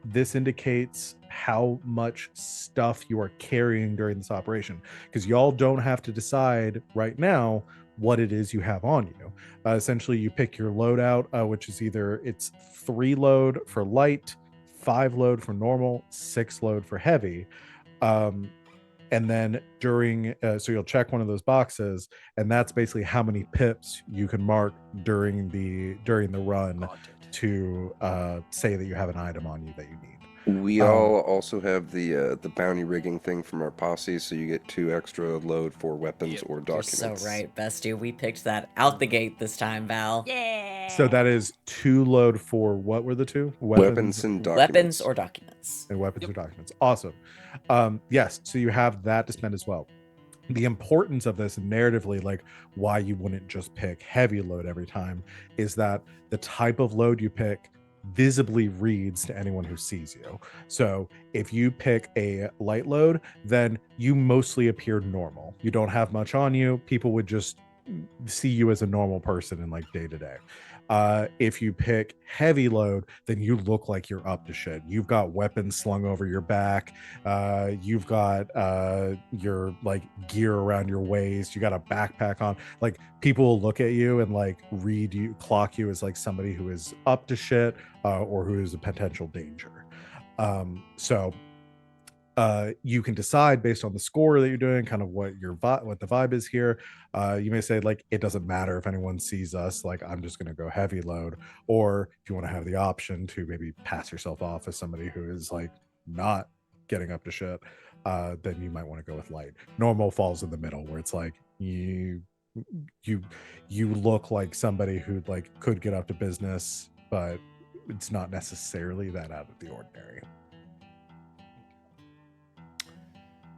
This indicates how much stuff you are carrying during this operation, because y'all don't have to decide right now what it is you have on you. Essentially, you pick your loadout, which is either it's 3 load for light, 5 load for normal, 6 load for heavy. And then during so you'll check one of those boxes, and that's basically how many pips you can mark during the run Got it. to say that you have an item on you that you need. We all also have the bounty rigging thing from our posse, so you get 2 extra load for weapons Yep. or You're documents. so right, bestie. We picked that out the gate this time, Val. yeah. So that is 2 load for what were the 2? Weapons and documents. Weapons or documents. and weapons Yep. or documents. Awesome. Yes, so you have that to spend as well. The importance of this narratively, like why you wouldn't just pick heavy load every time, is that the type of load you pick visibly reads to anyone who sees you. So if you pick a light load, then you mostly appear normal. You don't have much on you. People would just see you as a normal person in like day to day. If you pick heavy load, then you look like you're up to shit. You've got weapons slung over your back. You've got your like gear around your waist. You got a backpack on. Like people will look at you and like read you, clock you as like somebody who is up to shit or who is a potential danger. So you can decide based on the score that you're doing, kind of what what the vibe is here. You may say like it doesn't matter if anyone sees us, like I'm just going to go heavy load. Or if you want to have the option to maybe pass yourself off as somebody who is like not getting up to shit, then you might want to go with light. Normal falls in the middle, where it's like you you you look like somebody who like could get up to business, but it's not necessarily that out of the ordinary.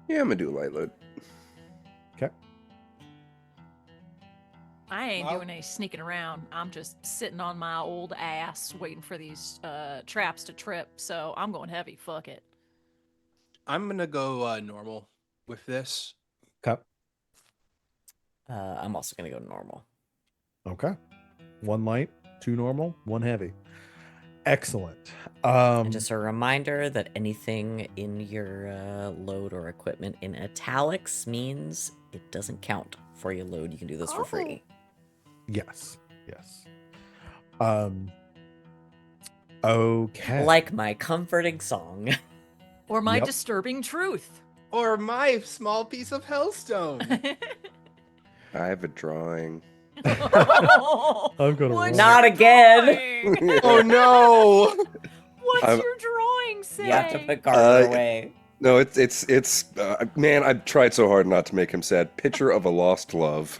Yeah, I'm gonna do a light load. Okay. I ain't Wow. doing any sneaking around. I'm just sitting on my old ass waiting for these traps to trip. So I'm going heavy. Fuck it. I'm gonna go normal with this. Okay. I'm also gonna go normal. Okay. 1 light, 2 normal, 1 heavy. Excellent. And just a reminder that anything in your load or equipment in italics means it doesn't count for your load. You can do this for free. Yes. Okay. Like my comforting song. Or my Yep. disturbing truth. Or my small piece of hellstone. I have a drawing. I'm gonna What's roll. Not your again. drawing? Oh no! What's I'm- your drawing say? You have to put Carter Uh, away. No, it's man, I tried so hard not to make him sad. Picture of a lost love.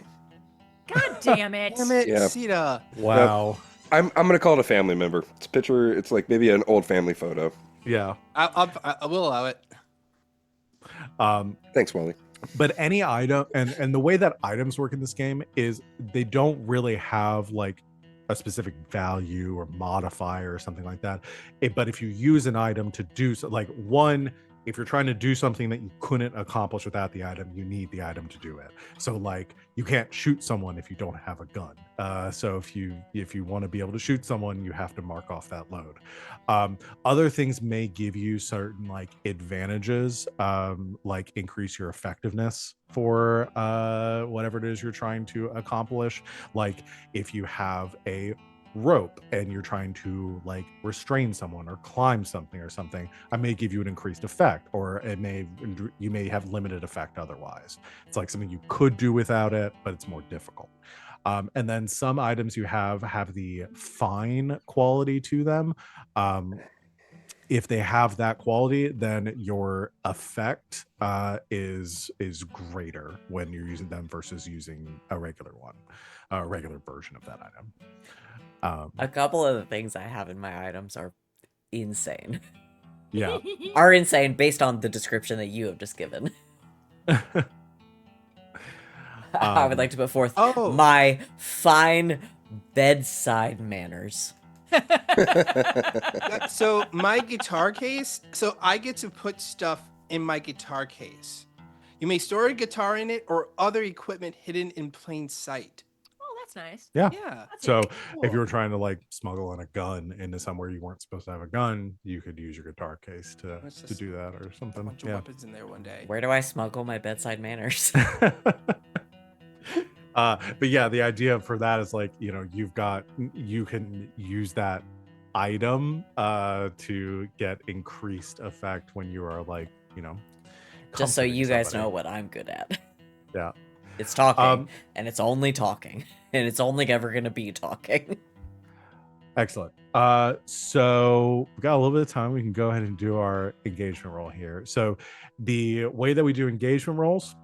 God damn it. Damn it, Yeah. Sita. Wow. I'm gonna call it a family member. It's a picture. It's like maybe an old family photo. Yeah. I will allow it. Thanks, Wally. But any item, and the way that items work in this game is they don't really have like a specific value or modifier or something like that. But if you use an item to do so, like one, if you're trying to do something that you couldn't accomplish without the item, you need the item to do it. So like you can't shoot someone if you don't have a gun. So if you want to be able to shoot someone, you have to mark off that load. Other things may give you certain like advantages, like increase your effectiveness for whatever it is you're trying to accomplish. Like if you have a rope and you're trying to like restrain someone or climb something or something, I may give you an increased effect, or you may have limited effect otherwise. It's like something you could do without it, but it's more difficult. And then some items you have the fine quality to them. If they have that quality, then your effect is greater when you're using them versus using a regular one, a regular version of that item. A couple of the things I have in my items are insane. Yeah. Are insane based on the description that you have just given. I would like to put forth Oh. my fine bedside manners. So my guitar case, so I get to put stuff in my guitar case. You may store a guitar in it or other equipment hidden in plain sight. Oh, that's nice. Yeah. Yeah. That's So handy. if you were trying to like smuggle in a gun into somewhere you weren't supposed to have a gun, you could use your guitar case to Let's just do that or something. A bunch of Yeah. weapons in there one day. Where do I smuggle my bedside manners? But yeah, the idea for that is like, you can use that item to get increased effect when you are like, Just so comforting you guys somebody. know what I'm good at. Yeah. It's talking, and it's only talking, and it's only ever going to be talking. Excellent. So we got a little bit of time. We can go ahead and do our engagement roll here. So the way that we do engagement rolls,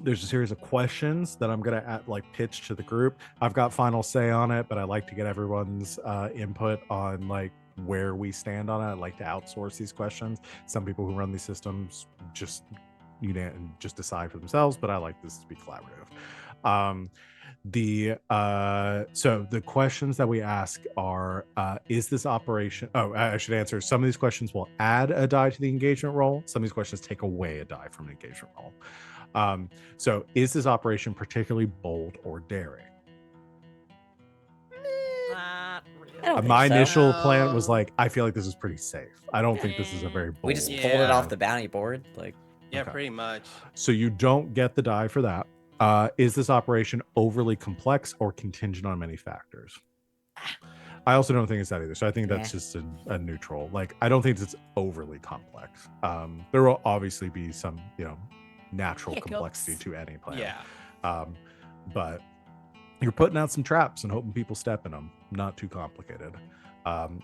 there's a series of questions that I'm gonna pitch to the group. I've got final say on it, but I like to get everyone's input on like where we stand on it. I like to outsource these questions. Some people who run these systems just decide for themselves, but I like this to be collaborative. So the questions that we ask are, is this operation, I should answer, some of these questions will add a die to the engagement roll. Some of these questions take away a die from an engagement roll. So is this operation particularly bold or daring? Not really. I don't think My so. initial plan was like, I feel like this is pretty safe. I don't think this is a very bold. We just Yeah. pulled it off the bounty board. Like, Yeah, Okay. pretty much. So you don't get the die for that. Is this operation overly complex or contingent on many factors? I also don't think it's that either. So I think that's just a neutral. Like, I don't think it's overly complex. There will obviously be some, natural Hiccups. complexity to any plan. Yeah. But you're putting out some traps and hoping people step in them. Not too complicated.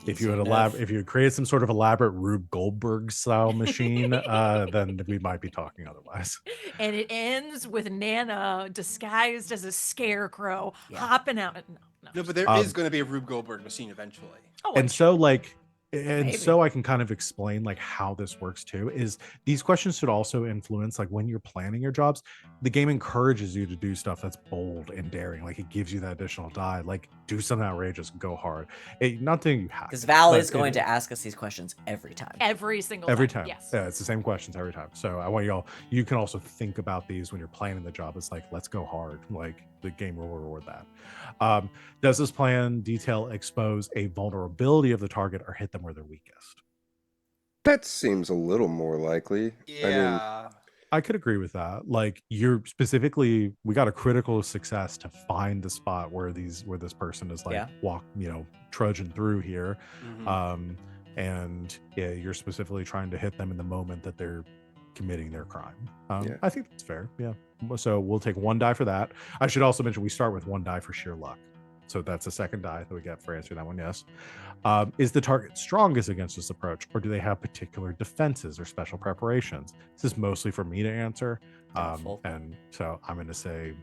If you Easy had enough. if you had created some sort of elaborate Rube Goldberg style machine, then we might be talking otherwise. And it ends with Nana disguised as a scarecrow Yeah. hopping out. No, but there is going to be a Rube Goldberg machine eventually. Oh, And so like Maybe. so I can kind of explain like how this works too is these questions should also influence like when you're planning your jobs, the game encourages you to do stuff that's bold and daring. Like it gives you that additional die, like do something outrageous, go hard. Not saying you have Because to, Val but is going to ask us these questions every time. every single every time. Yes. Yeah, it's the same questions every time. So I want you can also think about these when you're planning the job. It's like, let's go hard. Like the game will reward that. Does this plan detail expose a vulnerability of the target or hit them where they're weakest? That seems a little more likely. Yeah. I could agree with that. Like you're specifically, we got a critical success to find the spot where this person is like trudging through here. Mhm. And yeah, you're specifically trying to hit them in the moment that they're committing their crime. Yeah. I think that's fair. Yeah. So we'll take 1 die for that. I should also mention we start with 1 die for sheer luck. So that's the second die that we get for answering that one. Yes. Is the target strongest against this approach, or do they have particular defenses or special preparations? This is mostly for me to answer. Doubtful. And so I'm going to say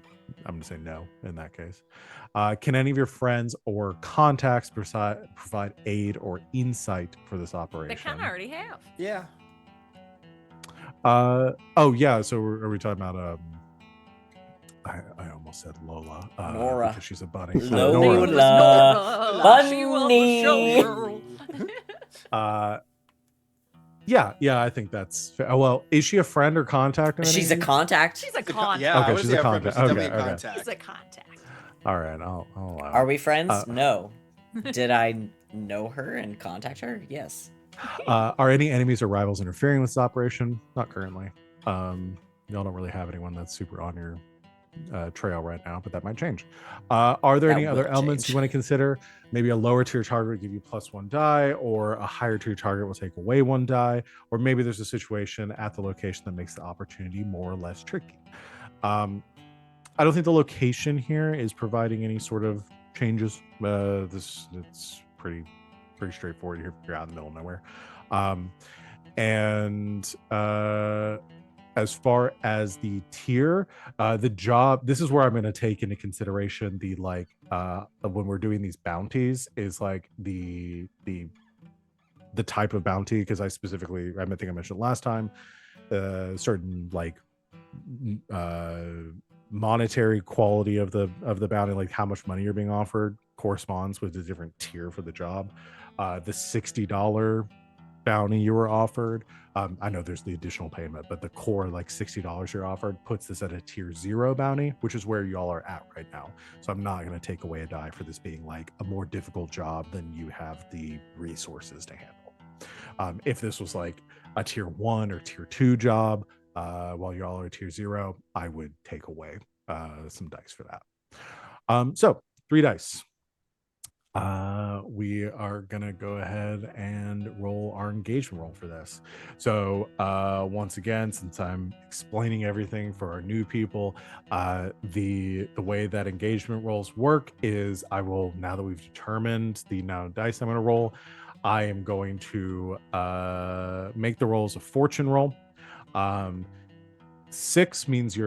no in that case. Can any of your friends or contacts provide aid or insight for this They operation? kind of already have. Yeah. Oh yeah. So are we talking about I almost said Lola Nora. because she's a bunny. Lola. Nora. She was the Bunny. showgirl. Yeah, I think that's fair. Well, is she a friend or contact? She's a contact. She's a contact. Yeah, Okay, I would she's say a our friend, but contact. she's definitely a Okay. contact. She's a contact. All right, I'll allow Are it. we friends? No. Did I know her and contact her? Yes. Are any enemies or rivals interfering with this operation? Not currently. Y'all don't really have anyone that's super on your trail right now, but that might change. Are there That any other will elements change. you want to consider? Maybe a lower tier target will give you +1 die, or a higher tier target will take away 1 die, or maybe there's a situation at the location that makes the opportunity more or less tricky. I don't think the location here is providing any sort of changes. It's pretty straightforward. You're out in the middle of nowhere. As far as the tier, the job, this is where I'm going to take into consideration the like when we're doing these bounties is like the type of bounty, because I think I mentioned last time certain like monetary quality of the bounty, like how much money you're being offered, corresponds with a different tier for the job. The $60 bounty you were offered, I know there's the additional payment, but the core like $60 you're offered puts this at a tier 0 bounty, which is where y'all are at right now. So I'm not going to take away a die for this being like a more difficult job than you have the resources to handle. If this was like a tier 1 or tier 2 job, while y'all are tier 0, I would take away some dice for that. So 3 dice. We are gonna go ahead and roll our engagement roll for this. So once again, since I'm explaining everything for our new people, the way that engagement rolls work is I will, now that we've determined the amount of dice I'm going to roll, I am going to make the rolls a fortune roll. 6 means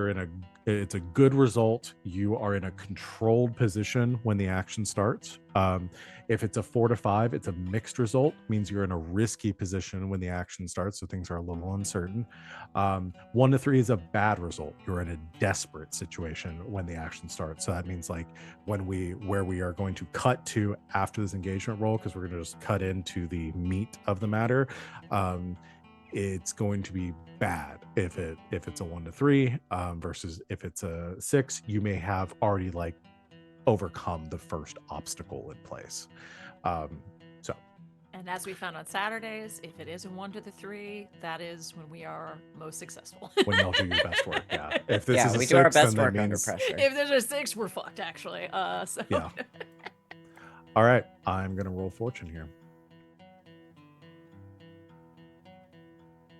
it's a good result. You are in a controlled position when the action starts. If it's a 4 to 5, it's a mixed result, means you're in a risky position when the action starts, so things are a little uncertain. 1 to 3 is a bad result. You're in a desperate situation when the action starts. So that means like where we are going to cut to after this engagement roll, because we're going to just cut into the meat of the matter. It's going to be bad if it's a 1 to 3 versus if it's a 6. You may have already like overcome the first obstacle in place. So And as we found on Saturdays, if it is a 1 to the 3, that is when we are most successful. when y'all do your best work, yeah. If this is a we 6, do our best then that work under means, pressure. If there's a 6, we're fucked actually. So yeah. All right, I'm gonna roll fortune here.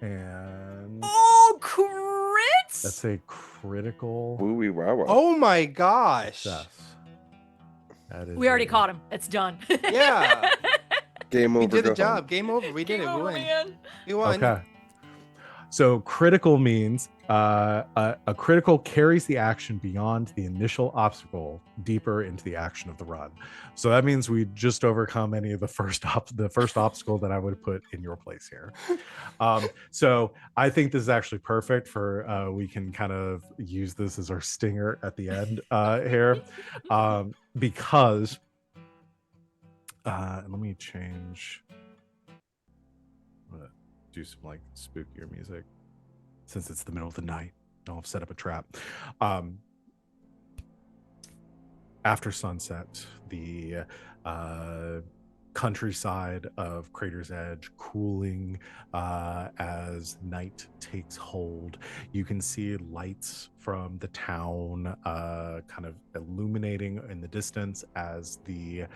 And oh, crits! that's a critical Woo-wee wow wow. Oh my gosh. success. That is We already a- caught him. It's done. Yeah. Game over. We did the go home. job. Game over. We did Game it. We over, won. man. We won. Okay. So critical means a critical carries the action beyond the initial obstacle deeper into the action of the run. So that means we just overcome any of the first obstacle that I would have put in your place here. So I think this is actually perfect for we can kind of use this as our stinger at the end here, because let me change. I'm gonna do some like spookier music since it's the middle of the night. I'll set up a trap. After sunset, the countryside of Crater's Edge cooling as night takes hold. You can see lights from the town kind of illuminating in the distance as the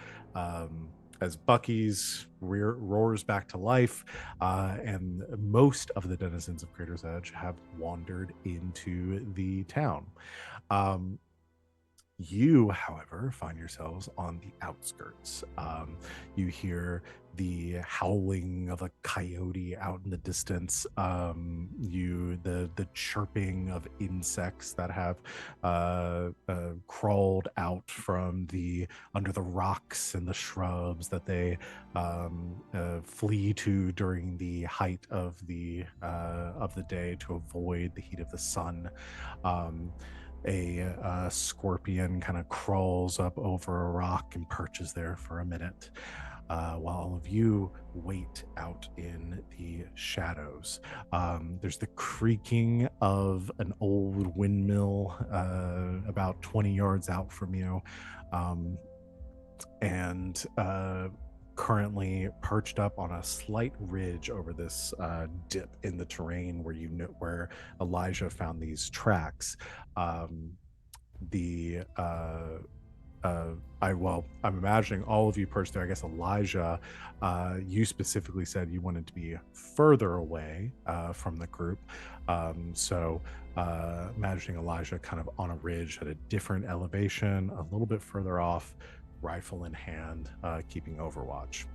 as Bucky's roars back to life, and most of the denizens of Crater's Edge have wandered into the town. You, however, find yourselves on the outskirts. You hear the howling of a coyote out in the distance. The chirping of insects that have crawled out from under the rocks and the shrubs that they flee to during the height of the day to avoid the heat of the sun. A scorpion kind of crawls up over a rock and perches there for a minute, while all of you wait out in the shadows. There's the creaking of an old windmill about 20 yards out from you, and currently perched up on a slight ridge over this dip in the terrain where Elijah found these tracks. I'm imagining all of you perched there. I guess Elijah, you specifically said you wanted to be further away from the group. So imagining Elijah kind of on a ridge at a different elevation, a little bit further off, rifle in hand, keeping overwatch.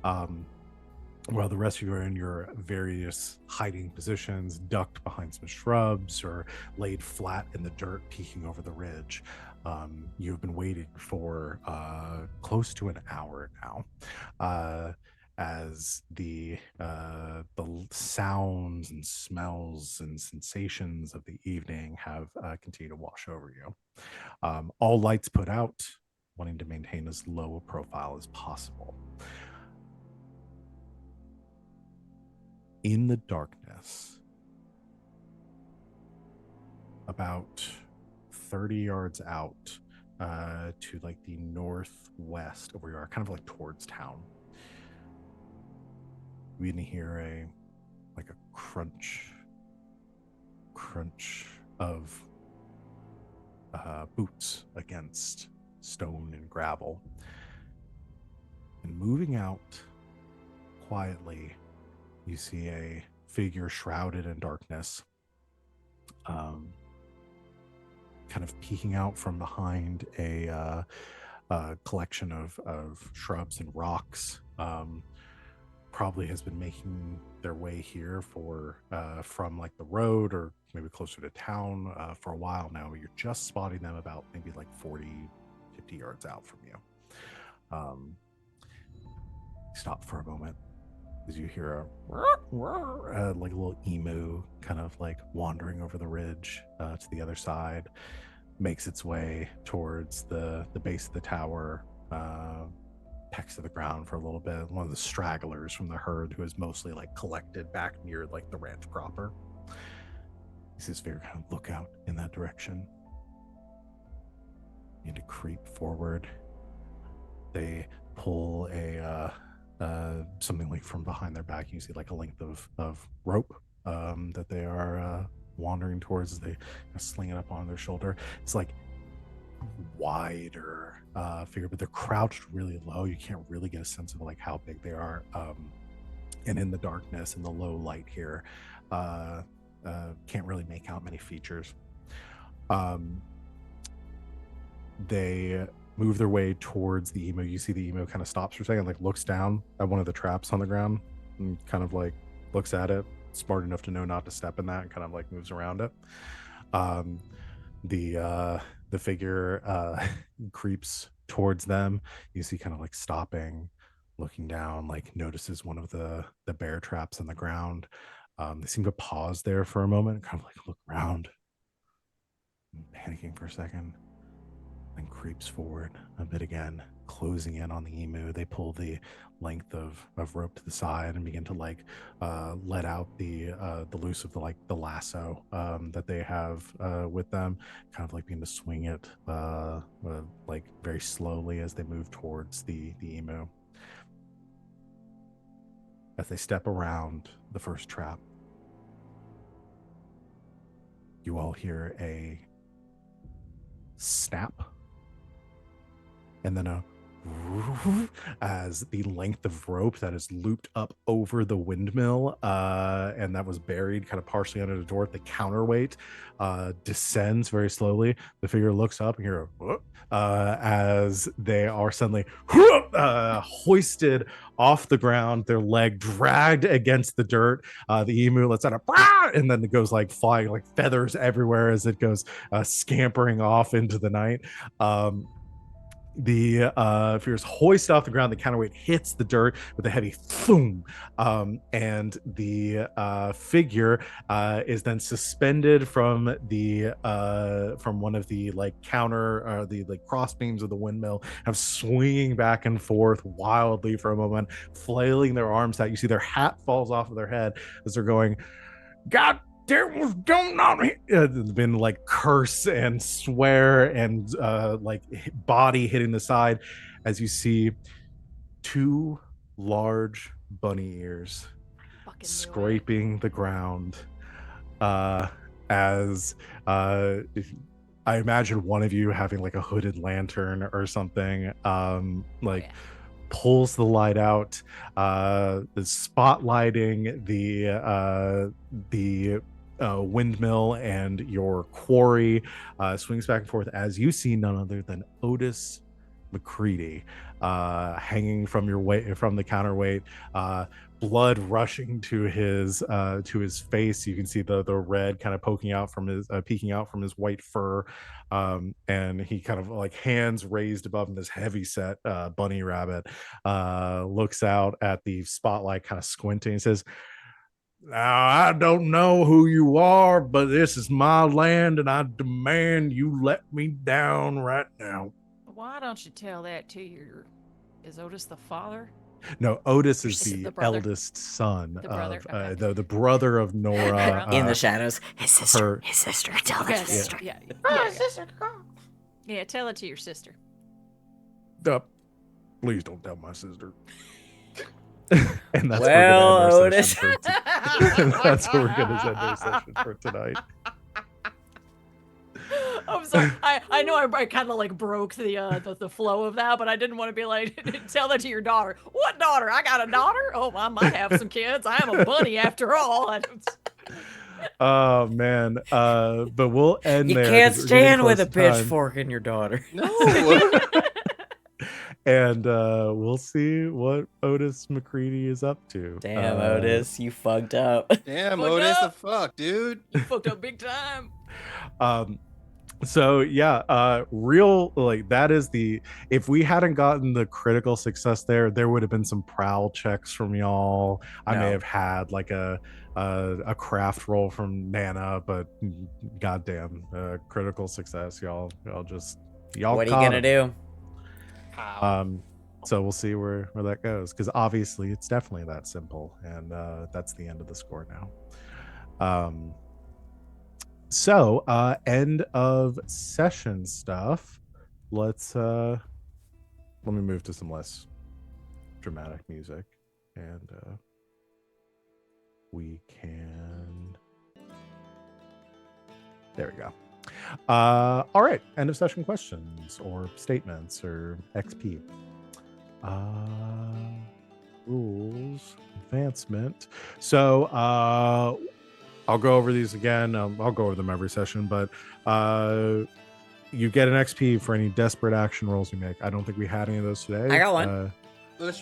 While the rest of you are in your various hiding positions, ducked behind some shrubs or laid flat in the dirt, peeking over the ridge. You've been waiting for close to an hour now, as the sounds and smells and sensations of the evening have continued to wash over you. All lights put out, wanting to maintain as low a profile as possible. In the darkness, about 30 yards out to like the northwest of where you are, kind of like towards town, we can hear a crunch of boots against stone and gravel. And moving out quietly, you see a figure shrouded in darkness, kind of peeking out from behind a collection of shrubs and rocks. Probably has been making their way here from like the road or maybe closer to town for a while now. You're just spotting them about maybe like 40, 50 yards out from you. Stop for a moment as you hear like a little emu kind of like wandering over the ridge to the other side, makes its way towards the base of the tower, pecks to the ground for a little bit. One of the stragglers from the herd who is mostly like collected back near like the ranch proper. He says, "Very kind of look out in that direction." You need to creep forward. They pull something like from behind their back. You see like a length of rope that they are wandering towards as they sling it up on their shoulder. It's like wider figure, but they're crouched really low. You can't really get a sense of like how big they are. And in the darkness and the low light here, can't really make out many features. They move their way towards the emu. You see the emu kind of stops for a second, like looks down at one of the traps on the ground and kind of like looks at it, smart enough to know not to step in that, and kind of like moves around it. Um, the figure creeps towards them. You see kind of like stopping, looking down, like notices one of the bear traps on the ground. They seem to pause there for a moment, kind of like look around, panicking for a second, then creeps forward a bit again, closing in on the emu. They pull the length of rope to the side and begin to like let out the loose of the lasso that they have with them, kind of like begin to swing it like very slowly as they move towards the emu. As they step around the first trap, you all hear a snap and then a as the length of rope that is looped up over the windmill and that was buried kind of partially under the door, the counterweight descends very slowly. The figure looks up and hear as they are suddenly hoisted off the ground, their leg dragged against the dirt. The emu lets out a and then it goes like flying like feathers everywhere as it goes scampering off into the night. The figures hoist off the ground. The counterweight hits the dirt with a heavy boom, and the figure is then suspended from the from one of the like counter the like cross beams of the windmill, of swinging back and forth wildly for a moment, flailing their arms out. You see their hat falls off of their head as they're going, "God damn, what's going on here?" It's been like curse and swear and like body hitting the side as you see two large bunny ears Fucking knew it. scraping the ground as I imagine one of you having like a hooded lantern or something, like yeah. pulls the light out, the spotlighting the windmill, and your quarry swings back and forth as you see none other than Otis McCready hanging from the counterweight, blood rushing to his face. You can see the red kind of peeking out from his white fur, and he kind of like hands raised above him, this heavy set bunny rabbit looks out at the spotlight kind of squinting and says, "Now, I don't know who you are, but this is my land and I demand you let me down right now." Why don't you tell that to your... Is Otis the father? No, Otis is The the brother. eldest son The brother, of okay. the brother of Nora. In the shadows, his sister. her- His sister. Tell Okay, that to his sister. yeah. Sister, yeah, tell it to your sister. Please don't tell my sister. And that's Well, where we're Otis. gonna end our session for that's where we're gonna end our session for tonight. I'm sorry. I know I kind of like broke the flow of that, but I didn't want to be like, tell that to your daughter. What daughter? I got a daughter? Oh, I might have some kids. I am a bunny after all. Oh man, but we'll end You there. can't 'cause we're getting stand with close a to time. pitchfork in your daughter. No. And we'll see what Otis McCready is up to. Damn, Otis, you fucked up. Damn, Fucked Otis, the up. fuck, dude. You fucked up big time. So yeah, real like that is if we hadn't gotten the critical success there would have been some prowl checks from y'all. I may No. have had like a craft roll from Nana, but goddamn, critical success, y'all just y'all. What are you gonna do? So we'll see where that goes, because obviously it's definitely that simple, and that's the end of the score now. So end of session stuff. Let me move to some less dramatic music, and we can, there we go. All right, end of session questions or statements or XP. Rules advancement. So I'll go over these again. I'll go over them every session, but You get an XP for any desperate action rolls you make. I don't think we had any of those today. I got one.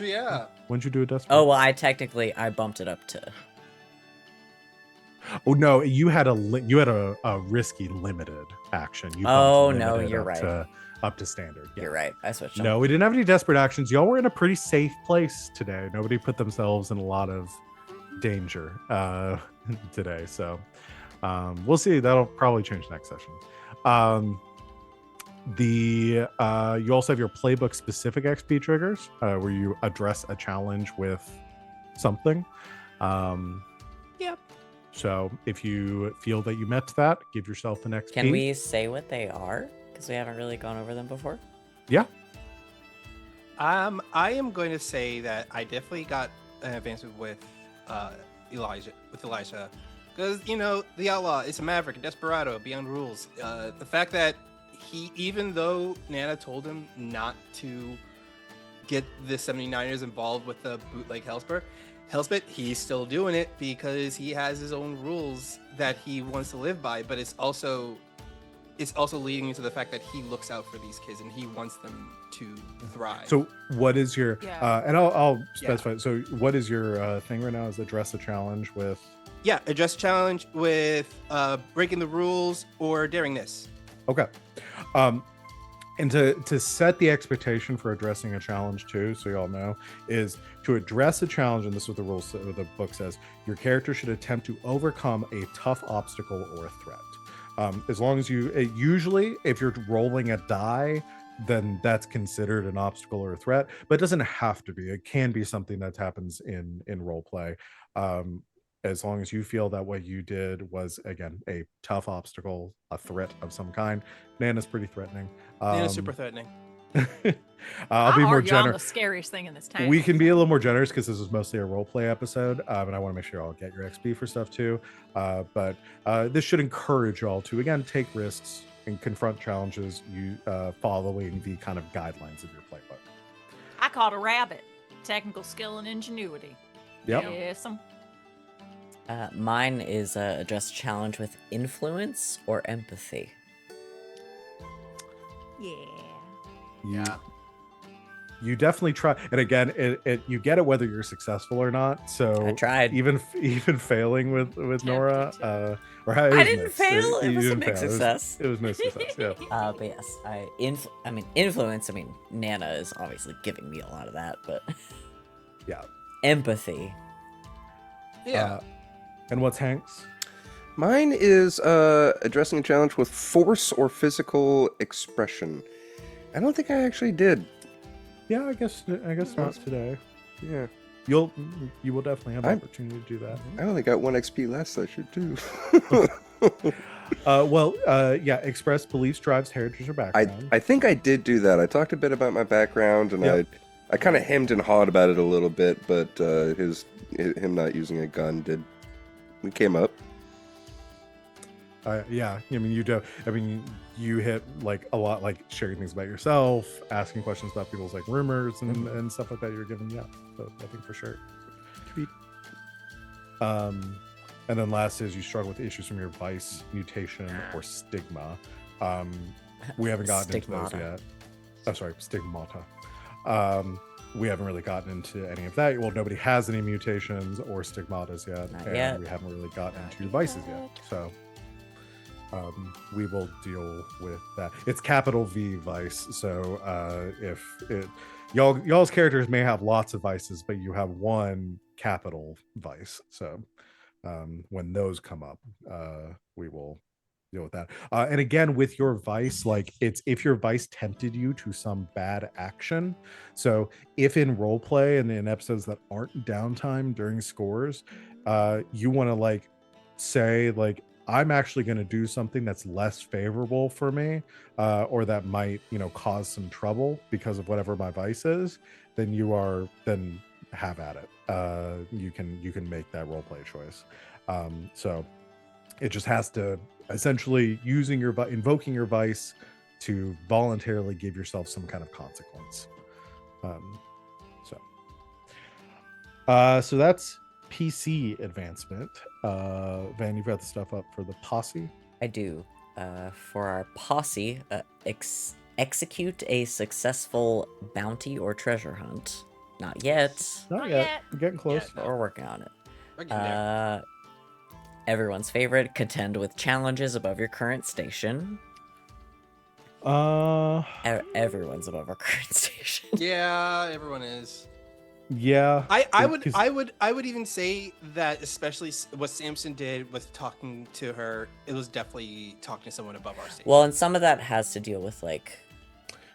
Yeah. When'd you do a desperate? Oh well, I bumped it up to. Oh no, you had a risky limited action. You Oh, bumped no, limited you're up right. up to standard. Yeah. You're right. I switched. No, we didn't have any desperate actions. Y'all were in a pretty safe place today. Nobody put themselves in a lot of danger today. So we'll see. That'll probably change next session. You also have your playbook specific XP triggers where you address a challenge with something. Yep. So if you feel that you met that, give yourself an XP. Can we say what they are? Because we haven't really gone over them before. Yeah. I am going to say that I definitely got an advancement with Elijah, because the outlaw is a maverick, a desperado, beyond rules. The fact that he, even though Nana told him not to get the 79ers involved with the bootleg Hellspit, he's still doing it because he has his own rules that he wants to live by. But it's also leading into the fact that he looks out for these kids and he wants them to thrive. So what is your and I'll specify. Yeah. So what is your thing right now? Is address a challenge with? Yeah, address challenge with breaking the rules or daringness. Okay. And to set the expectation for addressing a challenge too, so you all know, is to address a challenge, and this is what the book says, your character should attempt to overcome a tough obstacle or a threat. As long as usually if you're rolling a die, then that's considered an obstacle or a threat, but it doesn't have to be. It can be something that happens in role play. As long as you feel that what you did was, again, a tough obstacle, a threat of some kind. Nana's pretty threatening. Nana's super threatening. I'll be more I'm the generous. scariest thing in this town. We can be a little more generous because this is mostly a role play episode, and I want to make sure y'all get your XP for stuff too. But this should encourage y'all to, again, take risks and confront challenges you following the kind of guidelines of your playbook. I caught a rabbit. Technical skill and ingenuity. Yep. Yes. Mine is address challenge with influence or empathy. Yeah. You definitely try, and again, it you get it whether you're successful or not. So I tried. even failing with Nora, or how I didn't fail. It was a mixed success. It was mixed success. Yeah. But yes, influence. I mean, Nana is obviously giving me a lot of that, but Yeah. Empathy. Yeah. And what's Hank's? Mine is addressing a challenge with force or physical expression. I don't think I actually did. Yeah, I guess not today. Yeah. You will definitely have the I'm- opportunity to do that. I only got 1 XP less. I should do. Yeah, express beliefs, drives, heritage, or background. I think I did do that. I talked a bit about my background, and Yep. I kind of hemmed and hawed about it a little bit, but him not using a gun we came up. Yeah, I mean, you do. I mean, you hit like a lot, like sharing things about yourself, asking questions about people's like rumors and stuff like that. You're giving, yeah. So I think for sure. Sweet. And then last is you struggle with issues from your vice, mutation, or stigma. We haven't gotten into those Stigmata. yet. Oh, sorry, stigmata. We haven't really gotten into any of that. Well, nobody has any mutations or stigmatas yet, Not and yet. we haven't really gotten into vices yet. So we will deal with that. It's capital V vice. So if y'all's characters may have lots of vices, but you have one capital vice. So when those come up, we will deal with that. And again, with your vice, like it's if your vice tempted you to some bad action. So if in role play and in episodes that aren't downtime during scores, you want to like say like, I'm actually going to do something that's less favorable for me, or that might, cause some trouble because of whatever my vice is, then have at it. You can make that role play choice. So it just has to essentially invoking your vice to voluntarily give yourself some kind of consequence. So that's PC advancement. Van, you've got the stuff up for the posse. I do. for our posse, execute a successful bounty or treasure hunt. Not yet, Not Not yet. yet. We're getting close. No. but we're working on it. We're getting there. Everyone's favorite, contend with challenges above your current station. Everyone's above our current station. Yeah, everyone is. Yeah. I because- would even say that, especially what Samson did with talking to her, it was definitely talking to someone above our station. Well, and some of that has to deal with like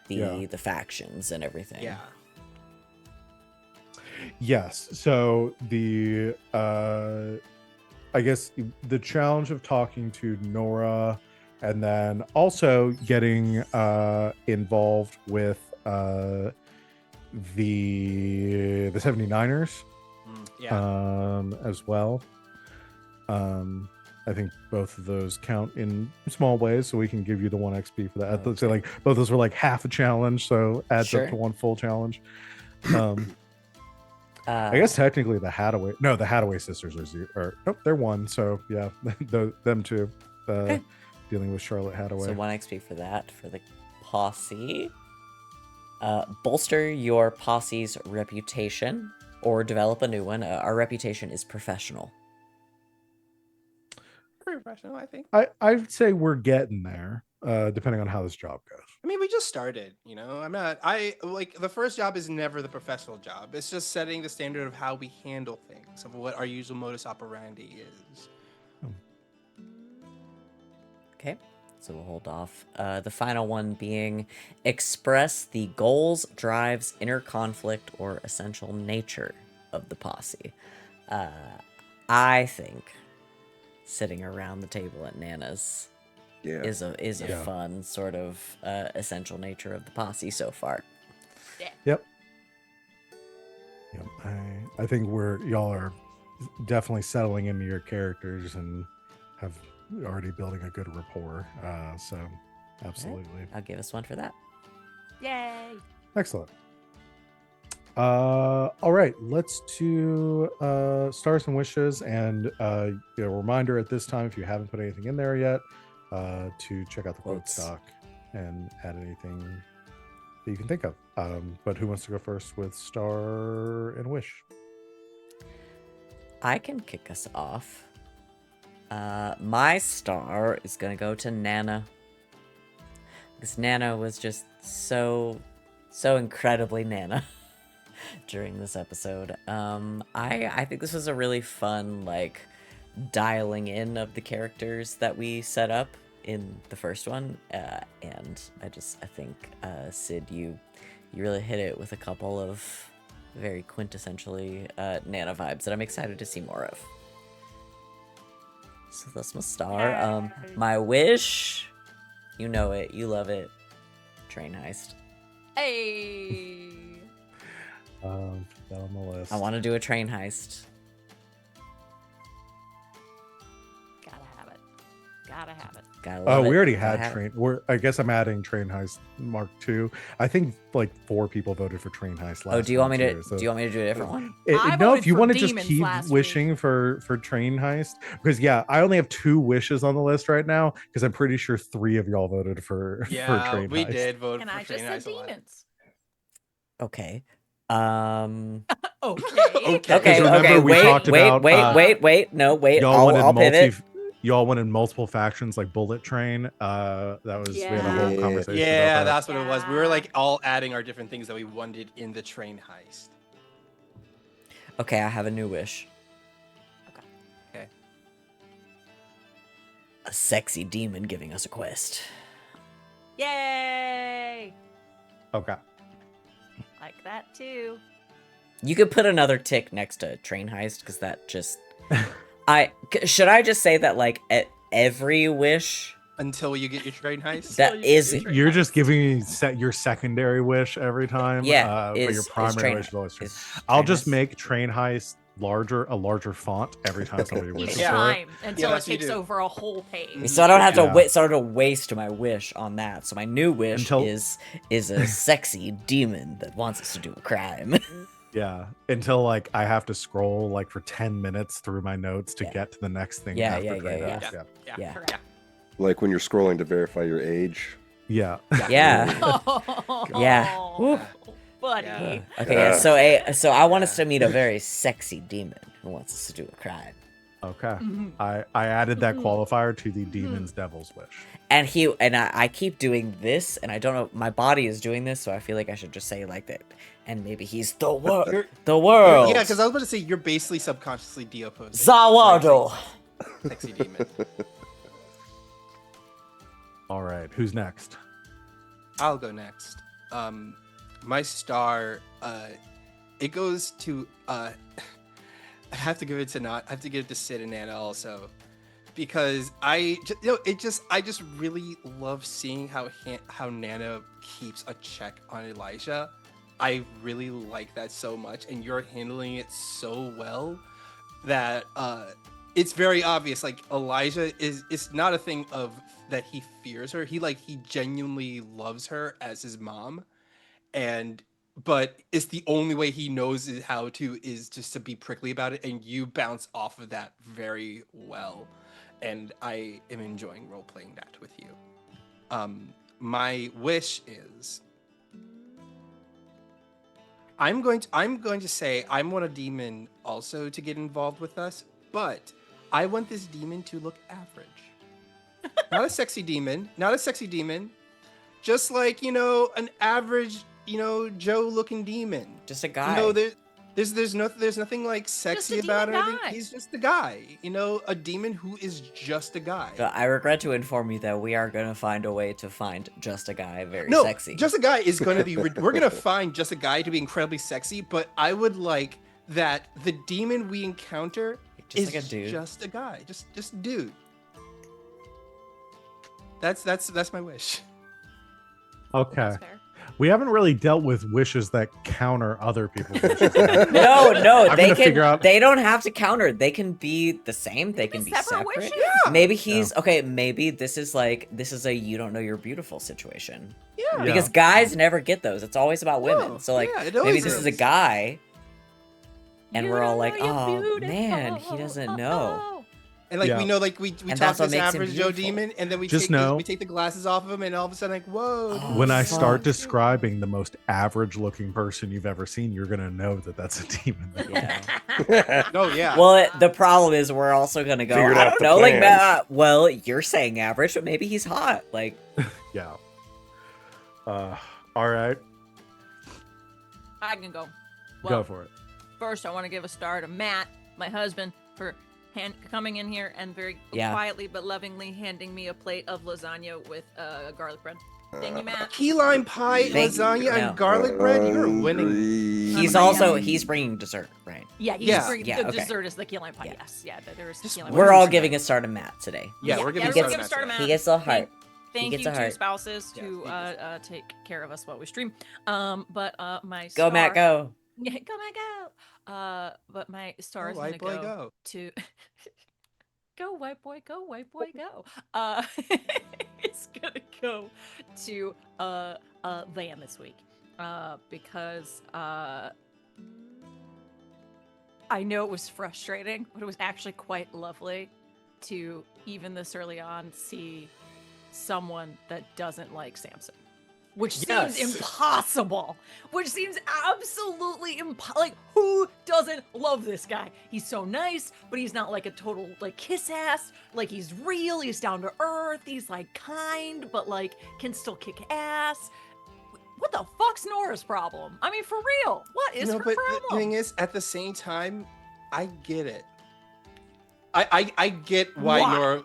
the Yeah. factions and everything. yeah. Yes. So I guess the challenge of talking to Nora, and then also getting involved with the 79ers Yeah. as well. I think both of those count in small ways, so we can give you the 1 XP for that. Let's say like both of those were like half a challenge, so adds Sure. up to 1 full challenge. I guess technically the Hadaway sisters are 0, or nope, they're 1. So yeah, them two, Okay. dealing with Charlotte Hadaway. So 1 XP for that for the posse. Bolster your posse's reputation or develop a new one. Our reputation is professional. Pretty professional, I think. I'd say we're getting there, depending on how this job goes. I mean, we just started, you know. The first job is never the professional job. It's just setting the standard of how we handle things, of what our usual modus operandi is. Okay, so we'll hold off. The final one being express the goals, drives, inner conflict, or essential nature of the posse. I think sitting around the table at Nana's Yeah. is a Yeah. fun sort of essential nature of the posse so far. Yep. I think y'all are definitely settling into your characters and have already building a good rapport. So absolutely. I'll give us one for that. Yay! Excellent. All right, let's do stars and wishes, and reminder at this time, if you haven't put anything in there yet, to check out the quote Quotes. stock and add anything that you can think of. But who wants to go first with star and wish? I can kick us off. My star is gonna go to Nana. Because Nana was just so incredibly Nana during this episode. I think this was a really fun, like, dialing in of the characters that we set up in the first one. And I think, Sid, you really hit it with a couple of very quintessentially Nana vibes that I'm excited to see more of. So that's my star. Yay. My wish, you know it, you love it. Train heist. Hey! Put that on the list. I want to do a train heist. Gotta have it. Gotta have it. Gotta Oh, love it. we already Gotta had have it. train. I guess I'm adding Train Heist Mark II. I think like 4 people voted for Train Heist last. Oh, do you want me time, to? too, so- Do you want me to do a different one? I No, voted if you for want to just Demons keep last wishing for Train Heist, because yeah, I only have 2 wishes on the list right now because I'm pretty sure 3 of y'all voted for Yeah, Train we Heist. did vote And for I Train just said Heist a lot. demons. Okay. Okay. Okay. remember Okay. we talked about, Wait. No, wait. Y'all I'll pivot. y'all wanted multiple factions like Bullet Train. That was we had a whole Yeah. conversation Yeah, about that. that's what it was. We were Yeah. like all adding our different things that we wanted in the train heist. Okay, I have a new wish. Okay. A sexy demon giving us a quest. Yay! Okay. Like that too. You could put another tick next to train heist because that just. Should I just say that like at every wish Until you get your train heist. that you get is your train You're heist. just giving me your secondary wish every time. Yeah, but your is primary train- wish is always train. is I'll train just heist. make Train Heist a larger font every time somebody Each wishes Yeah. for it. time until that's it what you takes do. over a whole page. So I don't have to Yeah. sort of waste my wish on that. So my new wish Until- is a sexy demon that wants us to do a crime. Yeah, until like I have to scroll like for 10 minutes through my notes to Yeah. get to the next thing. Yeah, after yeah, Train yeah, Heist. yeah. Yeah. Correct. Like when you're scrolling to verify your age. Yeah. Yeah. Yeah. Oh, Woo. buddy. Yeah. Okay, yeah. So I want us to meet a very sexy demon who wants us to do a crime. Okay. Mhm. I added that qualifier to the demon's devil's wish. And I keep doing this, and I don't know, my body is doing this, so I feel like I should just say like that. And maybe he's the world. The world. Yeah, because I was about to say you're basically subconsciously deopposing. Zawado. Sexy demon. All right. Who's next? I'll go next. My star, it goes to I have to give it to Sid and Nana also, because I just really love seeing how Nana keeps a check on Elijah. I really like that so much, and you're handling it so well that it's very obvious. Like Elijah it's not a thing of that he fears her. He genuinely loves her as his mom, but it's the only way he knows how to is just to be prickly about it, and you bounce off of that very well, and I am enjoying role playing that with you. My wish is I'm going to say I want a demon also to get involved with us, but I want this demon to look average. Not a sexy demon, just like, an average, Joe-looking demon. Just a guy. There's nothing like sexy about it. He's just a guy, a demon who is just a guy. But I regret to inform you that we are going to find a way to find just a guy very No, sexy. just a guy is going to be. We're going to find just a guy to be incredibly sexy, but I would like that the demon we encounter Just is like a dude. just a guy, just a dude. That's my wish. Okay. That's fair. We haven't really dealt with wishes that counter other people's wishes. No, I'm they gonna figure can. out- They don't have to counter. They can be the same. They can be separate. wishes? Yeah. Maybe he's okay. Maybe this is a you don't know you're beautiful situation. Yeah. Because guys never get those. It's always about women. No, So like yeah, it maybe always this is a is. guy, and You we're all know like, you're oh man, he beautiful. doesn't know. And like Yeah. we know, like we And talk that's what this makes him average Joe beautiful. demon, and then we Just take know- we take the glasses off of him, and all of a sudden, like, whoa. Oh, When I fuck. start describing the most average looking person you've ever seen, you're going to know that that's a demon. Yeah. No, yeah. Well, the problem is we're also gonna go. Figured I out don't the know. Like, plan. well, you're saying average, but maybe he's hot. Like, Yeah. All right. I can go. Go Well, for it. first, I want to give a star to Matt, my husband, for coming in here and very Yeah. quietly but lovingly handing me a plate of lasagna with garlic bread. Thank you, Matt. Key lime pie, Thank you. lasagna, No. and garlic bread. You're winning. he's Yeah. also bringing dessert, right? Yeah, he's Yeah. bringing Yeah, the okay. dessert is the key lime pie. Yeah. Yes, yeah, there is Just key lime We're pie. all tonight. giving a star to Matt today. Yeah, we're giving everyone a give a star to Matt. He gets a heart. Thank gets you a to heart. spouses Yes, who thank you. take care of us while we stream. But my Go, star, Matt, go. Yeah, go Matt, go. But my star is white gonna boy, go. to go white boy, go. It's gonna go to Van this week, because I know it was frustrating, but it was actually quite lovely to, even this early on, see someone that doesn't like Samson. Which seems Yes. impossible. Which seems absolutely like, who doesn't love this guy? He's so nice, but he's not like a total like kiss ass. Like, he's real, he's down to earth, he's like kind, but like can still kick ass. What the fuck's Nora's problem? I mean, for real, what is her But problem? the thing is, at the same time, I get it. I get why Why? Nora,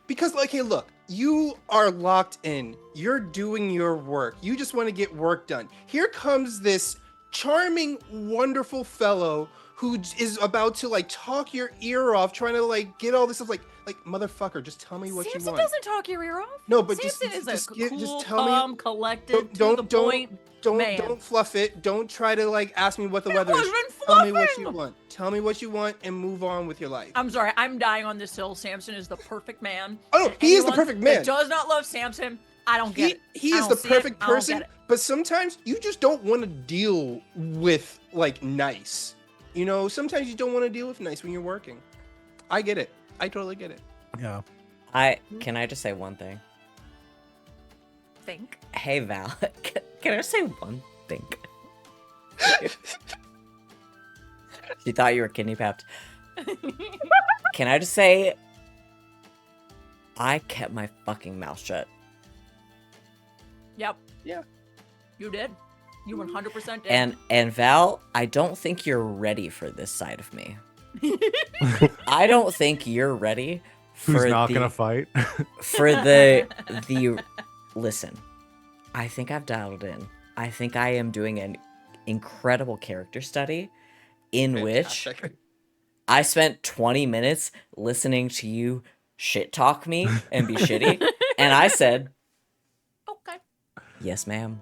because like, hey, look, you are locked in. You're doing your work. You just want to get work done. Here comes this charming, wonderful fellow who is about to like talk your ear off, trying to like get all this stuff. Like motherfucker, just tell me what Samson you want. doesn't talk your ear off. No, but Samson just is a cool, just tell me. calm, collected, to the point. man. Don't fluff it. Don't try to like ask me what the weather is. wasn't Tell me what you fluffing! want. Tell me what you want and move on with your life. I'm sorry, I'm dying on this hill. Samson is the perfect man. Oh, no, And he is the anyone perfect that man. does not love Samson, I don't get it. He I is don't the see perfect it, I don't person, get it. but sometimes you just don't want to deal with like nice. You know, sometimes you don't want to deal with nice when you're working. I get it. I totally get it. Yeah. Can I just say one thing? Think. Hey Val, can I say one thing? She thought you were kidney papped. Can I just say I kept my fucking mouth shut. Yep. Yeah. You did. You 100% did. And Val, I don't think you're ready for this side of me. I don't think you're ready for Who's not gonna fight? for the listen. I think I've dialed it in. I think I am doing an incredible character study in which Fantastic. I spent 20 minutes listening to you shit talk me and be shitty, and I said, Okay. "Yes, ma'am."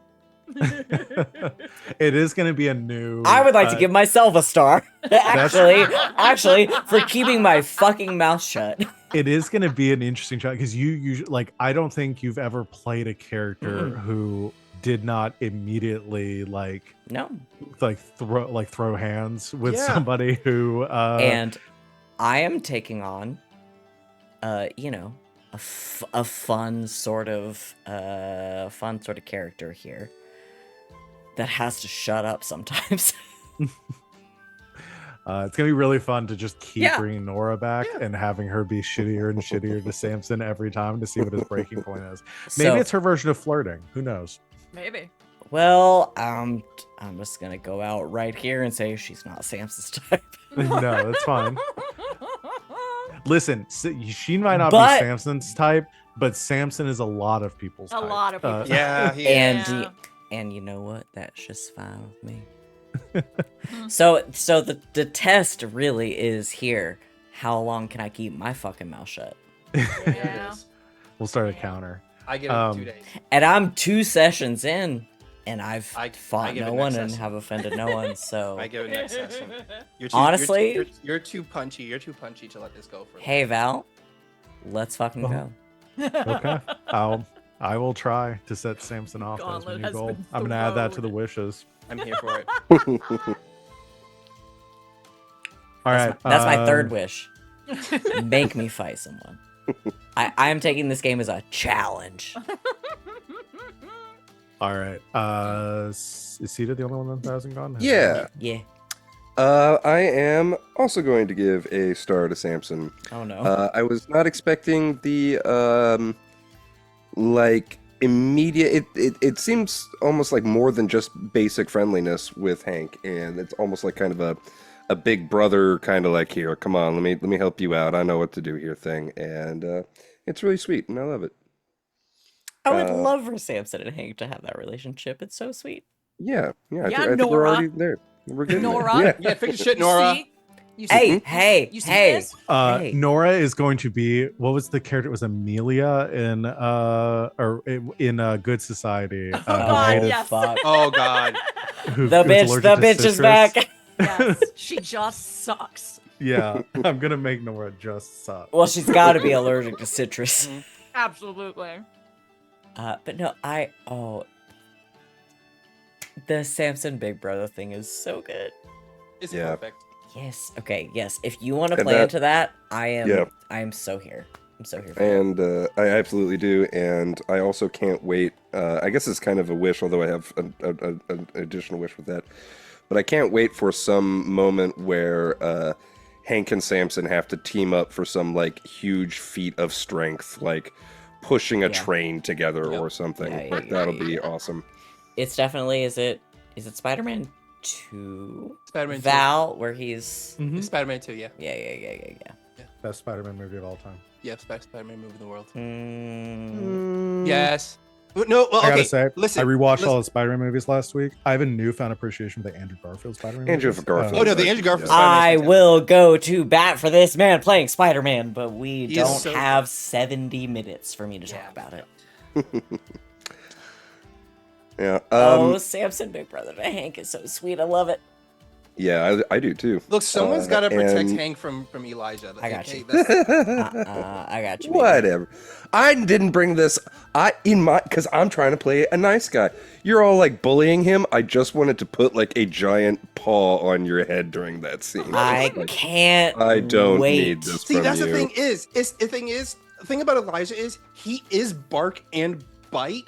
It is gonna be a new. I would like to give myself a star. actually, for keeping my fucking mouth shut. It is gonna be an interesting shot because you usually like. I don't think you've ever played a character who did not immediately like No. throw hands with Yeah. somebody who And I am taking on, you know, a fun sort of character here that has to shut up sometimes. it's gonna be really fun to just keep Yeah. bringing Nora back and having her be shittier and shittier to Samson every time to see what his breaking point is. Maybe So- it's her version of flirting. Who knows? Maybe. Well, I'm just gonna go out right here and say she's not Samson's type. No, that's fine. Listen, she might not But- be Samson's type, but Samson is a lot of people's A type. lot of people's Yeah, he And Yeah. and you know what? That's just fine with me. So the test really is here. How long can I keep my fucking mouth shut? There Yeah. it is. We'll start a counter. I give it 2 days. And I'm 2 sessions in, and I've I fought give no it one next and session. have offended no one. So I give it next session. You're Honestly- you're too punchy. You're too punchy to let this go for. hey Val, let's fucking go. Okay. I will try to set Samson off as my Gauntlet new has goal. been I'm gonna add that to the thrown. wishes. I'm here for it. All right. That's my third wish. Make me fight someone. I am taking this game as a challenge. All right. Is Sita the only one that hasn't gone? Yeah. Yeah. I am also going to give a star to Samson. Oh no. I was not expecting the like immediate. It seems almost like more than just basic friendliness with Hank, and it's almost like kind of a big brother kind of like, here, come on, let me help you out. I know what to do here thing, and it's really sweet, and I love it. I would love for Samson and Hank to have that relationship. It's so sweet. Yeah. I Yeah, think we're Nora. already there. We're good. Nora. Yeah. Yeah, fix your shit, You Nora. see? You see? Hey, You see hey. this? Hey. Nora is going to be, what was the character? It was Amelia in Good Society. Oh, God, hated- yes. fuck. Oh God. who The was allergic to bitch is citrus. back. Yes. She just sucks. Yeah, I'm gonna make Nora just suck. Well, she's got to be allergic to citrus. Absolutely. But no, the Samson Big Brother thing is so good. It's Yeah. perfect. Yes. Okay. Yes. If you want to And play that- into that, I am. Yeah. I am so here. I'm so here for it. And I absolutely do, and I also can't wait. I guess it's kind of a wish, although I have an additional wish with that. But I can't wait for some moment where Hank and Samson have to team up for some like huge feat of strength, like pushing a Yeah. train together Yep. or something. Yeah, Like yeah, that'll yeah, be yeah. awesome. It's definitely. Is it Spider-Man 2? Spider-Man 2. Val, where he's. Mhm. Spider-Man 2. Yeah. Yeah. Best Spider-Man movie of all time. Yeah. Spider-Man movie in the world. Mm, Yes. No. Well, I gotta okay. say, listen. I rewatched listen. all the Spider-Man movies last week. I have a newfound appreciation for the Andrew Garfield Spider-Man. Andrew movies. Garfield. Oh no, the Andrew Garfield. Yeah. Spider-Man I is fantastic. will go to bat for this man playing Spider-Man, but we He is don't so have good. 70 minutes for me to Yeah. talk about it. Yeah. Oh, Samson Big Brother to Hank is so sweet. I love it. Yeah, I do too. Look, someone's got to protect and- Hank from Elijah. I got Okay, you. that's- I got you. baby. Whatever. I didn't bring this. Because I'm trying to play a nice guy. You're all like bullying him. I just wanted to put like a giant paw on your head during that scene. I Like, can't. I don't wait. need this See, from that's you. the thing is, the thing is, thing about Elijah is he is bark and bite.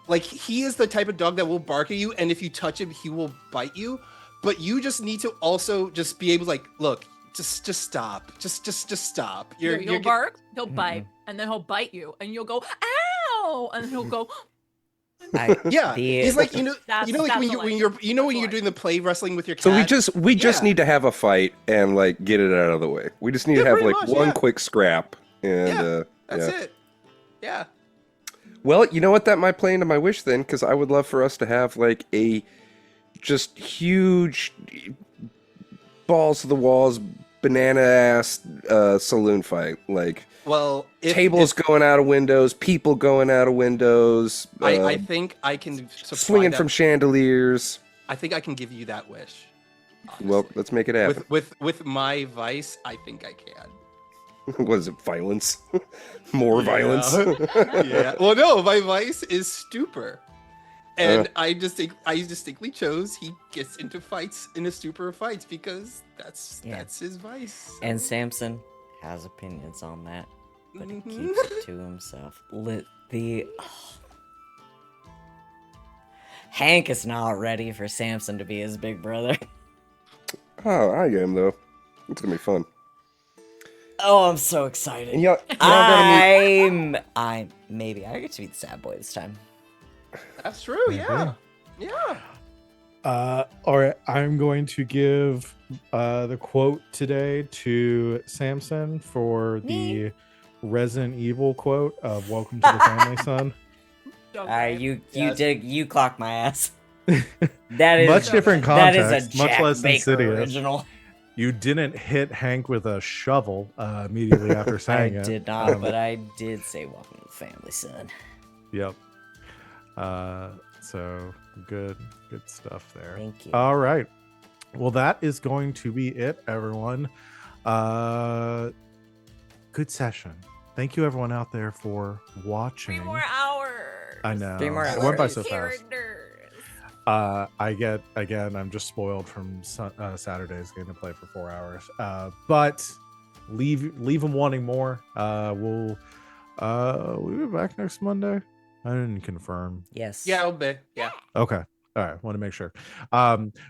Like he is the type of dog that will bark at you, and if you touch him, he will bite you. But you just need to also just be able to like, look, just stop, just stop. He'll bark, he'll bite, and then he'll bite you, and you'll go ow, and then he'll go. Yeah, he's like That's like when you're doing the play wrestling with your cat. So we just need to have a fight and like get it out of the way. We just need to have like one quick scrap and that's it. Yeah. Well, you know what? That might play into my wish then, because I would love for us to have like a just huge balls to the walls, banana ass saloon fight. Like, well, tables going out of windows, people going out of windows. I think I can swinging from chandeliers. I think I can give you that wish. Honestly. Well, let's make it happen. With my vice, I think I can. What is it? Violence? More violence? Yeah. Well, no, my vice is stupor, and I distinctly chose he gets into fights in a stupor of fights because that's his vice. And Samson has opinions on that, but he keeps it to himself. Hank is not ready for Samson to be his big brother. Oh, I am though. It's gonna be fun. Oh, I'm so excited. And y'all maybe I get to be the sad boy this time. That's true. Yeah. All right, I'm going to give the quote today to Samson for the Resident Evil quote of "Welcome to the family, son." You clocked my ass. That is much different context. That is a much Jack less Baker insidious. original. You didn't hit Hank with a shovel immediately after saying it. I did not, but I did say "Welcome to the family, son." Yep. So good stuff there. Thank you. All right. Well, that is going to be it, everyone. Good session. Thank you, everyone out there, for watching. 3 more hours. I know. 3 more It hours. went by so fast. Characters. I'm just spoiled from Saturday's getting to play for 4 hours. But leave them wanting more. We'll be back next Monday. I didn't confirm. Yes. Yeah, I'll be. Yeah. Okay. All right. Want to make sure.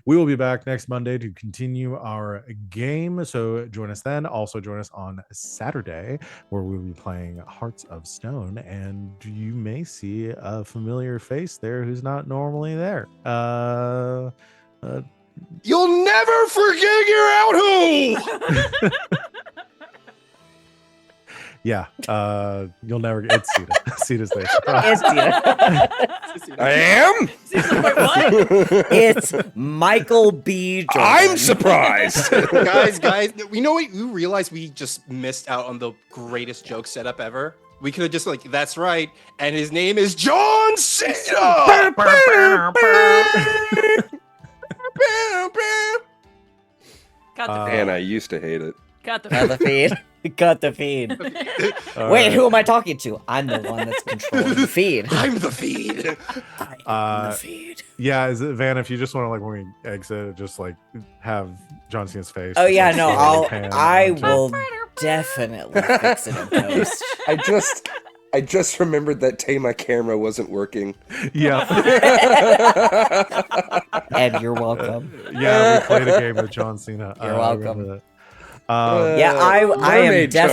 We will be back next Monday to continue our game. So join us then. Also join us on Saturday, where we'll be playing Hearts of Stone, and you may see a familiar face there who's not normally there. You'll never figure out who. Yeah. You'll never get it's Sita. Sita's there. It's I am? It's Michael B. Jordan. I'm surprised. guys, you know what? You realize we just missed out on the greatest joke setup ever. We could have just like, that's right, and his name is John Cena. Cut the And feed. I used to hate it. Cut the Cut the feed. feed. Cut the feed. All Wait, right. who am I talking to? I'm the one that's controlling the feed. I'm the feed. I'm the feed. Yeah, is it Van? If you just want to like when we exit, just like have John Cena's face. Oh just, yeah, like, no, slowly pan I onto- will definitely fix it in post. I just remembered that day my camera wasn't working. Yeah. And you're welcome. Yeah, we played a game with John Cena. You're I remember welcome. that. Yeah, I am Mermaid John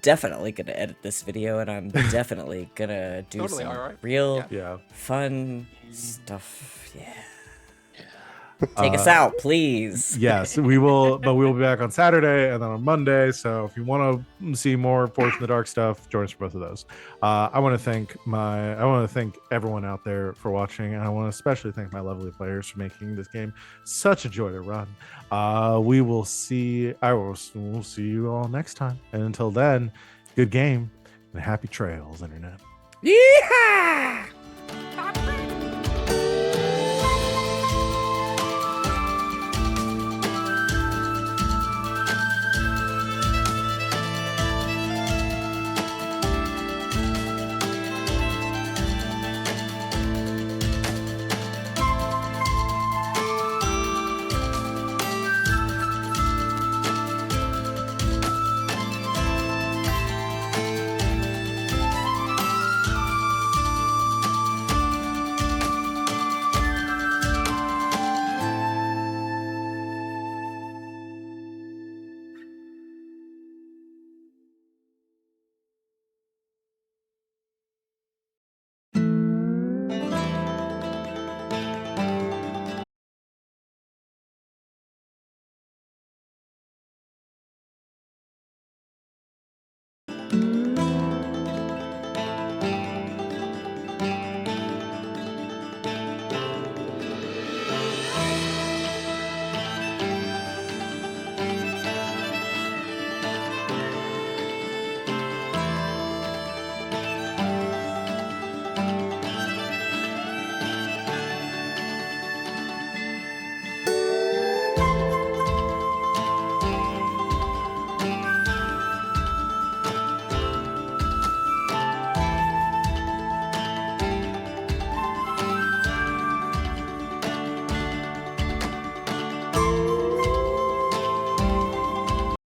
definitely gonna edit this video, and I'm definitely gonna do Totally, some alright. real Yeah. fun stuff. Yeah. Take us out, please. Yes, we will, but we will be back on Saturday and then on Monday. So if you want to see more Force in the Dark stuff, join us for both of those. I want to thank everyone out there for watching, and I want to especially thank my lovely players for making this game such a joy to run. We'll see you all next time, and until then, good game and happy trails, internet. Yeehaw!